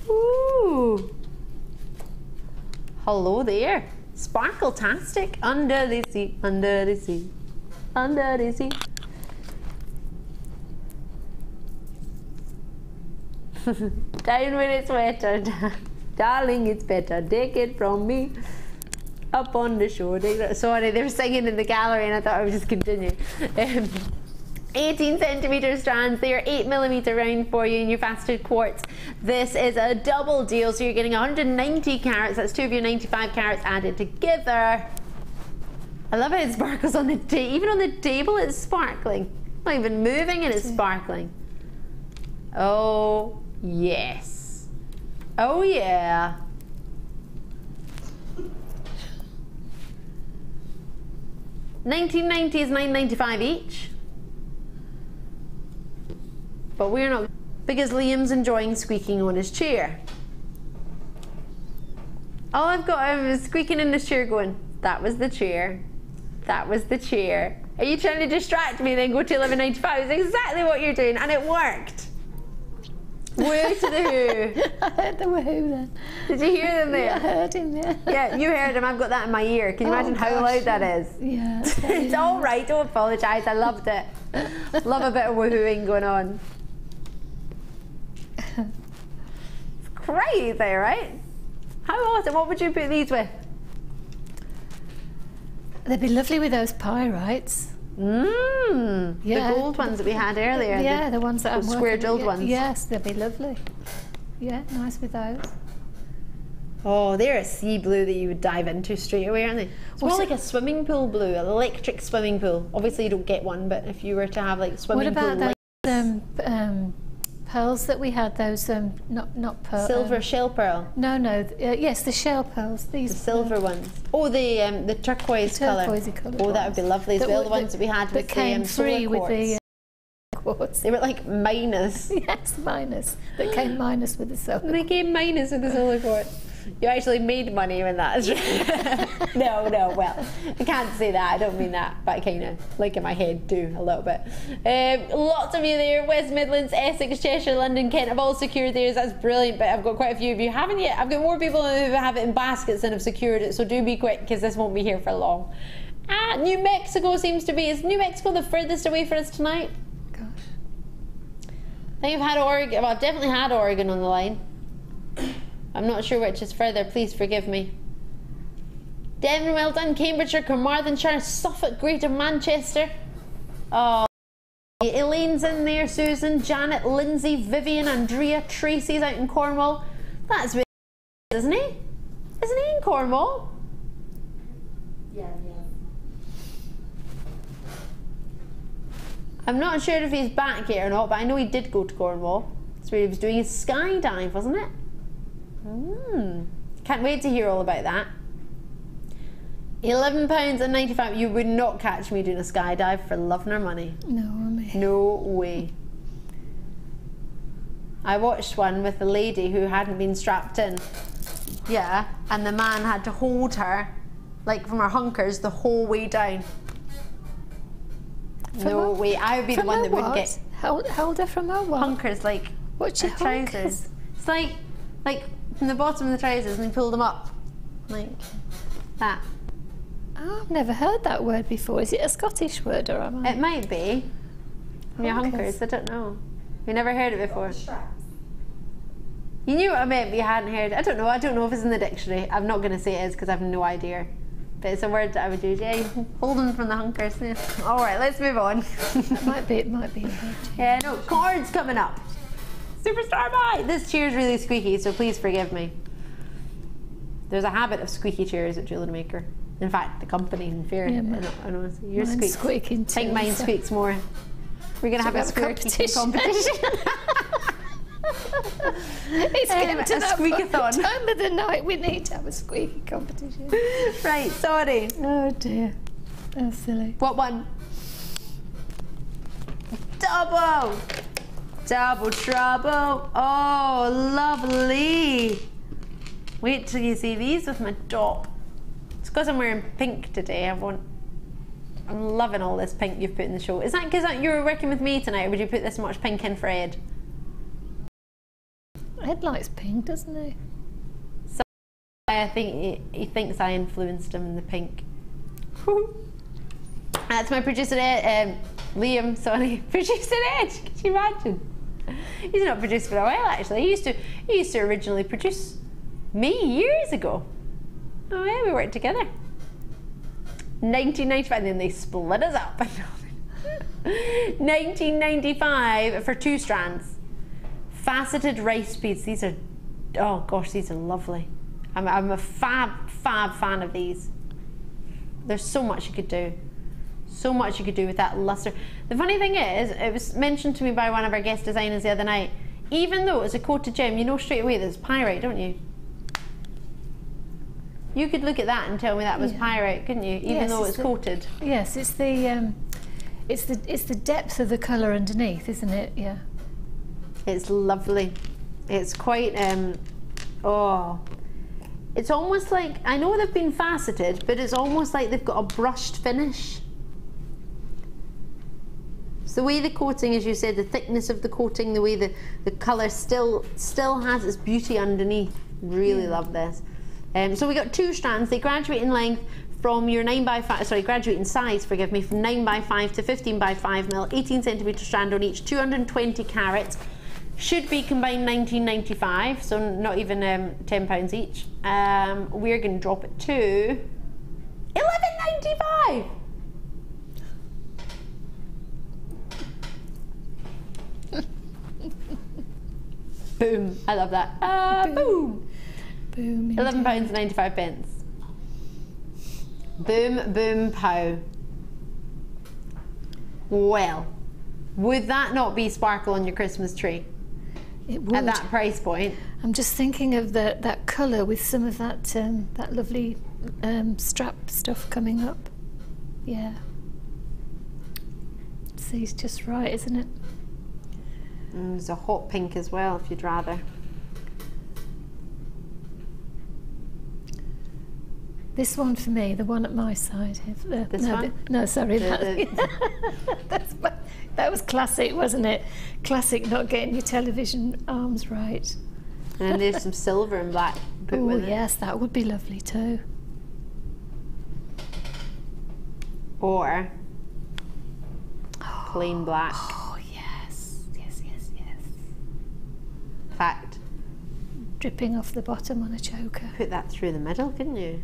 Ooh. Hello there. Sparkle-tastic. Under the sea, under the sea, under the sea. Down when it's wetter, darling, it's better. Take it from me. Up on the shore. Sorry, they were singing in the gallery and I thought I would just continue. 18 centimetre strands, they are 8mm round for you in your faceted quartz. This is a double deal, so you're getting 190 carats, that's 2 of your 95 carats added together. I love how it sparkles on the table, even on the table it's sparkling. Not even moving and it's sparkling. Oh yes. Oh yeah. $19.90 is $9.95 each. But we're not, because Liam's enjoying squeaking on his chair. All I've got, I was squeaking in his chair going, that was the chair. That was the chair. Are you trying to distract me and then go to 11.95? It's exactly what you're doing, and it worked. Woo to the who. I heard the woohoo then. Did you hear them there? Yeah, I heard him there. Yeah, you heard him. I've got that in my ear. Can you imagine how loud that is? Yeah. It's all right. Don't apologise. I loved it. Love a bit of woohooing going on. It's crazy, right? How awesome. What would you put these with? They'd be lovely with those pyrites. Mmm. Yeah. The gold ones that we had earlier. Yeah, the ones that I'm square drilled ones. Yes, they'd be lovely. Yeah, nice with those. Oh, they're a sea blue that you would dive into straight away, aren't they? It's more like a swimming pool blue, an electric swimming pool. Obviously you don't get one, but if you were to have like swimming pool. What about those pearls that we had? Those not pearl. Silver shell pearl. No, yes, the shell pearls. These the silver ones. Oh, the turquoise colour. Turquoisey colour. Oh, that would be lovely as well. The ones that we had with came the free solar with the quartz. They were like minus. Yes, minus. That came minus with the solar. They came minus with the solar quartz. You actually made money when that is No, well, I can't say that, I don't mean that, but I kind of, like in my head, do a little bit. Lots of you there, West Midlands, Essex, Cheshire, London, Kent, have all secured theirs, that's brilliant, but I've got quite a few of you haven't yet. I've got more people who have it in baskets than have secured it, so do be quick, because this won't be here for long. New Mexico seems to be, is New Mexico the furthest away for us tonight? Gosh. I think I've had Oregon, well, I've definitely had Oregon on the line. I'm not sure which is further, please forgive me. Devon, well done. Cambridgeshire, Carmarthenshire, Suffolk, Greater Manchester. Oh, Elaine's in there, Susan, Janet, Lindsay, Vivian, Andrea, Tracy's out in Cornwall. That's really good, isn't he? Isn't he in Cornwall? Yeah. I'm not sure if he's back yet or not, but I know he did go to Cornwall. That's where he was doing his skydive, wasn't it? Can't wait to hear all about that. £11.95. You would not catch me doing a skydive for love nor money. No, me. No way. I watched one with a lady who hadn't been strapped in. Yeah, and the man had to hold her, like from her hunkers, the whole way down. No way. I would be the one that wouldn't get. Hold her from her what? Hunkers, like What's your trousers? It's like from the bottom of the trousers and you pull them up. Like that. Oh, I've never heard that word before. Is it a Scottish word or am I? It might be. Your hunkers, I don't know. You never heard it before. You knew what I meant, but you hadn't heard it. I don't know if it's in the dictionary. I'm not going to say it is because I have no idea. But it's a word that I would use. Yeah, you hold them from the hunkers. Yeah. All right, let's move on. It might be a word. Yeah, no, chords coming up. Superstar Bye! This chair's really squeaky, so please forgive me. There's a habit of squeaky chairs at Jewellery Maker. In fact, the company, in fair, Yeah, I know yours squeaks. Squeaking too. I think mine squeaks more. We're going to have a squeaky competition. It's getting to that squeakathon. time of the night. We need to have a squeaky competition. Right, sorry. Oh dear. That's silly. What one? Double! Double trouble. Oh, lovely. Wait till you see these with my top. It's because I'm wearing pink today. I'm loving all this pink you've put in the show. Is that because you were working with me tonight, or would you put this much pink in for Ed? Ed likes pink, doesn't he? So I think he thinks I influenced him in the pink. That's my producer Ed, Liam, sorry. Producer Ed, could you imagine? He's not produced for a while actually. He used to originally produce me years ago. Oh yeah, we worked together. 1995, and then they split us up. 1995 for 2 strands. Faceted rice beads. These are, oh gosh, these are lovely. I'm a fab fan of these. There's so much you could do. So much you could do with that luster. The funny thing is, it was mentioned to me by one of our guest designers the other night, even though it's a coated gem, you know straight away that it's pyrite, don't you? You could look at that and tell me that was pyrite, couldn't you? Even though it's coated. Yes, it's the depth of the colour underneath, isn't it? Yeah. It's lovely. It's quite oh. It's almost like, I know they've been faceted, but it's almost like they've got a brushed finish. So the way the coating, as you said, the thickness of the coating, the way the colour still has its beauty underneath. Really love this. So we got 2 strands. They graduate in length from your 9x5, sorry, graduate in size, forgive me, from 9x5 to 15x5 mil, 18 centimetre strand on each, 220 carats. Should be combined 19.95, so not even £10 each. We're going to drop it to £11.95. Boom! I love that. Boom! Boom. £11.95. Boom, boom, pow. Well, would that not be sparkle on your Christmas tree? It would. At that price point. I'm just thinking of that colour with some of that that lovely strap stuff coming up. Yeah. See, it's just right, isn't it? There's a hot pink as well, if you'd rather. This one for me, the one at my side. This one? No, sorry. That was classic, wasn't it? Classic not getting your television arms right. And then there's some silver and black. Oh yes, that would be lovely too. Or plain black. Oh yes, yes, yes, yes. Fact. Dripping off the bottom on a choker. Put that through the middle, couldn't you?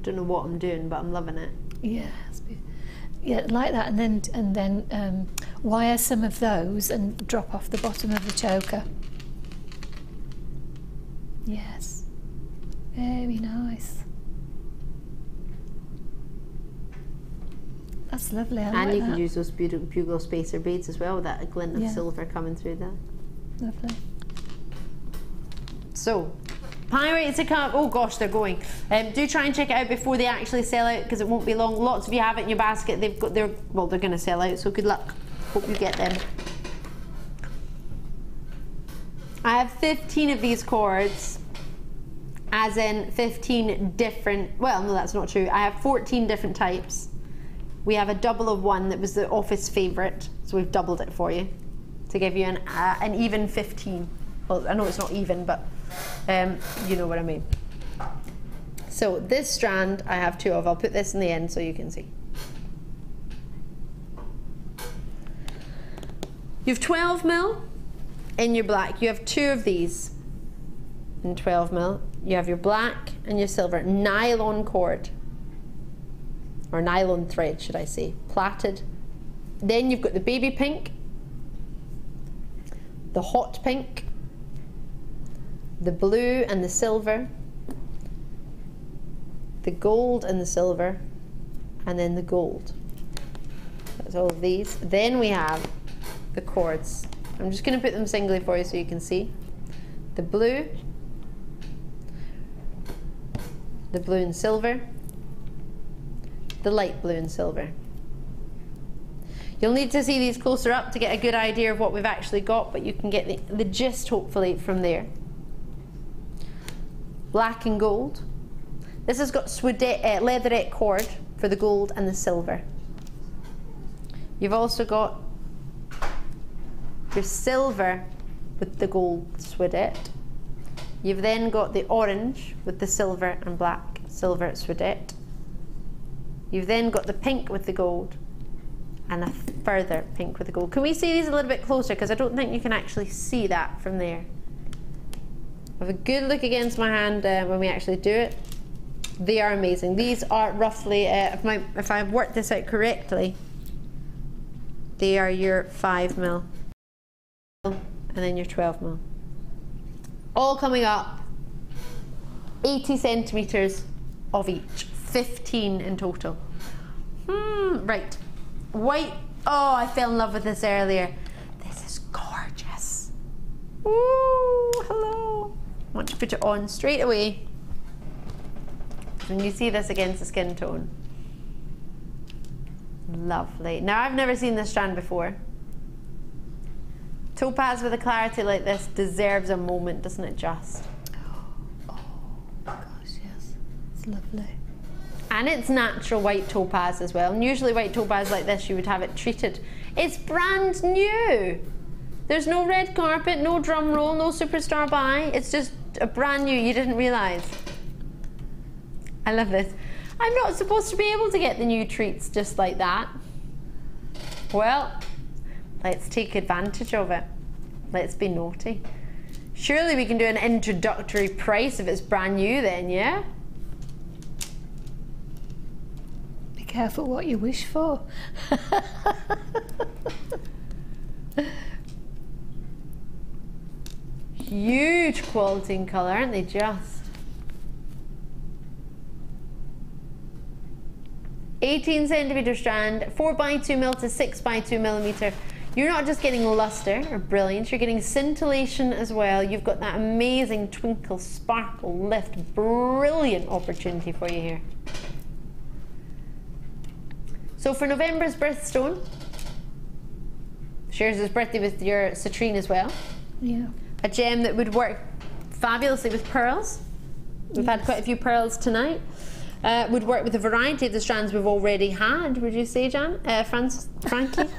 Don't know what I'm doing, but I'm loving it. Yeah, yeah, like that, and then wire some of those and drop off the bottom of the choker. Yes, very nice. That's lovely. I and like you that. can use those beautiful bugle spacer beads as well with that glint of silver coming through there. Lovely. So, Pyrite to come. Oh gosh, they're going. Do try and check it out before they actually sell out, because it won't be long. Lots of you have it in your basket. They've got their, well, they're going to sell out. So good luck. Hope you get them. I have 15 of these cords, as in 15 different. Well, no, that's not true. I have 14 different types. We have a double of one that was the office favourite, so we've doubled it for you to give you an even 15. Well, I know it's not even, but you know what I mean. So this strand I have 2 of. I'll put this in the end so you can see. You have 12 mil in your black. You have 2 of these in 12 mil. You have your black and your silver. Nylon cord, or nylon thread should I say, plaited. Then you've got the baby pink, the hot pink, the blue and the silver, the gold and the silver, and then the gold. That's all of these. Then we have the cords. I'm just going to put them singly for you so you can see. The blue and silver, the light blue and silver. You'll need to see these closer up to get a good idea of what we've actually got, but you can get the gist hopefully from there. Black and gold. This has got leatherette cord for the gold and the silver. You've also got your silver with the gold swedet. You've then got the orange with the silver and black silver swedet. You've then got the pink with the gold and a further pink with the gold. Can we see these a little bit closer? Because I don't think you can actually see that from there. Have a good look against my hand when we actually do it. They are amazing. These are roughly, if I've worked this out correctly, they are your 5 mil and then your 12 mil. All coming up 80 centimetres of each, 15 in total. Right, white. Oh, I fell in love with this earlier. This is gorgeous. Ooh, hello. I want to put it on straight away. When you see this against the skin tone. Lovely. Now, I've never seen this strand before. Topaz with a clarity like this deserves a moment, doesn't it just? Oh gosh, yes. It's lovely. And it's natural white topaz as well. And usually white topaz like this, you would have it treated. It's brand new. There's no red carpet, no drum roll, no superstar buy. It's just a brand new, you didn't realise. I love this. I'm not supposed to be able to get the new treats just like that. Well, let's take advantage of it. Let's be naughty. Surely we can do an introductory price if it's brand new then, yeah? Be careful what you wish for. Huge quality and colour, aren't they just? 18 centimetre strand, 4x2 mil to 6x2 millimetre. You're not just getting luster or brilliance, you're getting scintillation as well. You've got that amazing twinkle, sparkle, lift. Brilliant opportunity for you here. So for November's birthstone, shares his birthday with your citrine as well. Yeah. A gem that would work fabulously with pearls. We've had quite a few pearls tonight. Would work with a variety of the strands we've already had, would you say, Frankie?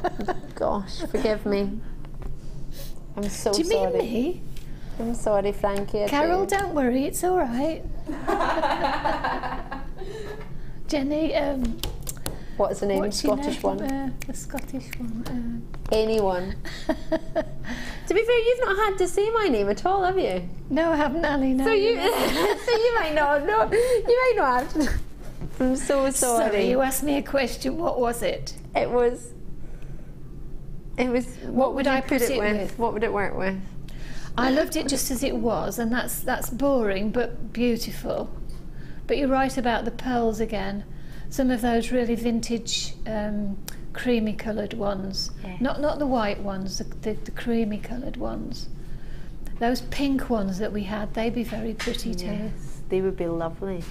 Gosh, forgive me. I'm so sorry. Do you mean me? I'm sorry, Frankie. Carol, don't worry, it's all right. Jenny, what is the name? What's Scottish one? The Scottish one. Anyone. To be fair, you've not had to say my name at all, have you? No, I haven't, Ali. No. So you, so you might not. No, you might not have to. I'm so sorry. Sorry, you asked me a question. What was it? It was. What would I put it with? What would it work with? I loved it just as it was, and that's boring but beautiful. But you're right about the pearls again. Some of those really vintage, creamy coloured ones. Yeah. Not the white ones, the creamy coloured ones. Those pink ones that we had, they'd be very pretty too. Yes, they would be lovely.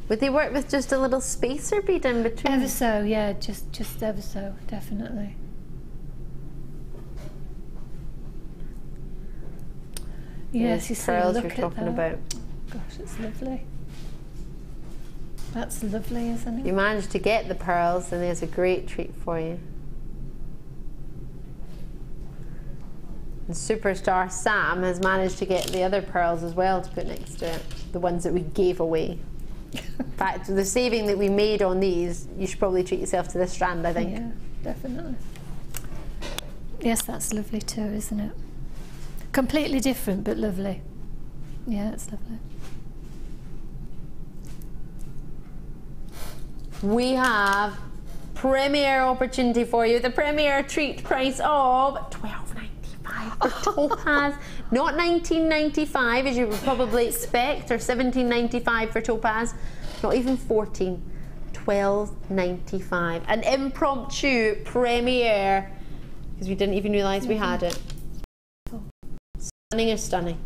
Would they work with just a little spacer bead in between? Ever so, yeah, just ever so, definitely. Yes, you see, pearls look you're at talking that. about. Gosh, it's lovely. That's lovely, isn't it? You managed to get the pearls, and there's a great treat for you. And Superstar Sam has managed to get the other pearls as well to put next to it, the ones that we gave away. In fact, the saving that we made on these, you should probably treat yourself to this strand, I think. Yeah, definitely. Yes, that's lovely too, isn't it? Completely different, but lovely. Yeah, it's lovely. We have premier opportunity for you. The premier treat price of $12.95 for topaz. Not $19.95 as you would probably expect, or $17.95 for topaz. Not even $14. $12.95. An impromptu premier, because we didn't even realise we had it. Stunning is stunning.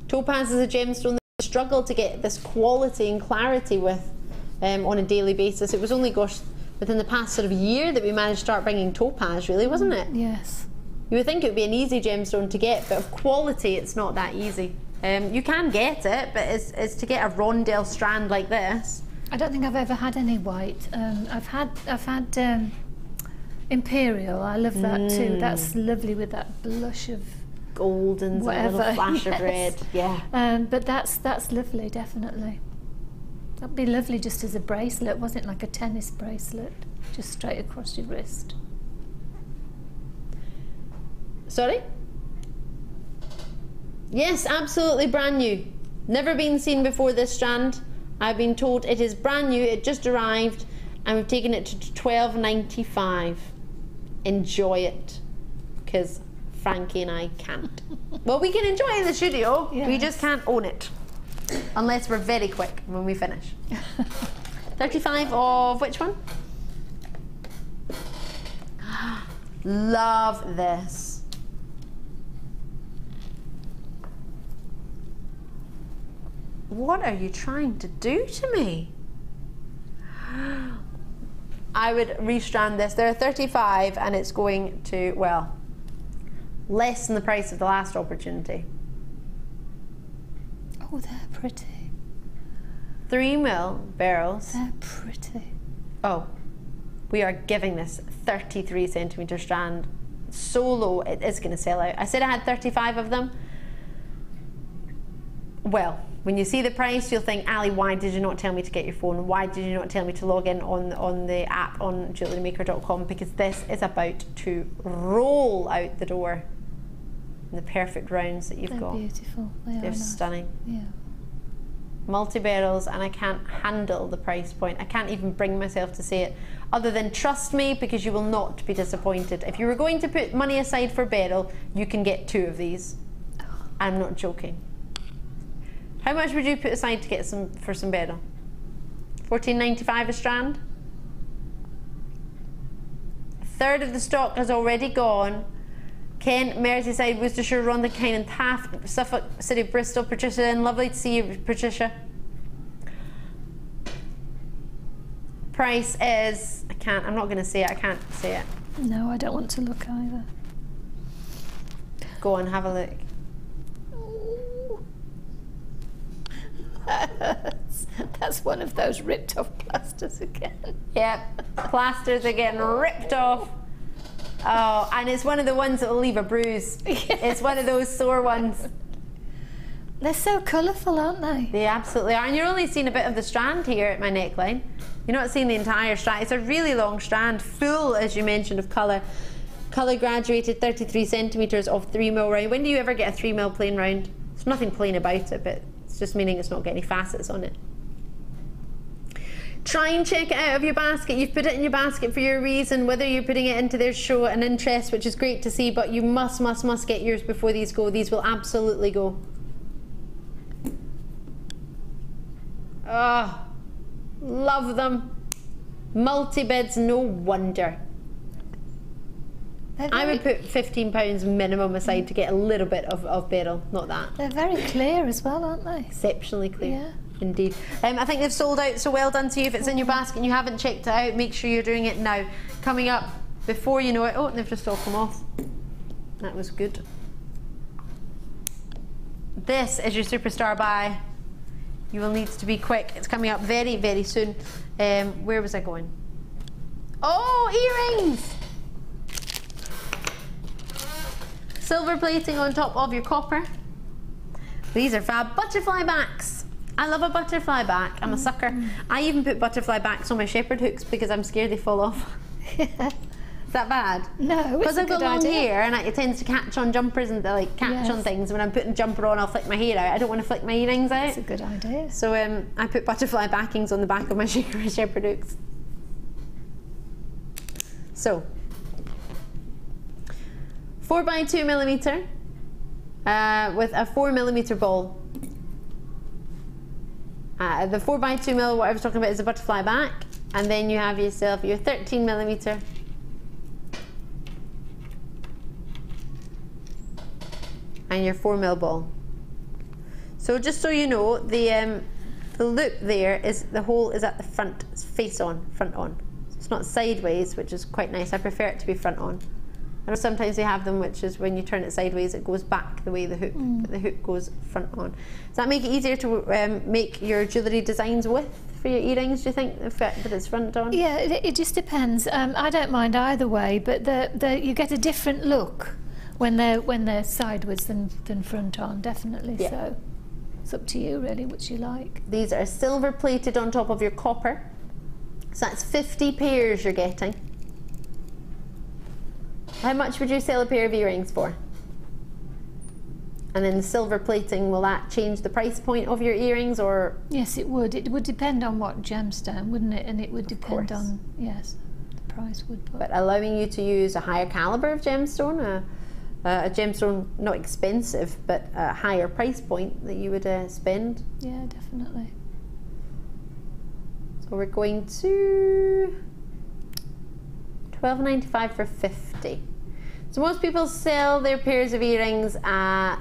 Topaz is a gemstone that we struggle to get this quality and clarity with on a daily basis. It was only, gosh, within the past sort of year that we managed to start bringing topaz, really, wasn't it? Yes. You would think it would be an easy gemstone to get, but of quality, it's not that easy. You can get it, but it's to get a rondelle strand like this. I don't think I've ever had any white. I've had Imperial. I love that too. That's lovely with that blush of gold and a little flash of red. Yeah. But that's lovely, definitely. That'd be lovely just as a bracelet, wasn't it? Like a tennis bracelet, just straight across your wrist. Sorry? Yes, absolutely brand new. Never been seen before, this strand. I've been told it is brand new, it just arrived, and we've taken it to $12.95. Enjoy it, because Frankie and I can't. Well, we can enjoy it in the studio, yes. We just can't own it. Unless we're very quick when we finish. 35 of which one? Love this. What are you trying to do to me? I would restrand this. There are 35 and it's going to, well, less than the price of the last opportunity. Oh, they're pretty. 3mm barrels. They're pretty. Oh, we are giving this 33 centimetre strand. So low, it is going to sell out. I said I had 35 of them. Well, when you see the price, you'll think, Ali, why did you not tell me to get your phone? Why did you not tell me to log in on the app on jewellerymaker.com? Because this is about to roll out the door. The perfect rounds that you've got. They're beautiful. They're nice. Stunning. Yeah. Multi-barrels, and I can't handle the price point. I can't even bring myself to say it, other than trust me, because you will not be disappointed. If you were going to put money aside for beryl, you can get 2 of these. I'm not joking. How much would you put aside to get some beryl? $14.95 a strand. A third of the stock has already gone. Kent, Merseyside, Worcestershire, Rhondda, Kyne, Taft, Suffolk, City of Bristol, Patricia, and lovely to see you, Patricia. Price is, I'm not going to say it, I can't say it. No, I don't want to look either. Go on, have a look. That's one of those ripped off plasters again. Yep, plasters are getting ripped off. Oh, and it's one of the ones that will leave a bruise. Yes. It's one of those sore ones. They're so colourful, aren't they? They absolutely are. And you're only seeing a bit of the strand here at my neckline. You're not seeing the entire strand. It's a really long strand, full, as you mentioned, of colour. Colour graduated 33 centimetres of 3mm round. When do you ever get a 3mm plain round? There's nothing plain about it, but it's just meaning it's not got any facets on it. Try and check it out of your basket. You've put it in your basket for your reason, whether you're putting it into their show an interest, which is great to see, but you must get yours before these go. These will absolutely go. Oh, love them. Multi-bids, no wonder. I would put £15 minimum aside to get a little bit of beryl, not that. They're very clear as well, aren't they? Exceptionally clear. Yeah. Indeed. I think they've sold out, so well done to you. If it's in your basket and you haven't checked it out, make sure you're doing it now. Coming up before you know it. Oh, they've just all come off. That was good. This is your superstar buy. You will need to be quick. It's coming up very, very soon. Where was I going? Oh, earrings! Silver plating on top of your copper. These are fab. Butterfly backs. I love a butterfly back. I'm a sucker. I even put butterfly backs on my shepherd hooks because I'm scared they fall off. Is that bad? No, because I've got long hair and it tends to catch on jumpers and like catch on things. When I'm putting a jumper on, I'll flick my hair out. I don't want to flick my earrings out. That's a good idea. So I put butterfly backings on the back of my shepherd hooks. So 4x2mm with a 4mm ball. The 4x2mm, what I was talking about, is a butterfly back, and then you have yourself your 13mm. And your 4mm ball. So just so you know, the loop there is, the hole is at the front, it's face on, front on. So it's not sideways, which is quite nice. I prefer it to be front on. I know sometimes they have them which is when you turn it sideways it goes back the way the hook, but the hook goes front on. Does that make it easier to make your jewellery designs with for your earrings, do you think, the fact that it's front on? Yeah, it just depends. I don't mind either way, but you get a different look when they're sideways than front on, definitely. Yeah. So it's up to you really which you like. These are silver plated on top of your copper. So that's 50 pairs you're getting. How much would you sell a pair of earrings for? And then the silver plating, will that change the price point of your earrings, or? Yes, it would. It would depend on what gemstone, wouldn't it? And it would depend on, yes, the price would. But allowing you to use a higher caliber of gemstone, a gemstone not expensive, but a higher price point that you would spend. Yeah, definitely. So we're going to $12.95 for 50. So most people sell their pairs of earrings at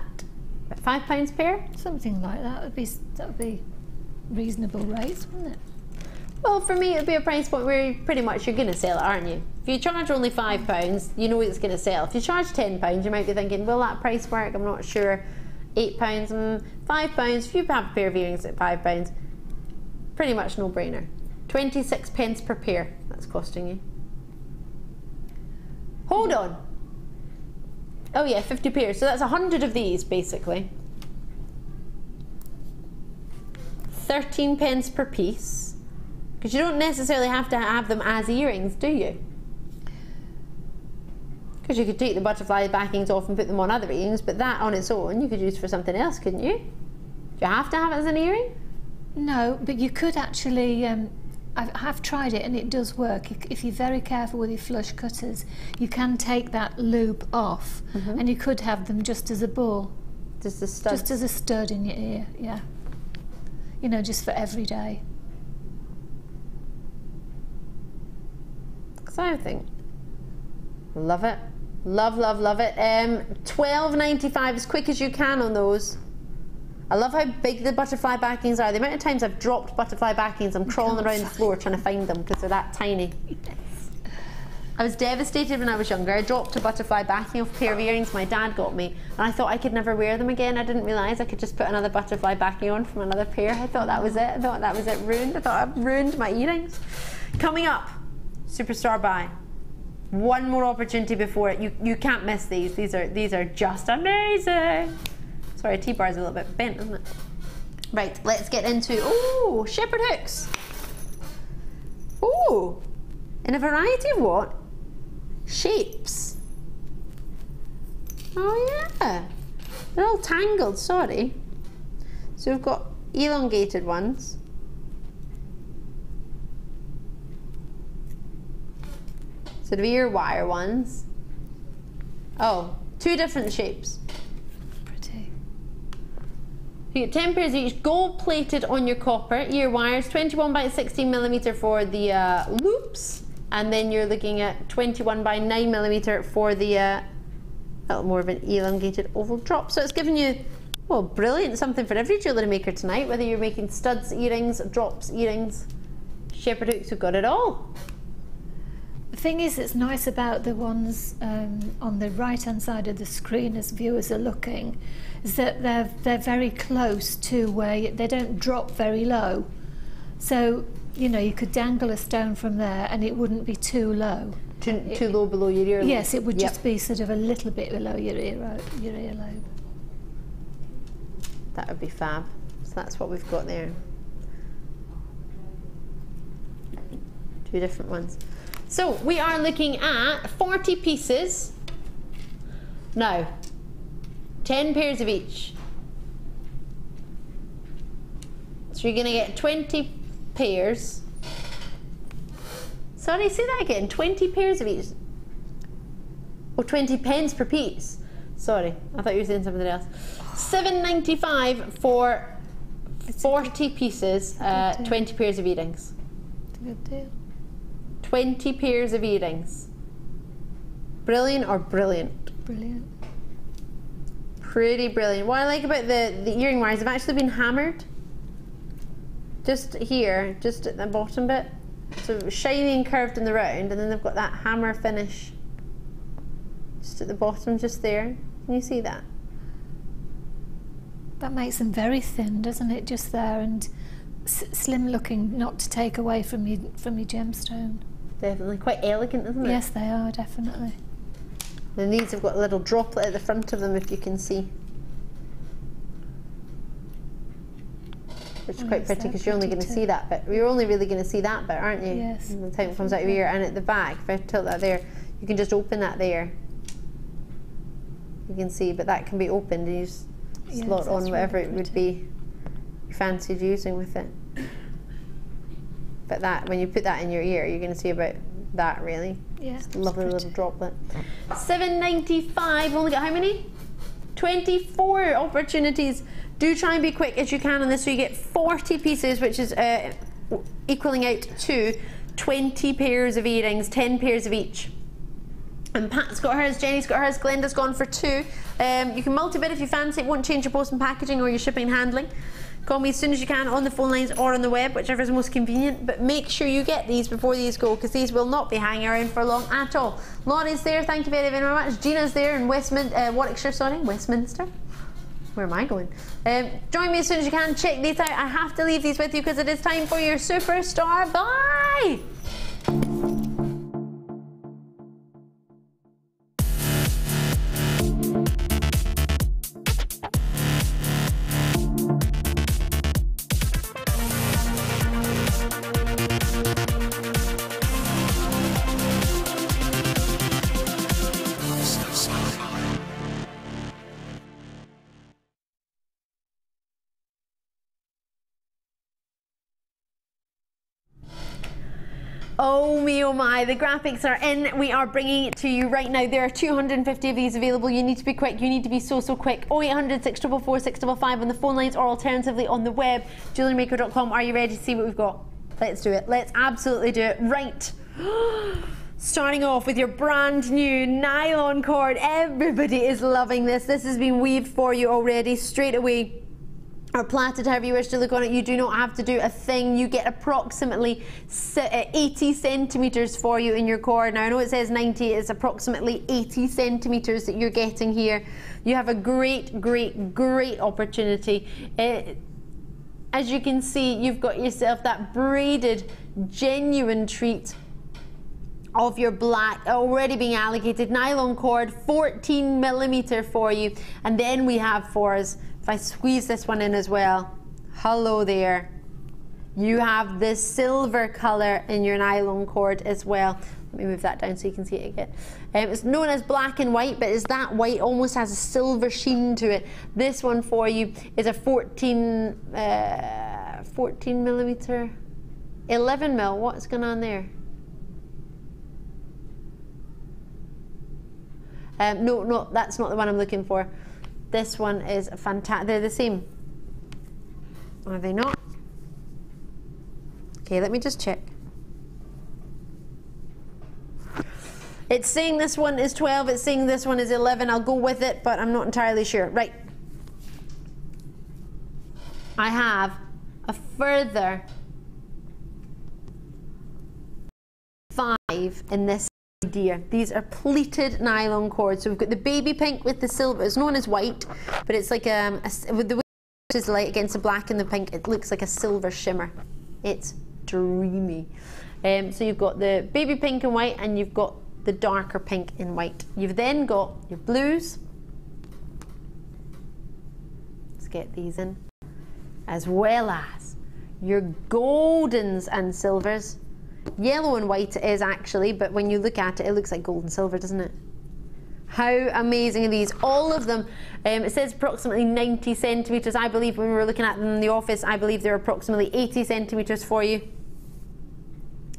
£5 pair? Something like that. That would be reasonable rates, wouldn't it? Well, for me, it would be a price point where pretty much you're going to sell it, aren't you? If you charge only £5, you know it's going to sell. If you charge £10, you might be thinking, will that price work? I'm not sure. £8, £5. If you have a pair of earrings at £5, pretty much no-brainer. 26p per pair, that's costing you. Hold on. Oh yeah, 50 pairs. So that's 100 of these, basically. 13p per piece. Because you don't necessarily have to have them as earrings, do you? Because you could take the butterfly backings off and put them on other earrings, but that on its own you could use for something else, couldn't you? Do you have to have it as an earring? No, but you could actually... I've tried it and it does work. If you're very careful with your flush cutters, you can take that loop off, and you could have them just as a ball. Just a stud? Just as a stud in your ear, yeah. You know, just for every day. Exciting. Love it. Love, love, love it. $12.95 as quick as you can on those. I love how big the butterfly backings are. The amount of times I've dropped butterfly backings, I'm crawling around the floor trying to find them because they're that tiny. Yes. I was devastated when I was younger. I dropped a butterfly backing of a pair of earrings my dad got me, and I thought I could never wear them again. I didn't realise I could just put another butterfly backing on from another pair. I thought that was it. I thought that was it ruined. I thought I'd ruined my earrings. Coming up, Superstar Buy. One more opportunity before it. You can't miss these. These are just amazing. Sorry, T-bar is a little bit bent, isn't it? Right, let's get into, ooh, shepherd hooks. Ooh, in a variety of what? Shapes. Oh yeah, they're all tangled, sorry. So we've got elongated ones. Sort of ear wire ones. Oh, two different shapes. You get 10 pairs each, gold plated on your copper, ear wires, 21x16mm for the loops, and then you're looking at 21x9mm for the a little more of an elongated oval drop. So it's giving you, well, brilliant, something for every jewellery maker tonight, whether you're making studs, earrings, drops, earrings, shepherd hooks, we've got it all. The thing is, it's nice about the ones on the right-hand side of the screen as viewers are looking, is that they're very close to where they don't drop very low. So, you know, you could dangle a stone from there and it wouldn't be too low. Too low below your earlobe? Yes, it would just be sort of a little bit below your earlobe. That would be fab. So that's what we've got there. Two different ones. So we are looking at 40 pieces. Now, 10 pairs of each. So you're going to get 20 pairs. Sorry, say that again. 20 pairs of each. Oh, 20 pence per piece. Sorry, I thought you were saying something else. $7.95 for 40 pieces, 20 pairs of earrings. It's a good deal. 20 pairs of earrings. Brilliant or brilliant? Brilliant. Pretty brilliant. What I like about the earring wires, have actually been hammered. Just here, just at the bottom bit. So shiny and curved in the round, and then they've got that hammer finish just at the bottom, just there. Can you see that? That makes them very thin, doesn't it? Just there, and slim looking, not to take away from your gemstone. Definitely quite elegant, isn't it? Yes, they are, definitely. And these have got a little droplet at the front of them, if you can see. Which is quite pretty, because you're only going to see that bit. You're only really going to see that bit, aren't you? Yes. And the time it comes out of your ear. And at the back, if I tilt that there, you can just open that there. You can see, but that can be opened and you just slot on whatever it would be you fancied using with it. But that, when you put that in your ear, you're going to see about that, really. Yeah. Just lovely little droplet. $7.95. Only got how many? 24 opportunities. Do try and be quick as you can on this, so you get 40 pieces, which is equaling out to 20 pairs of earrings, 10 pairs of each. And Pat's got hers, Jenny's got hers, Glenda's gone for 2. You can multi-bid if you fancy. It won't change your post and packaging or your shipping and handling. Call me as soon as you can on the phone lines or on the web, whichever is most convenient. But make sure you get these before these go, because these will not be hanging around for long at all. Laurie's there, thank you very, very much. Gina's there in Westminster. Where am I going? Join me as soon as you can. Check these out. I have to leave these with you because it is time for your superstar. Bye! Oh me, oh my, the graphics are in. We are bringing it to you right now. There are 250 of these available. You need to be quick. You need to be so quick. 0800 644 655 on the phone lines, or alternatively on the web, jewellerymaker.com. Are you ready to see what we've got? Let's do it. Let's absolutely do it. Right. Starting off with your brand new nylon cord. Everybody is loving this. This has been weaved for you already straight away, or plaited, however you wish to look on it. You do not have to do a thing. You get approximately 80 centimetres for you in your cord. Now I know it says 90, it's approximately 80 centimetres that you're getting here. You have a great opportunity. As you can see, you've got yourself that braided, genuine treat of your black, already being allocated nylon cord, 14mm for you. And then we have for us, if I squeeze this one in as well, hello there. You have this silver colour in your nylon cord as well. Let me move that down so you can see it again. It's known as black and white, but it's that white, almost has a silver sheen to it. This one for you is a 14mm, 11mm. What's going on there? No, that's not the one I'm looking for. This one is fantastic. They're the same. Are they not? Okay, let me just check. It's saying this one is 12, it's saying this one is 11. I'll go with it, but I'm not entirely sure. Right. I have a further 5 in this idea. These are pleated nylon cords. So we've got the baby pink with the silver. It's known as white, but it's like with the way it's light against the black and the pink, it looks like a silver shimmer. It's dreamy. So you've got the baby pink and white, and you've got the darker pink and white. You've then got your blues. Let's get these in. As well as your goldens and silvers. Yellow and white it is actually, but when you look at it, it looks like gold and silver, doesn't it? How amazing are these? All of them, it says approximately 90 centimetres. I believe when we were looking at them in the office, I believe they're approximately 80 centimetres for you.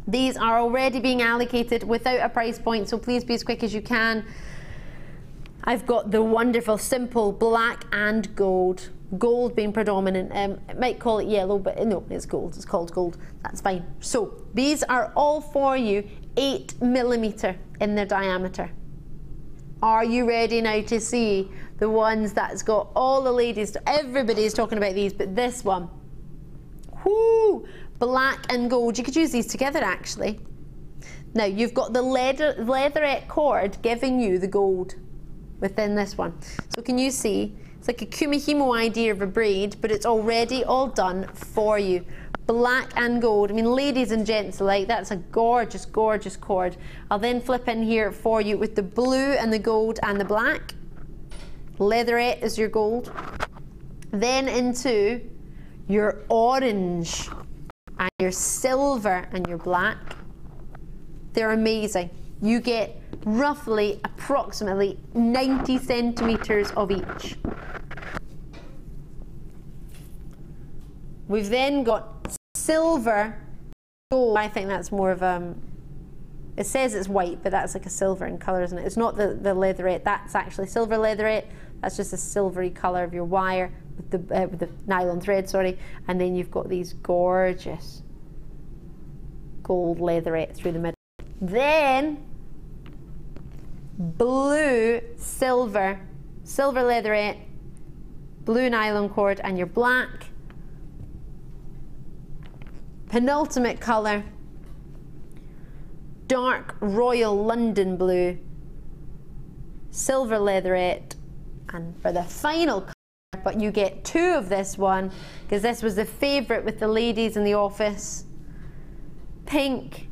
These are already being allocated without a price point, so please be as quick as you can. I've got the wonderful, simple black and gold. Gold being predominant. It might call it yellow, but no, it's gold. It's called gold. That's fine. So these are all for you 8mm in their diameter. Are you ready now to see the ones that's got all the ladies? Everybody's talking about these, but this one, whoo, black and gold. You could use these together actually. Now you've got the leatherette cord giving you the gold within this one. So can you see? It's like a kumihimo idea of a braid, but it's already all done for you. Black and gold. I mean, ladies and gents alike, that's a gorgeous, gorgeous cord. I'll then flip in here for you with the blue and the gold and the black. Leatherette is your gold. Then into your orange and your silver and your black. They're amazing. You get roughly, approximately 90 centimetres of each. We've then got silver, gold. I think that's more of it says it's white, but that's like a silver in colour, isn't it? It's not the leatherette, that's actually silver leatherette. That's just a silvery colour of your wire with the nylon thread, sorry. And then you've got these gorgeous gold leatherette through the middle. Then blue, silver, silver leatherette, blue nylon cord, and your black. Penultimate colour, dark royal London blue, silver leatherette, and for the final colour, but you get two of this one because this was the favourite with the ladies in the office, pink,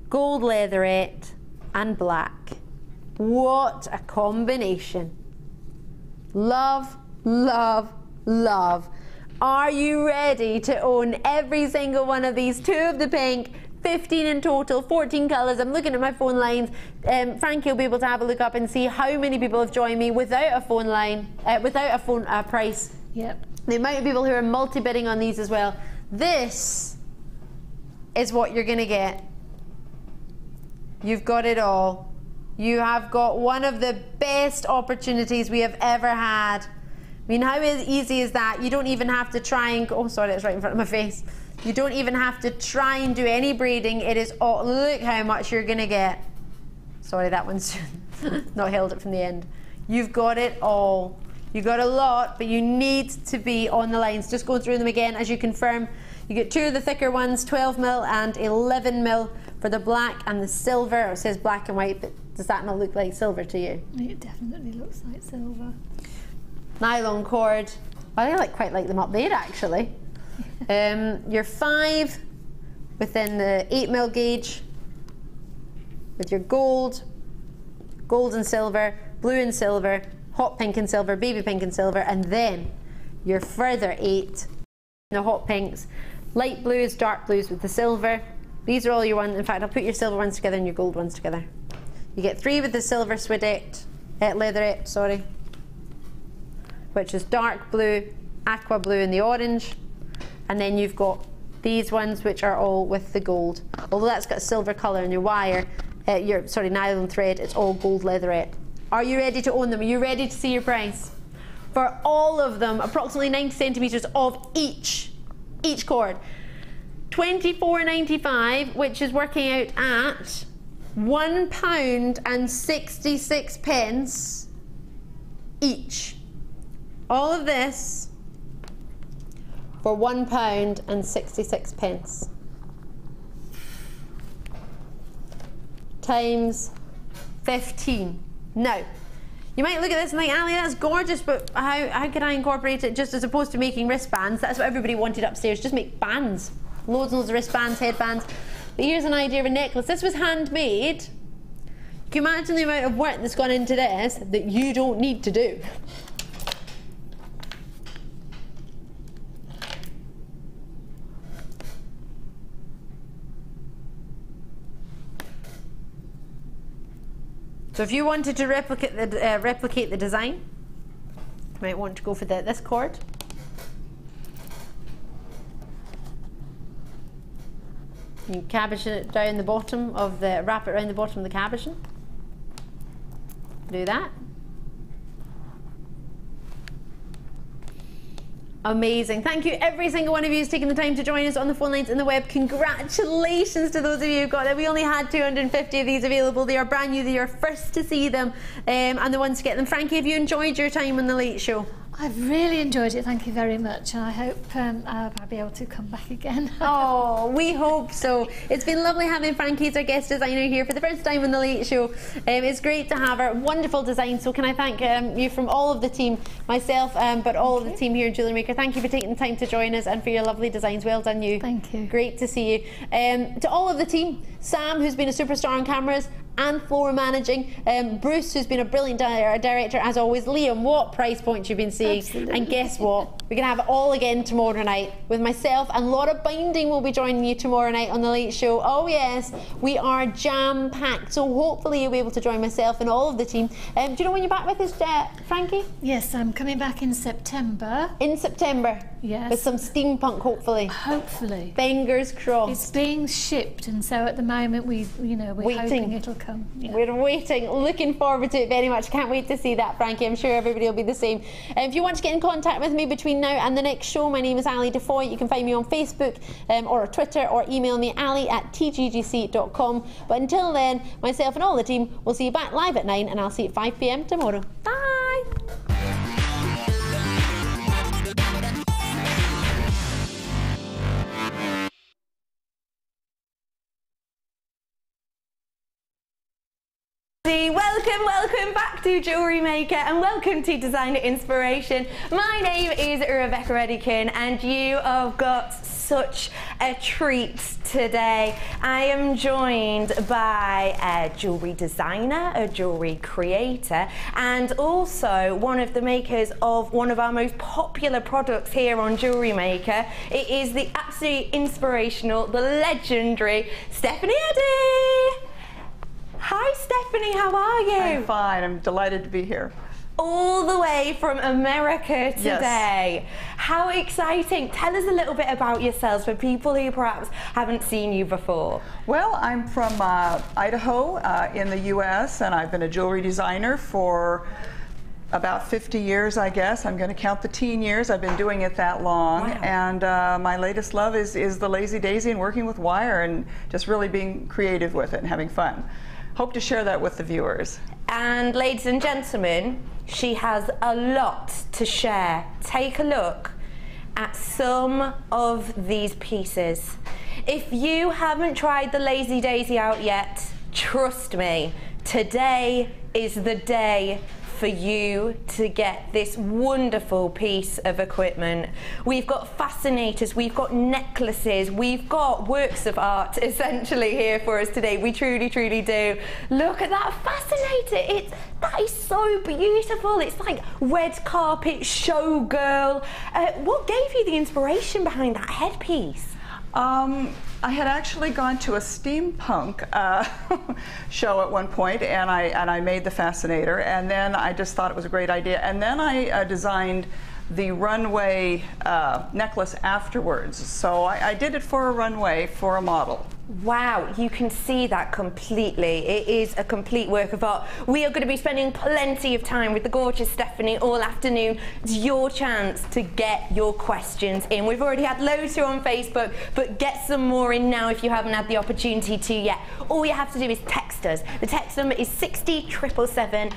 gold leatherette, and black. What a combination. Love, love, love. Are you ready to own every single one of these? 2 of the pink, 15 in total, 14 colours. I'm looking at my phone lines. Frankie will be able to have a look up and see how many people have joined me without a phone line, without a phone price. Yep. The amount of people who are multi-bidding on these as well. This is what you're going to get. You've got it all. You have got one of the best opportunities we have ever had. I mean, how easy is that? You don't even have to try and go, oh sorry, it's right in front of my face. You don't even have to try and do any braiding. It is all, look how much you're gonna get. Sorry, that one's not held it from the end. You've got it all. You got a lot, but you need to be on the lines. Just go through them again as you confirm. You get 2 of the thicker ones, 12mm and 11mm for the black and the silver. It says black and white, but does that not look like silver to you? It definitely looks like silver. Nylon cord. I quite like them up there actually. Your 5 within the 8mm gauge with your gold, gold and silver, blue and silver, hot pink and silver, baby pink and silver, and then your further 8 in the hot pinks, light blues, dark blues with the silver. These are all your ones. In fact, I'll put your silver ones together and your gold ones together. You get 3 with the silver suedette, leatherette, sorry, which is dark blue, aqua blue and the orange. And then you've got these ones which are all with the gold. Although that's got silver colour in your wire, nylon thread, it's all gold leatherette. Are you ready to own them? Are you ready to see your price? For all of them, approximately 90 centimetres of each cord. £24.95, which is working out at £1.66 each. All of this for £1.66. times 15. Now, you might look at this and think, Ali, that's gorgeous, but how can I incorporate it just as opposed to making wristbands? That's what everybody wanted upstairs, just make bands. Loads and loads of wristbands, headbands. But here's an idea of a necklace. This was handmade. Can you imagine the amount of work that's gone into this that you don't need to do? So if you wanted to replicate the design, you might want to go for this cord. You cabochon it down the bottom of the, wrap it around the bottom of the cabochon. Do that. Amazing. Thank you every single one of you who's taken the time to join us on the phone lines and the web. Congratulations to those of you who got it. We only had 250 of these available. They are brand new. They are first to see them and the ones to get them. Frankie, have you enjoyed your time on the Late Show? I've really enjoyed it, thank you very much, and I hope I'll be able to come back again. Oh, we hope so. It's been lovely having Frankie as our guest designer here for the first time on the Late Show. It's great to have her. Wonderful design. So can I thank you from all of the team, myself, but all of the team here at Jewellery Maker. Thank you for taking the time to join us and for your lovely designs. Well done, you. Thank you. Great to see you. To all of the team, Sam, who's been a superstar on cameras and floor managing, Bruce, who's been a brilliant director as always, Liam, what price points you've been seeing. Absolutely. And guess what, we're gonna have it all again tomorrow night with myself, and Laura Binding will be joining you tomorrow night on the Late Show. Oh yes, we are jam packed, so hopefully you'll be able to join myself and all of the team. Do you know when you're back with us, Frankie? Yes, I'm coming back in September. In September? Yes. With some steampunk, hopefully. Hopefully. Fingers crossed. It's being shipped, and so at the moment we're hoping it'll come. Yeah. We're waiting, looking forward to it very much. Can't wait to see that, Frankie. I'm sure everybody will be the same. If you want to get in contact with me between now and the next show, my name is Ali Defoy. You can find me on Facebook or Twitter, or email me ali@tggc.com. But until then, myself and all the team will see you back live at 9, and I'll see you at 5 PM tomorrow. Bye. Welcome back to Jewellery Maker, and welcome to Designer Inspiration. My name is Rebecca Redican, and you have got such a treat today. I am joined by a jewellery designer, a jewellery creator, and also one of the makers of one of our most popular products here on Jewellery Maker. It is the absolutely inspirational, the legendary Stephanie Eddy. Hi Stephanie, how are you? I'm fine, I'm delighted to be here. All the way from America today. Yes. How exciting. Tell us a little bit about yourselves for people who perhaps haven't seen you before. Well, I'm from Idaho in the US, and I've been a jewelry designer for about 50 years, I guess. I'm going to count the teen years. I've been doing it that long. Wow. And my latest love is the lazy daisy and working with wire and just really being creative with it and having fun. Hope to share that with the viewers. And ladies and gentlemen, she has a lot to share. Take a look at some of these pieces. If you haven't tried the Lazy Daisy out yet, trust me, today is the day for you to get this wonderful piece of equipment. We've got fascinators, we've got necklaces, we've got works of art essentially here for us today. We truly, truly do. Look at that fascinator. That is so beautiful. It's like red carpet, showgirl. What gave you the inspiration behind that headpiece? I had actually gone to a steampunk show at one point, and I made the fascinator, and then I just thought it was a great idea, and then I designed the runway necklace afterwards. So I did it for a runway for a model. Wow, you can see that completely. It is a complete work of art. We are going to be spending plenty of time with the gorgeous Stephanie all afternoon. It's your chance to get your questions in. We've already had loads here on Facebook, but get some more in now if you haven't had the opportunity to yet. All you have to do is text us. The text number is 60777.